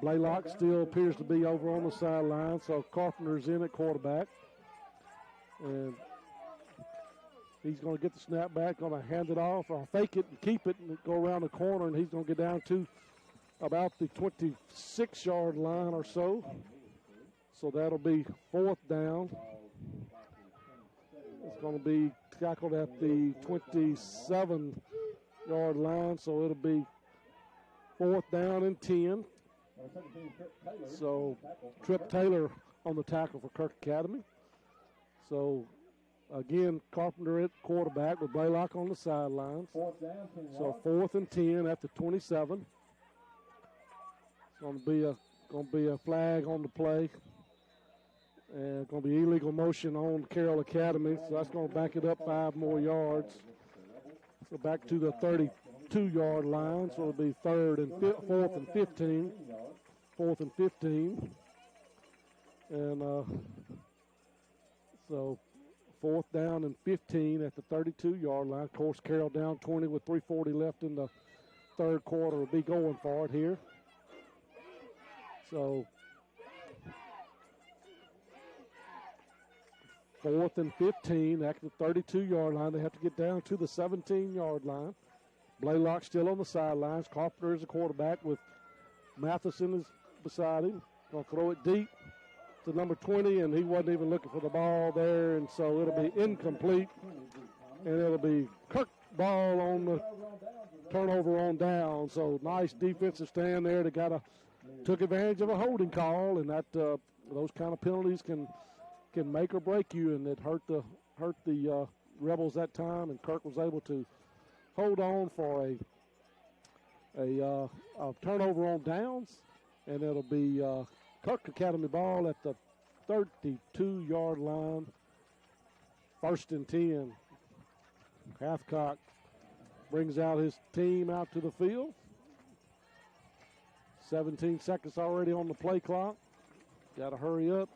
Blaylock still appears to be over on the sideline, so Carpenter's in at quarterback. And he's going to get the snap back, going to hand it off, or fake it and keep it and go around the corner, and he's going to get down to about the 26-yard line or so. So that'll be 4th down. It's going to be tackled at the 27-yard line, so it'll be 4th down and 10. So Trip Taylor on the tackle for Kirk Academy. So again, Carpenter at quarterback with Blaylock on the sidelines. So 4th and 10 at the 27. It's going to be a flag on the play. And going to be illegal motion on Carroll Academy, so that's going to back it up 5 more yards. So back to the 32-yard line, so it'll be 4th and 15. 4th and 15. And so 4th down and 15 at the 32-yard line. Of course, Carroll down 20 with 3:40 left in the 3rd quarter. Will be going for it here. So 4th and 15 at the 32-yard line. They have to get down to the 17-yard line. Blaylock still on the sidelines. Carpenter is the quarterback with Matheson is beside him. Going to throw it deep to number 20, and he wasn't even looking for the ball there, and so it'll be incomplete. And it'll be Kirk ball on the turnover on down. So nice defensive stand there. They took advantage of a holding call, and that those kind of penalties can make or break you, and it hurt the Rebels that time, and Kirk was able to hold on for a turnover on downs, and it'll be Kirk Academy ball at the 32-yard line. 1st and 10. Hathcock brings out his team out to the field. 17 seconds already on the play clock. Got to hurry up.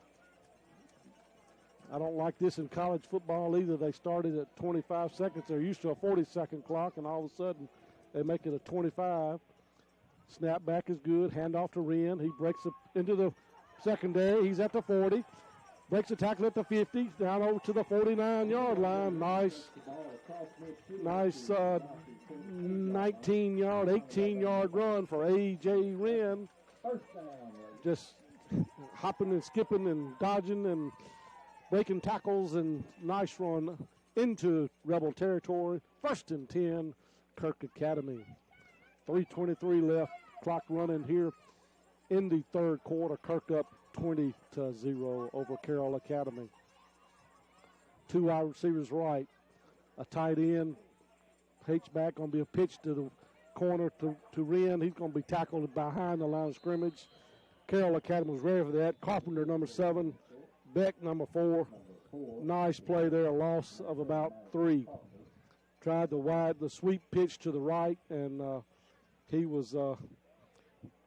I don't like this in college football either. They started at 25 seconds. They're used to a 40-second clock, and all of a sudden they make it a 25. Snap back is good. Handoff to Wren. He breaks into the secondary. He's at the 40. Breaks the tackle at the 50. Down over to the 49-yard line. Nice 19-yard, 18-yard run for A.J. Wren. Just hopping and skipping and dodging and breaking tackles, and nice run into Rebel territory. 1st and 10, Kirk Academy. 3:23 left, clock running here in the 3rd quarter. Kirk up 20-0 over Carroll Academy. 2 wide receivers right, a tight end. H-back going to be a pitch to the corner to Wren. He's going to be tackled behind the line of scrimmage. Carroll Academy was ready for that. Carpenter, number 7. Beck, number 4. Nice play there, a loss of about 3. Tried the sweep pitch to the right, and he was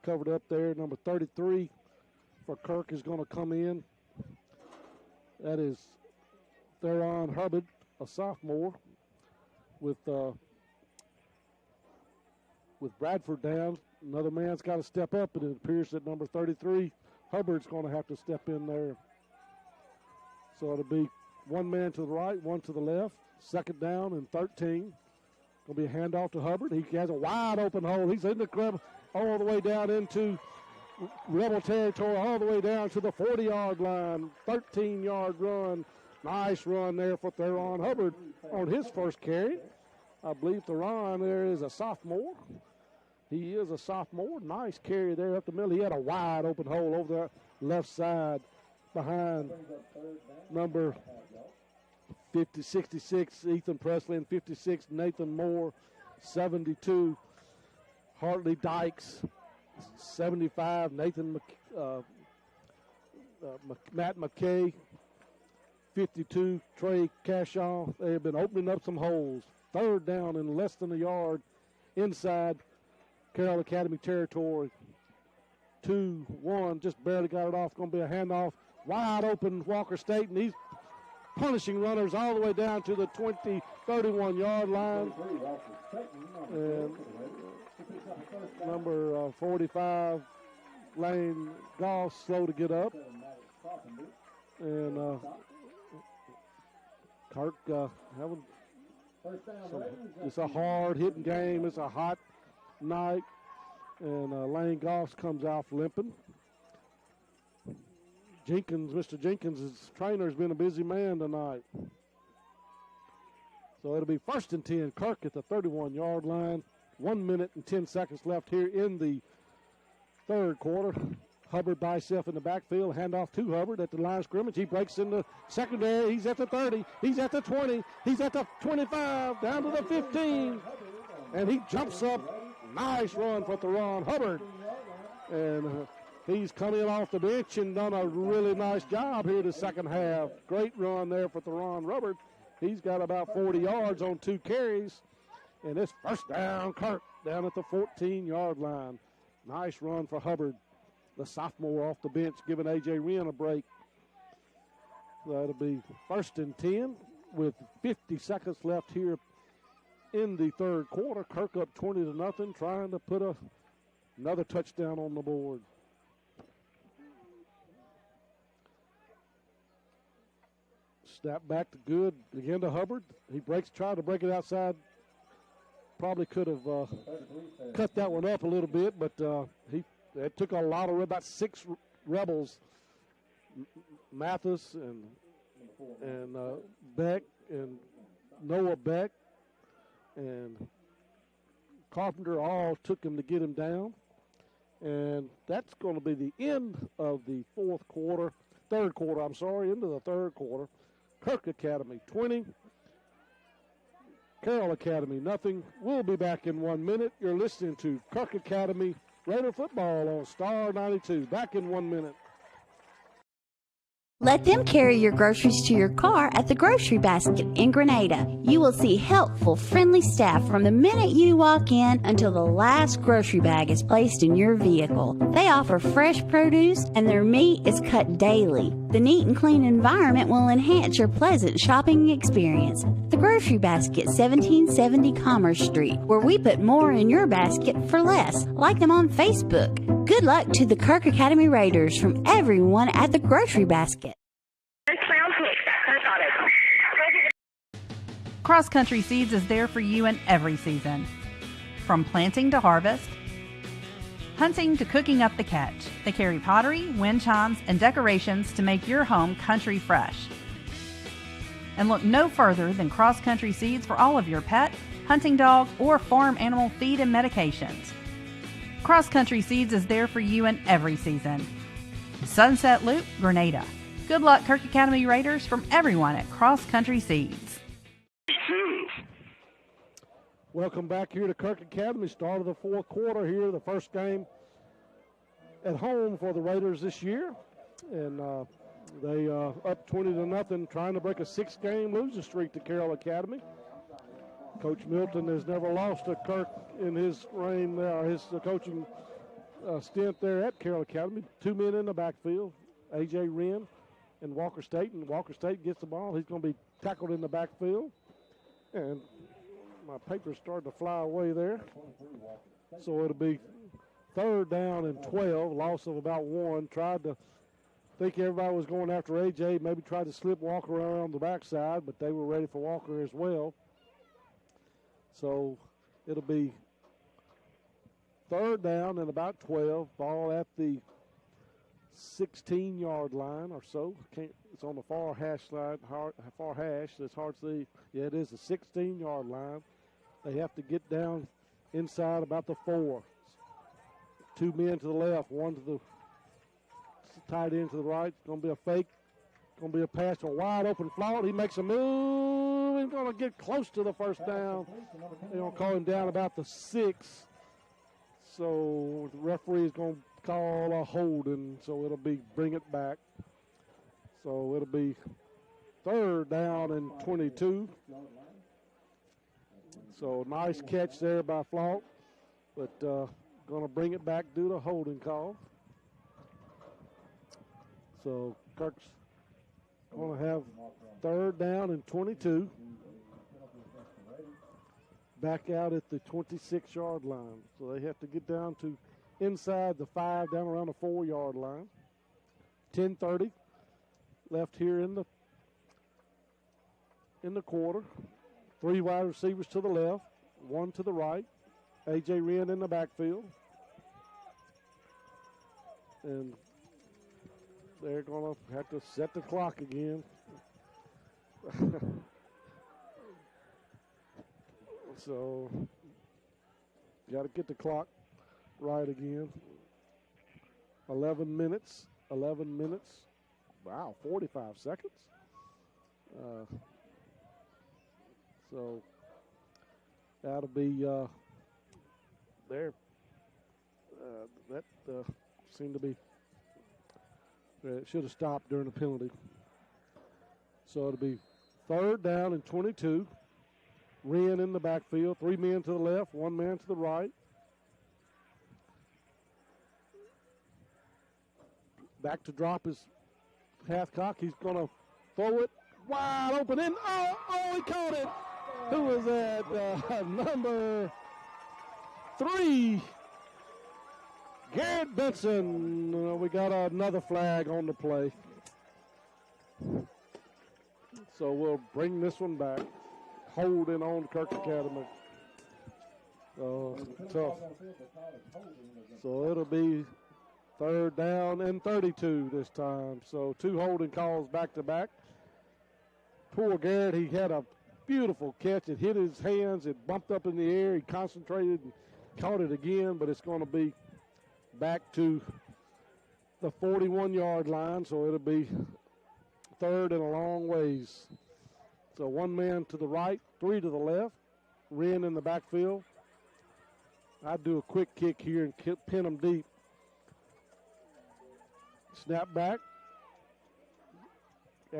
covered up there. Number 33 for Kirk is going to come in. That is Theron Hubbard, a sophomore, with Bradford down. Another man's got to step up, and it appears that number 33, Hubbard's going to have to step in there. So it'll be one man to the right, one to the left. 2nd down and 13. Going to be a handoff to Hubbard. He has a wide open hole. He's in the club all the way down into Rebel territory, all the way down to the 40-yard line. 13-yard run. Nice run there for Theron Hubbard on his first carry. I believe Theron there is a sophomore. He is a sophomore. Nice carry there up the middle. He had a wide open hole over the left side behind number 66, Ethan Presley, and 56, Nathan Moore. 72, Hartley Dykes. 75, Matt McKay. 52, Trey Cashaw. They have been opening up some holes. 3rd down and less than a yard inside Carroll Academy territory. 2-1, just barely got it off. Going to be a handoff. Wide open Walker State, and he's punishing runners all the way down to the 31-yard line. And number 45, Lane Goss, slow to get up. And Kirk having it's a hard-hitting game. It's a hot night. And Lane Goss comes off limping. Mr. Jenkins' trainer, has been a busy man tonight. So it'll be 1st and 10. Kirk at the 31-yard line. 1 minute and 10 seconds left here in the third quarter. Hubbard by himself in the backfield. Handoff to Hubbard at the line of scrimmage. He breaks in the secondary. He's at the 30. He's at the 20. He's at the 25. Down to the 15. And he jumps up. Nice run for Theron Hubbard. And he's coming off the bench and done a really nice job here the second half. Great run there for Theron Hubbard. He's got about 40 yards on 2 carries. And it's first down, Kirk, down at the 14-yard line. Nice run for Hubbard, the sophomore off the bench, giving A.J. Wren a break. That'll be 1st and 10 with 50 seconds left here in the third quarter. Kirk up 20-0, trying to put another touchdown on the board. Snap back to good again to Hubbard. He tried to break it outside. Probably could have cut that one up a little bit, but it took about 6 Rebels, Mathis and Beck and Noah Beck and Carpenter all took him to get him down. And that's going to be the end of the third quarter, into the third quarter. Kirk Academy 20, Carroll Academy nothing. We'll be back in 1 minute. You're listening to Kirk Academy Raider football on Star 92. Back in 1 minute. Let them carry your groceries to your car at the Grocery Basket in Grenada. You will see helpful, friendly staff from the minute you walk in until the last grocery bag is placed in your vehicle. They offer fresh produce and their meat is cut daily. The neat and clean environment will enhance your pleasant shopping experience. The Grocery Basket, 1770 Commerce Street, where we put more in your basket for less. Like them on Facebook. Good luck to the Kirk Academy Raiders from everyone at the Grocery Basket. Cross Country Seeds is there for you in every season. From planting to harvest, hunting to cooking up the catch, they carry pottery, wind chimes, and decorations to make your home country fresh. And look no further than Cross Country Seeds for all of your pet, hunting dog, or farm animal feed and medications. Cross Country Seeds is there for you in every season. Sunset Loop, Grenada. Good luck, Kirk Academy Raiders, from everyone at Cross Country Seeds. Welcome back here to Kirk Academy. Start of the fourth quarter here, the first game at home for the Raiders this year. And they up 20-0, trying to break a 6-game losing streak to Carroll Academy. Coach Milton has never lost to Kirk in his reign, his coaching stint there at Carroll Academy. 2 men in the backfield, A.J. Wren and Walker State. And Walker State gets the ball. He's going to be tackled in the backfield. And my paper started to fly away there. So it'll be 3rd down and 12, loss of about 1. Tried to think everybody was going after A.J., maybe tried to slip Walker around the backside, but they were ready for Walker as well. So it'll be 3rd down and about 12, ball at the 16-yard line or so. It's on the far hash line, far hash. It's hard to see. Yeah, it is the 16-yard line. They have to get down inside about the 4. 2 men to the left, 1 to the tight end to the right. It's going to be a fake. It's going to be a pass to a wide open Floyd. He makes a move. He's going to get close to the first down. They're going to call him down about the 6. So the referee is going to call a holding, so it'll be bring it back. So it'll be 3rd down and 22. So nice catch there by Floyd, but going to bring it back due to holding call. So Kirk's going to have 3rd down and 22. Back out at the 26-yard line. So they have to get down to inside the 5, down around the 4-yard line. 10:30 left here in the quarter. 3 wide receivers to the left, 1 to the right. A.J. Wren in the backfield. And they're going to have to set the clock again. So, got to get the clock right again. 11 minutes. Wow, 45 seconds. So, that'll be there. That seemed to be, it should have stopped during the penalty. So, it'll be 3rd down and 22. Wren in the backfield, 3 men to the left, 1 man to the right. Back to drop is Hathcock. He's going to throw it wide open in. He caught it. Who was that? Number 3, Garrett Benson. We got another flag on the play. So we'll bring this one back. Holding on Kirk Academy. Tough. So it'll be 3rd down and 32 this time. So 2 holding calls back to back. Poor Garrett, he had a beautiful catch. It hit his hands. It bumped up in the air. He concentrated and caught it again, but it's going to be back to the 41-yard line. So it'll be 3rd and a long ways. So 1 man to the right, 3 to the left. Wren in the backfield. I'd do a quick kick here and pin them deep. Snap back.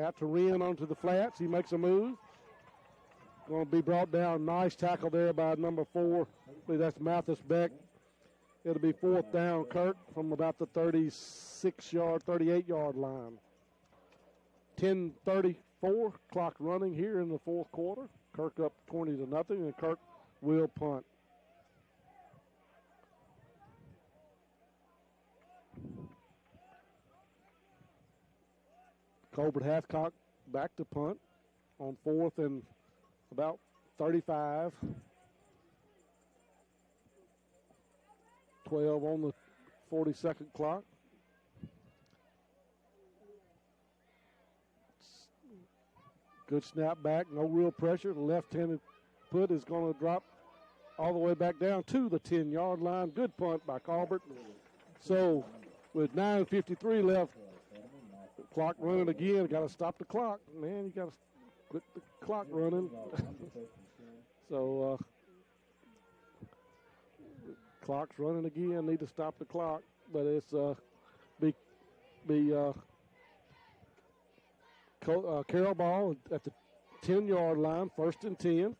Out to Wren onto the flats. He makes a move. Going to be brought down. Nice tackle there by number 4. That's Mathis Beck. It'll be 4th down, Kirk, from about the 38-yard line. 10:34, clock running here in the 4th quarter. Kirk up 20-0, and Kirk will punt. Colbert Hathcock back to punt on 4th and about 35. 12 on the 40-second clock. Good snap back, no real pressure. The left-handed foot is going to drop all the way back down to the 10-yard line. Good punt by Colbert. So with 9:53 left, clock running again. Got to stop the clock. Man, you got to quit the clock running. So clock's running again. Need to stop the clock. But it's Carroll ball at the 10-yard line, 1st and 10.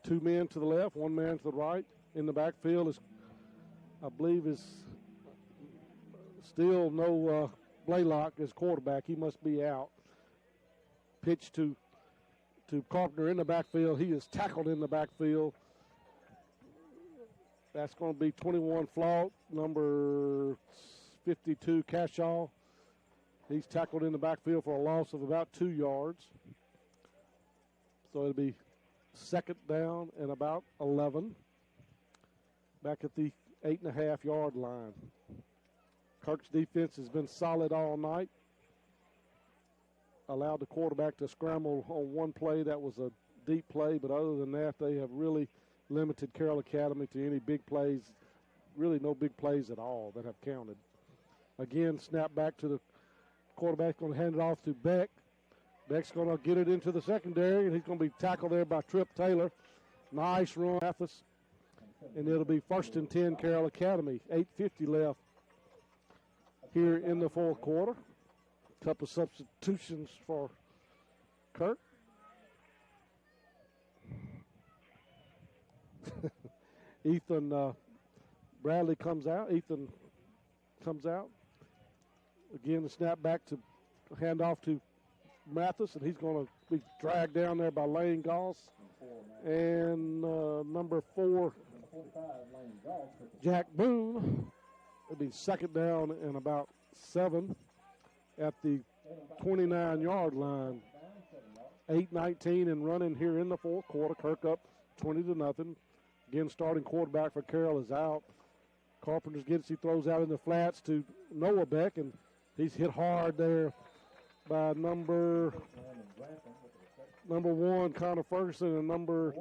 Two men to the left, 1 man to the right. In the backfield is, I believe, is still no Blaylock as quarterback. He must be out. Pitch to Carpenter in the backfield. He is tackled in the backfield. That's going to be 21 Flaut, number 52 Cashaw. He's tackled in the backfield for a loss of about 2 yards. So it'll be 2nd down and about 11. Back at the 8.5-yard line. Kirk's defense has been solid all night. Allowed the quarterback to scramble on one play. That was a deep play, but other than that, they have really limited Carroll Academy to any big plays. Really no big plays at all that have counted. Again, snap back to the quarterback, going to hand it off to Beck. Beck's going to get it into the secondary, and he's going to be tackled there by Tripp Taylor. Nice run, Mathis. And it'll be 1st and 10 Carroll Academy. 8:50 left here in the 4th quarter. A couple of substitutions for Kirk. Bradley comes out. Ethan comes out. Again, the snap back to hand off to Mathis, and he's going to be dragged down there by Lane Goss. And number 4, Jack Boone. It'll be second down and about 7 at the 29-yard line. 8:19 and running here in the fourth quarter. Kirk up 20-0. Again, starting quarterback for Carroll is out. Carpenter gets, he throws out in the flats to Noah Beck, and he's hit hard there by number 1, Connor Ferguson, and number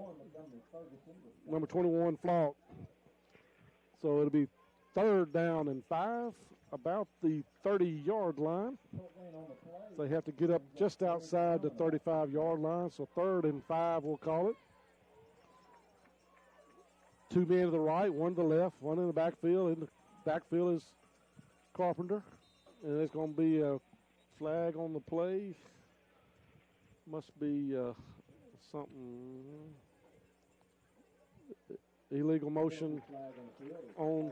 21, Flock. So it'll be third down and 5, about the 30-yard line. They have to get up just outside the 35-yard line, so third and 5, we'll call it. 2 men to the right, 1 to the left, 1 in the backfield. In the backfield is Carpenter, and there's going to be a flag on the play. Must be something, illegal motion on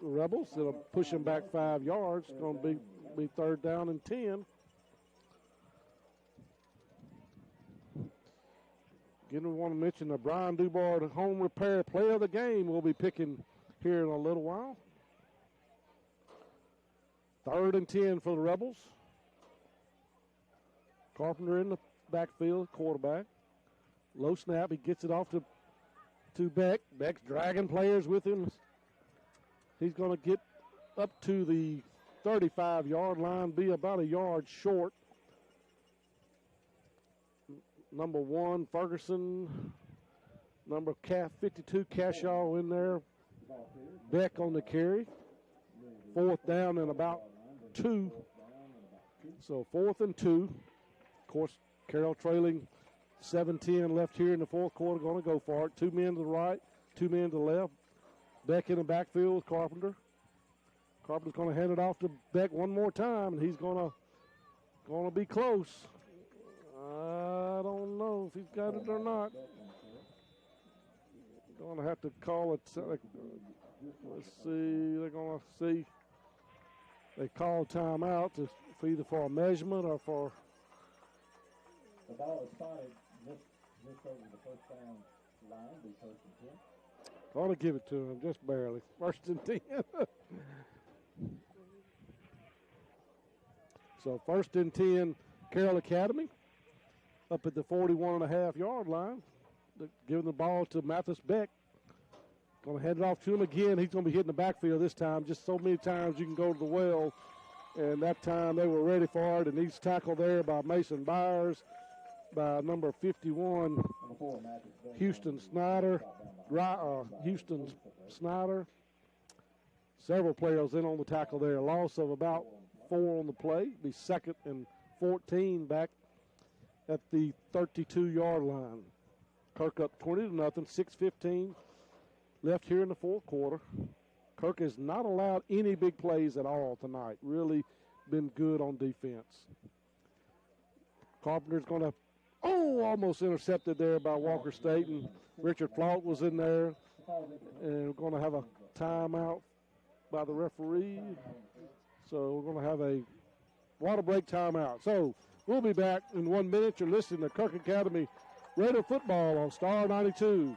the Rebels. It'll push them back 5 yards. It's going to be third down and 10. Again, we want to mention the Brian Dubar, the home repair player of the game, we'll be picking here in a little while. Third and 10 for the Rebels. Carpenter in the backfield, quarterback. Low snap, he gets it off to Beck. Beck's dragging players with him. He's going to get up to the 35-yard line, be about a yard short. Number 1, Ferguson. Number 52, Cashaw in there. Beck on the carry. Fourth down and about 2. So 4th and 2. Of course, Carroll trailing 7-10 left here in the fourth quarter, going to go for it. 2 men to the right, 2 men to the left. Beck in the backfield with Carpenter. Carpenter's going to hand it off to Beck one more time, and he's going to be close. I don't know if he's got it or not. Going to have to call it. Let's see. They're going to see. They call timeout for either for a measurement or for. The ball is spotted just over the first down line. Be first and 10. Going to give it to him just barely. First and 10. So first and 10, Carroll Academy. Up at the 41.5-yard line. Giving the ball to Mathis Beck. Going to hand it off to him again. He's going to be hitting the backfield this time. Just so many times you can go to the well. And that time they were ready for it. And he's tackled there by Mason Byers, by number 51, Houston Snyder. Several players in on the tackle there. Loss of about 4 on the play. Be second and 14 back at the 32-yard line. Kirk up 20-0, 6:15 left here in the fourth quarter. Kirk has not allowed any big plays at all tonight. Really been good on defense. Carpenter's going to, almost intercepted there by Walker State, and Richard Flock was in there. And we're going to have a timeout by the referee. So we're going to have a water break timeout. So we'll be back in 1 minute. You're listening to Kirk Academy Raider Football on Star 92.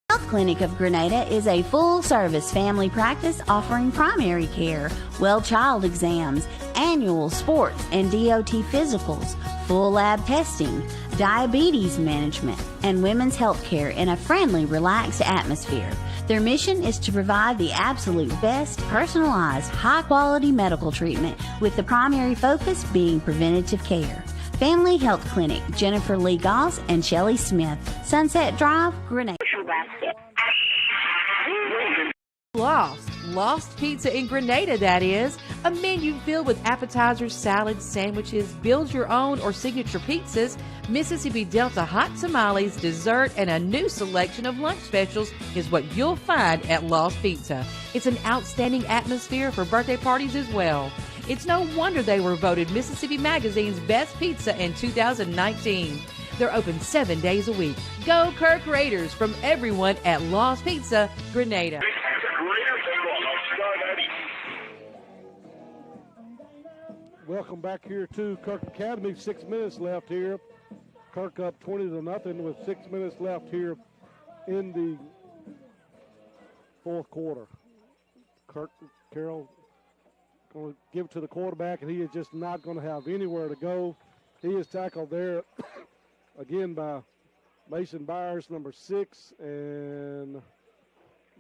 Health Clinic of Grenada is a full-service family practice offering primary care, well child exams, annual sports and DOT physicals, full lab testing, diabetes management, and women's health care in a friendly, relaxed atmosphere. Their mission is to provide the absolute best, personalized, high-quality medical treatment, with the primary focus being preventative care. Family Health Clinic, Jennifer Lee Goss and Shelley Smith, Sunset Drive, Grenada. Lost Pizza in Grenada, that is. A menu filled with appetizers, salads, sandwiches, build your own or signature pizzas, Mississippi Delta hot tamales, dessert, and a new selection of lunch specials is what you'll find at Lost Pizza. It's an outstanding atmosphere for birthday parties as well. It's no wonder they were voted Mississippi Magazine's best pizza in 2019. They're open 7 days a week. Go Kirk Raiders from everyone at Lost Pizza, Grenada. Welcome back here to Kirk Academy. 6 minutes left here. Kirk up 20-0 with 6 minutes left here in the fourth quarter. Carroll going to give it to the quarterback, and he is just not going to have anywhere to go. He is tackled there again by Mason Byers, number 6, and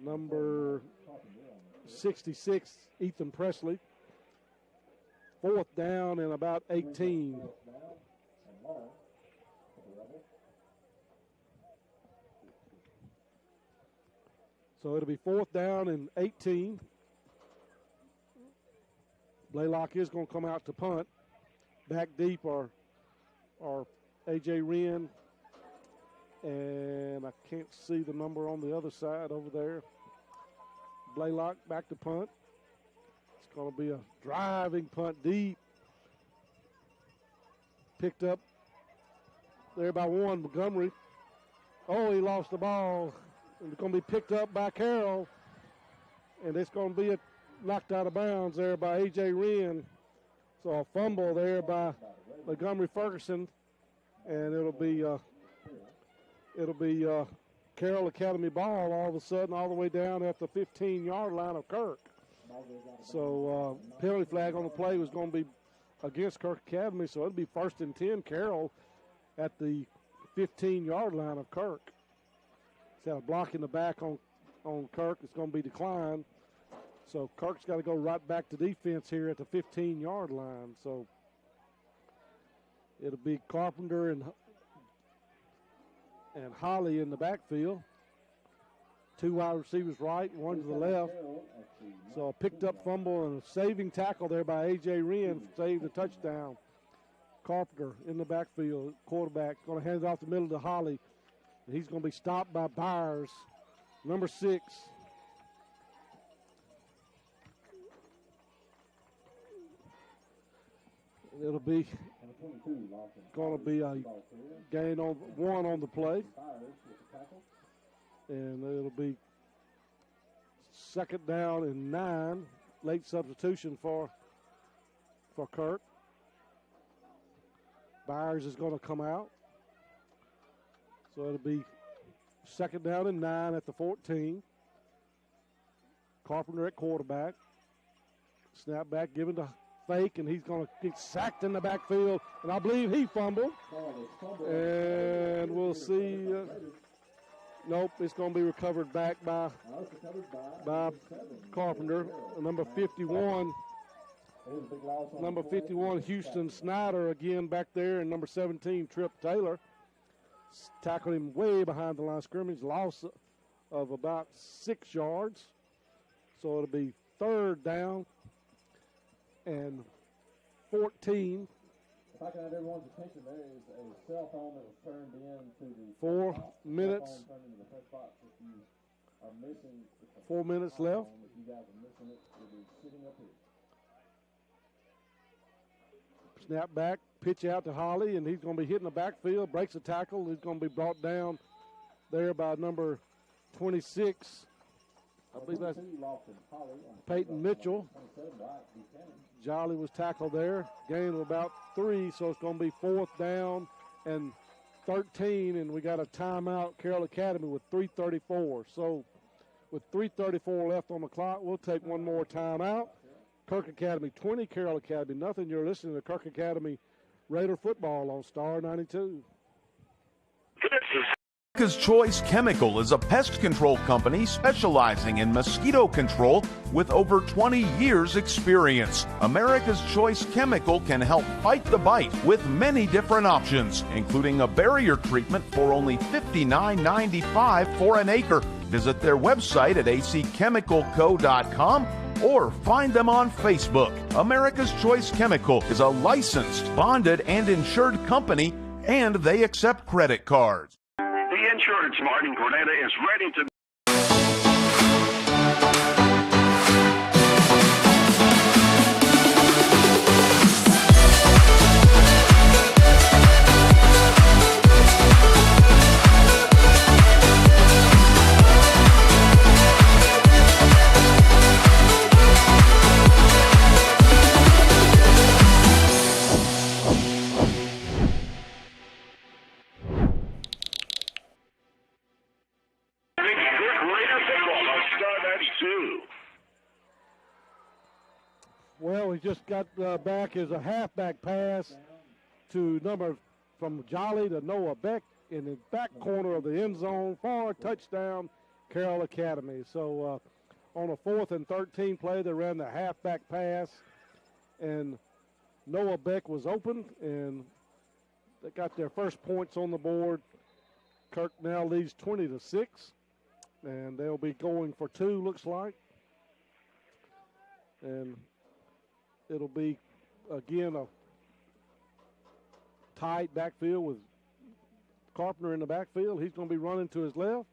number 66, Ethan Presley. Fourth down and about 18. So it'll be fourth down and 18. Blaylock is going to come out to punt. Back deep are A.J. Wren, and I can't see the number on the other side over there. Blaylock back to punt. It's going to be a driving punt deep. Picked up there by one, Montgomery. Oh, he lost the ball. And it's going to be picked up by Carroll. And it's going to be knocked out of bounds there by A.J. Wren. So a fumble there by Montgomery Ferguson. And it'll be Carroll Academy ball all of a sudden all the way down at the 15-yard line of Kirk. So penalty flag on the play was going to be against Kirk Academy, so it'll be 1st and 10 Carroll at the 15-yard line of Kirk. He's got a block in the back on Kirk. It's going to be declined. So Kirk's got to go right back to defense here at the 15-yard line. So it'll be Carpenter and Holly in the backfield. 2 wide receivers right, 1 to the left. So a picked up fumble and a saving tackle there by A.J. Wren saved the touchdown. Carpenter in the backfield, quarterback, going to hand it off the middle to Holly. He's going to be stopped by Byers, number 6. It'll be going to be a gain on 1 on the play. And it'll be 2nd down and 9. Late substitution for Kirk. Byers is going to come out. So it'll be 2nd down and 9 at the 14. Carpenter at quarterback. Snap back given to Fake, and he's going to get sacked in the backfield. And I believe he fumbled. And we'll see. Nope, it's going to be recovered back by Carpenter. Number 51. Number 51, Houston Snyder again back there. And number 17, Trip Taylor. Tackled him way behind the line of scrimmage. Loss of about 6 yards. So it'll be 3rd down and 14. If I can have everyone's attention, there is a cell phone that was turned in to the 4 minutes. 4 minutes left. If you guys are missing it, it'll be sitting up here. Snap back, pitch out to Holly, and he's going to be hitting the backfield, breaks a tackle. He's going to be brought down there by number 26. I believe that's Peyton Mitchell. Jolly was tackled there. Gain of about 3, so it's going to be 4th down and 13, and we got a timeout, Carroll Academy, with 3:34. So with 3:34 left on the clock, we'll take one more timeout. Kirk Academy 20, Carroll Academy nothing. You're listening to Kirk Academy Raider football on Star 92. America's Choice Chemical is a pest control company specializing in mosquito control with over 20 years experience. America's Choice Chemical can help fight the bite with many different options, including a barrier treatment for only $59.95 for an acre. Visit their website at acchemicalco.com or find them on Facebook. America's Choice Chemical is a licensed, bonded, and insured company, and they accept credit cards. The Insurance Mart in Grenada is ready to... just got back is a halfback pass to from Jolly to Noah Beck in the back corner of the end zone for touchdown, Carroll Academy. So on a 4th and 13 play, they ran the halfback pass, and Noah Beck was open, and they got their first points on the board. Kirk now leads 20-6, and they'll be going for 2, looks like. And it'll be, again, a tight backfield with Carpenter in the backfield. He's going to be running to his left.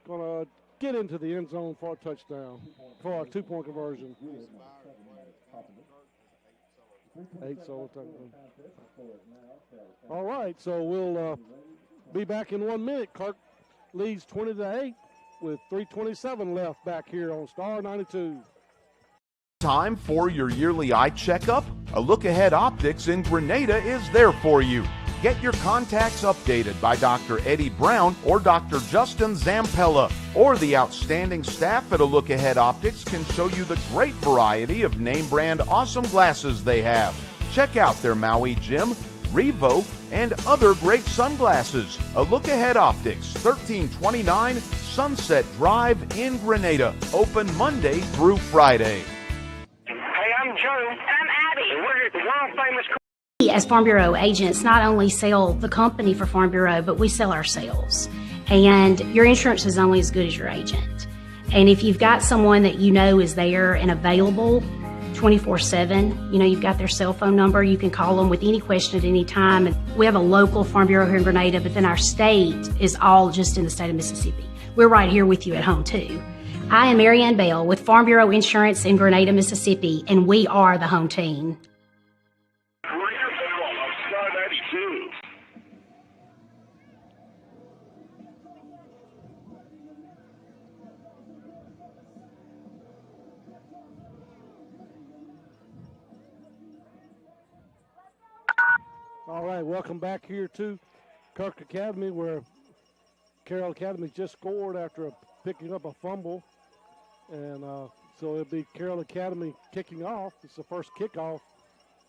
Going to get into the end zone for a touchdown, for a 2-point conversion. 8 solo touchdowns. All right, so we'll be back in 1 minute. Kirk leads 20-8 with 3:27 left back here on Star 92. Time for your yearly eye checkup? A Look Ahead Optics in Grenada is there for you. Get your contacts updated by Dr. Eddie Brown or Dr. Justin Zampella, or the outstanding staff at A Look Ahead Optics can show you the great variety of name brand awesome glasses they have. Check out their Maui Jim, Revo, and other great sunglasses. A Look Ahead Optics, 1329 Sunset Drive in Grenada. Open Monday through Friday. Hey, I'm Joe. And I'm Abby. And we're at the world famous. As Farm Bureau agents, not only sell the company for Farm Bureau, but we sell ourselves. And your insurance is only as good as your agent. And if you've got someone that you know is there and available 24/7, you've got their cell phone number, you can call them with any question at any time. And we have a local Farm Bureau here in Grenada, but then our state is all just in the state of Mississippi. We're right here with you at home too. I am Marianne Bell with Farm Bureau Insurance in Grenada, Mississippi, and we are the home team. All right, welcome back here to Kirk Academy, where Carroll Academy just scored after picking up a fumble. And so it'll be Carroll Academy kicking off. It's the first kickoff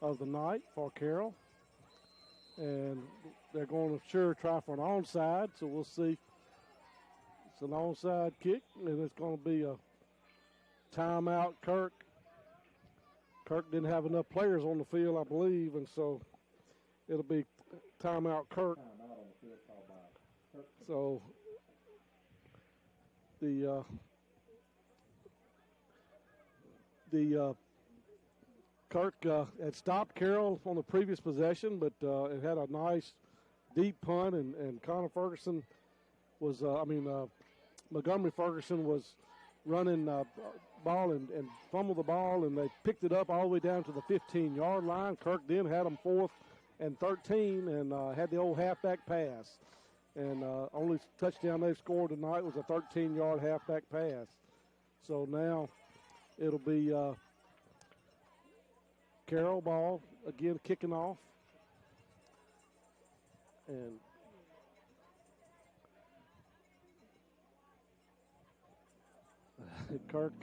of the night for Carroll. And they're going to sure try for an onside, so we'll see. It's an onside kick, and it's going to be a timeout, Kirk. Kirk didn't have enough players on the field, I believe, and so it'll be timeout, Kirk. So the Kirk had stopped Carroll on the previous possession, but it had a nice deep punt, and Connor Ferguson was, Montgomery Ferguson was running ball and fumbled the ball, and they picked it up all the way down to the 15-yard line. Kirk then had them 4th and 13, and had the old halfback pass. And only touchdown they've scored tonight was a 13-yard halfback pass. So now it'll be Carroll ball again kicking off. And Kirk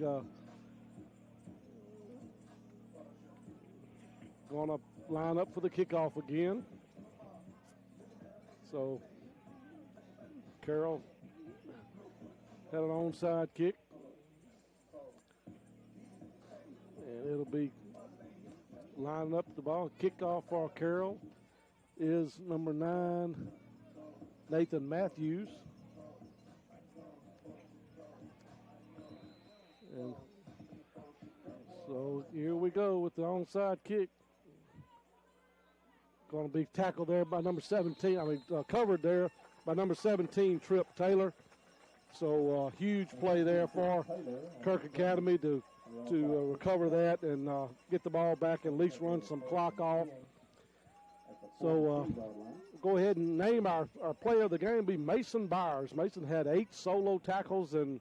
going to line up for the kickoff again. So Carroll had an onside kick. And it'll be lining up the ball. Kickoff for Carroll is number 9, Nathan Matthews. And so here we go with the onside kick. Going to be tackled there by number 17. Covered there by number 17, Trip Taylor. So huge play there for Kirk Academy to recover that and get the ball back and at least run some clock off. So go ahead and name our player of the game. Be Mason Byers. Mason had 8 solo tackles and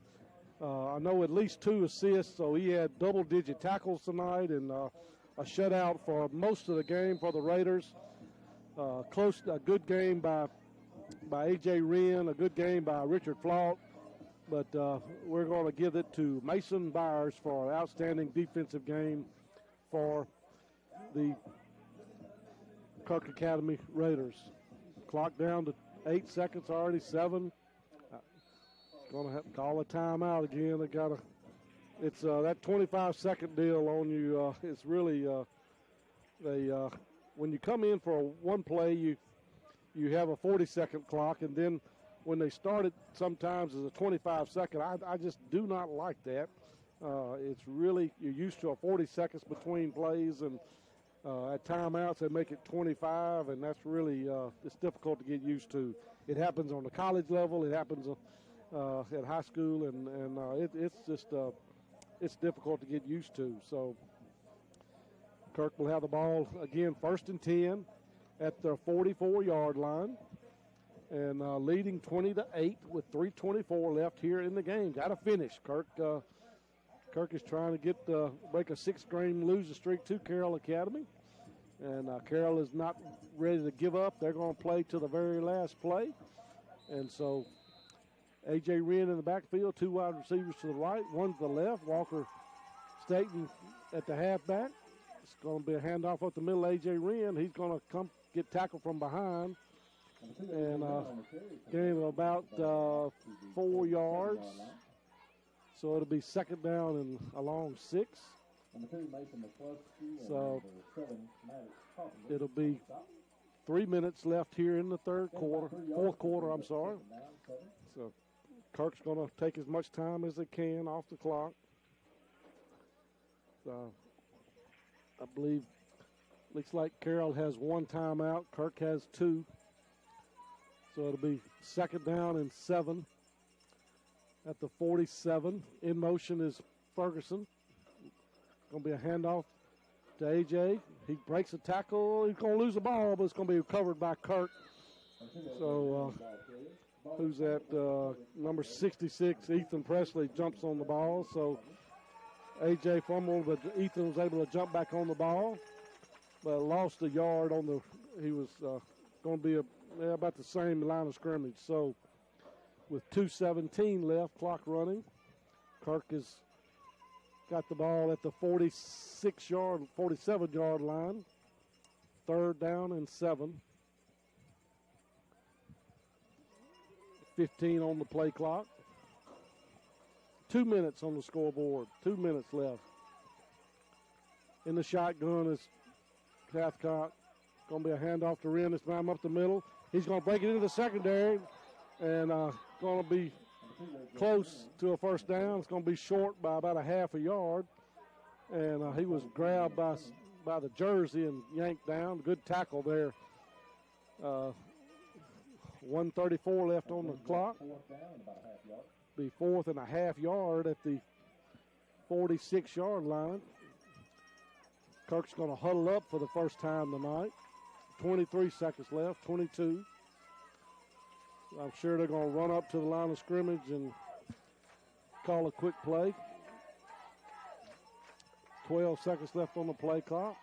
I know at least 2 assists, so he had double-digit tackles tonight and a shutout for most of the game for the Raiders. A good game by A.J. Wren, a good game by Richard Flaught, but we're going to give it to Mason Byers for an outstanding defensive game for the Kirk Academy Raiders. Clock down to 8 seconds already, 7. Going to have to call a timeout again. They got to. It's that 25-second deal on you. It's really when you come in for one play, you have a 40-second clock, and then when they start it, sometimes as a 25-second. I just do not like that. It's really, you're used to a 40 seconds between plays, and at timeouts they make it 25, and that's really it's difficult to get used to. It happens on the college level. It happens at high school, and it's just it's difficult to get used to. So Kirk will have the ball again, 1st and 10 at the 44-yard line, and leading 20-8 with 3:24 left here in the game. Got to finish. Kirk is trying to break a 6-game losing streak to Carroll Academy, and Carroll is not ready to give up. They're going to play to the very last play, and so A.J. Wren in the backfield, 2 wide receivers to the right, 1 to the left. Walker Staten at the halfback. It's going to be a handoff up the middle. A.J. Wren, he's going to come get tackled from behind, and gain of about 4 yards. So it'll be 2nd down and along 6. So it'll be 3 minutes left here in the fourth quarter, I'm sorry. So Kirk's going to take as much time as they can off the clock. So I believe, looks like Carroll has 1 timeout. Kirk has 2. So it'll be 2nd down and 7 at the 47. In motion is Ferguson. Going to be a handoff to A.J. He breaks a tackle. He's going to lose the ball, but it's going to be recovered by Kirk. So who's that? Number 66, Ethan Presley, jumps on the ball. So A.J. fumbled, but Ethan was able to jump back on the ball, but lost a yard on the. He was going to be about the same line of scrimmage. So with 2:17 left, clock running, Kirk has got the ball at the 47-yard line. 3rd down and 7. 15 on the play clock. 2 minutes on the scoreboard. 2 minutes left. In the shotgun is Cathcart. Going to be a handoff to Wren. This time up the middle. He's going to break it into the secondary, and going to be close to a 1st down. It's going to be short by about a half a yard, and he was grabbed by the jersey and yanked down. Good tackle there. 1:34 left on the clock. Be 4th and a half yard at the 46-yard line. Kirk's going to huddle up for the first time tonight. 23 seconds left, 22. I'm sure they're going to run up to the line of scrimmage and call a quick play. 12 seconds left on the play clock.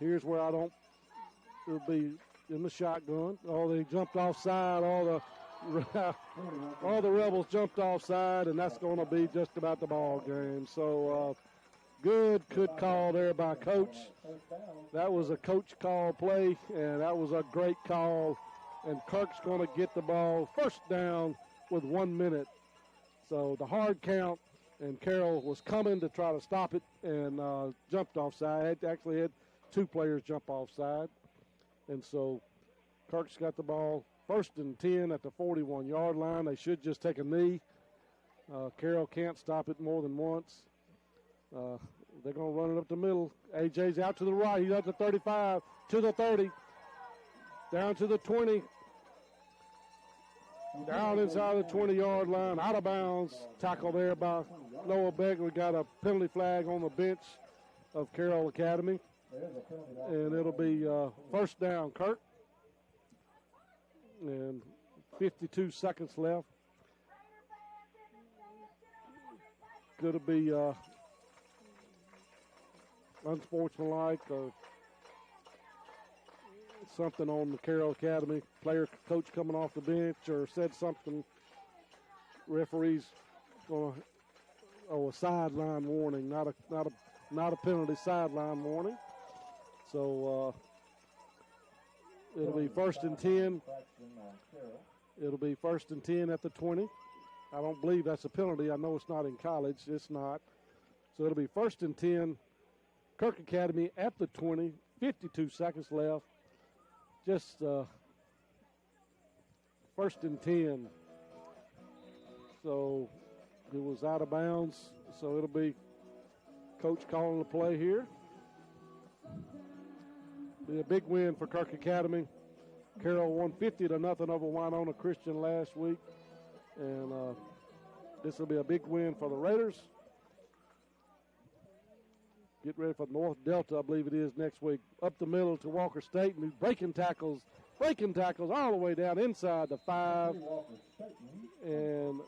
Here's where it'll be in the shotgun. Oh, they jumped offside. All the Rebels jumped offside, and that's going to be just about the ball game. So good call there by Coach. That was a coach call play, and that was a great call. And Kirk's going to get the ball 1st down with 1 minute. So the hard count, and Carroll was coming to try to stop it and jumped offside. Actually had 2 players jump offside. And so Kirk's got the ball 1st and 10 at the 41-yard line. They should just take a knee. Carroll can't stop it more than once. They're going to run it up the middle. A.J.'s out to the right. He's up to 35, to the 30, down to the 20, down inside the 20-yard line, out of bounds. Tackle there by Noah Beck. We got a penalty flag on the bench of Carroll Academy. And it'll be 1st down, Kirk. And 52 seconds left. Could it be unsportsmanlike or something on the Carroll Academy coach coming off the bench, or said something? Referees going to a sideline warning, not not a penalty sideline warning. So it'll be 1st and 10. It'll be 1st and 10 at the 20. I don't believe that's a penalty. I know it's not in college. It's not. So it'll be 1st and 10. Kirk Academy at the 20. 52 seconds left. Just 1st and 10. So it was out of bounds. So it'll be coach calling the play here. Be a big win for Kirk Academy. Carroll won 50-0 over Winona Christian last week. And this will be a big win for the Raiders. Get ready for North Delta, I believe it is, next week. Up the middle to Walker State, and breaking tackles all the way down inside the 5. And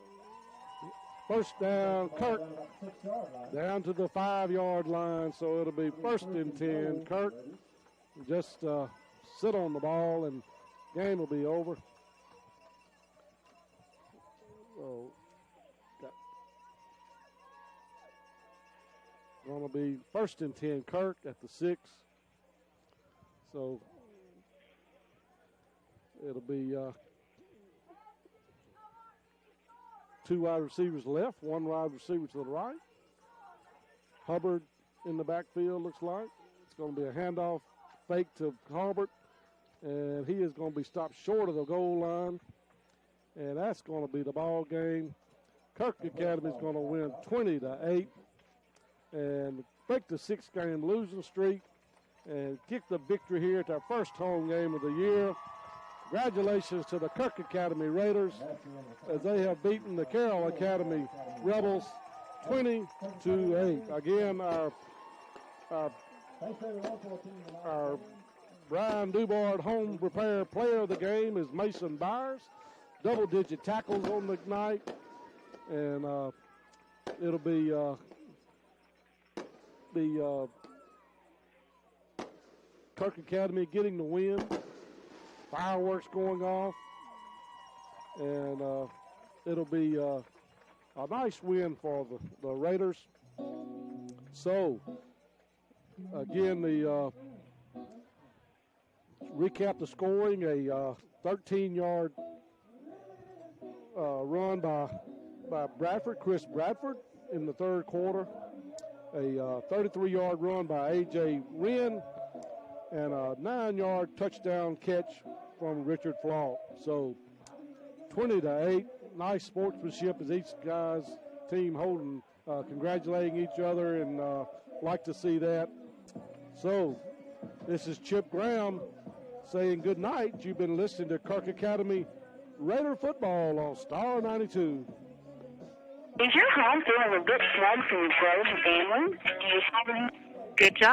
first down, Kirk down to the 5-yard line, so it'll be 1st and 10. Kirk, just sit on the ball, and game will be over. So, going to be 1st and 10, Kirk at the 6. So it'll be 2 wide receivers left, 1 wide receiver to the right. Hubbard in the backfield, looks like. It's going to be a handoff fake to Hubbard, and he is going to be stopped short of the goal line, and that's going to be the ball game. Kirk Academy is going to win 20-8. And break the 6-game losing streak and kick the victory here at our first home game of the year. Congratulations to the Kirk Academy Raiders as they have beaten the Carroll Academy Rebels 20-8. Again, our Brian Dubard home repair player of the game is Mason Byers. Double-digit tackles on the night. And it'll be the Kirk Academy getting the win. Fireworks going off. And it'll be a nice win for the Raiders. So, again, recap the scoring. A 13-yard run by Bradford, Chris Bradford, in the third quarter. A 33-yard run by A.J. Wynn, and a 9-yard touchdown catch from Richard Flaw. So 20-8, nice sportsmanship as each guy's team holding, congratulating each other, and like to see that. So this is Chip Graham saying good night. You've been listening to Kirk Academy Raider football on Star 92. Is your home feeling a bit snug for your friends and family? Do you have any? Good job.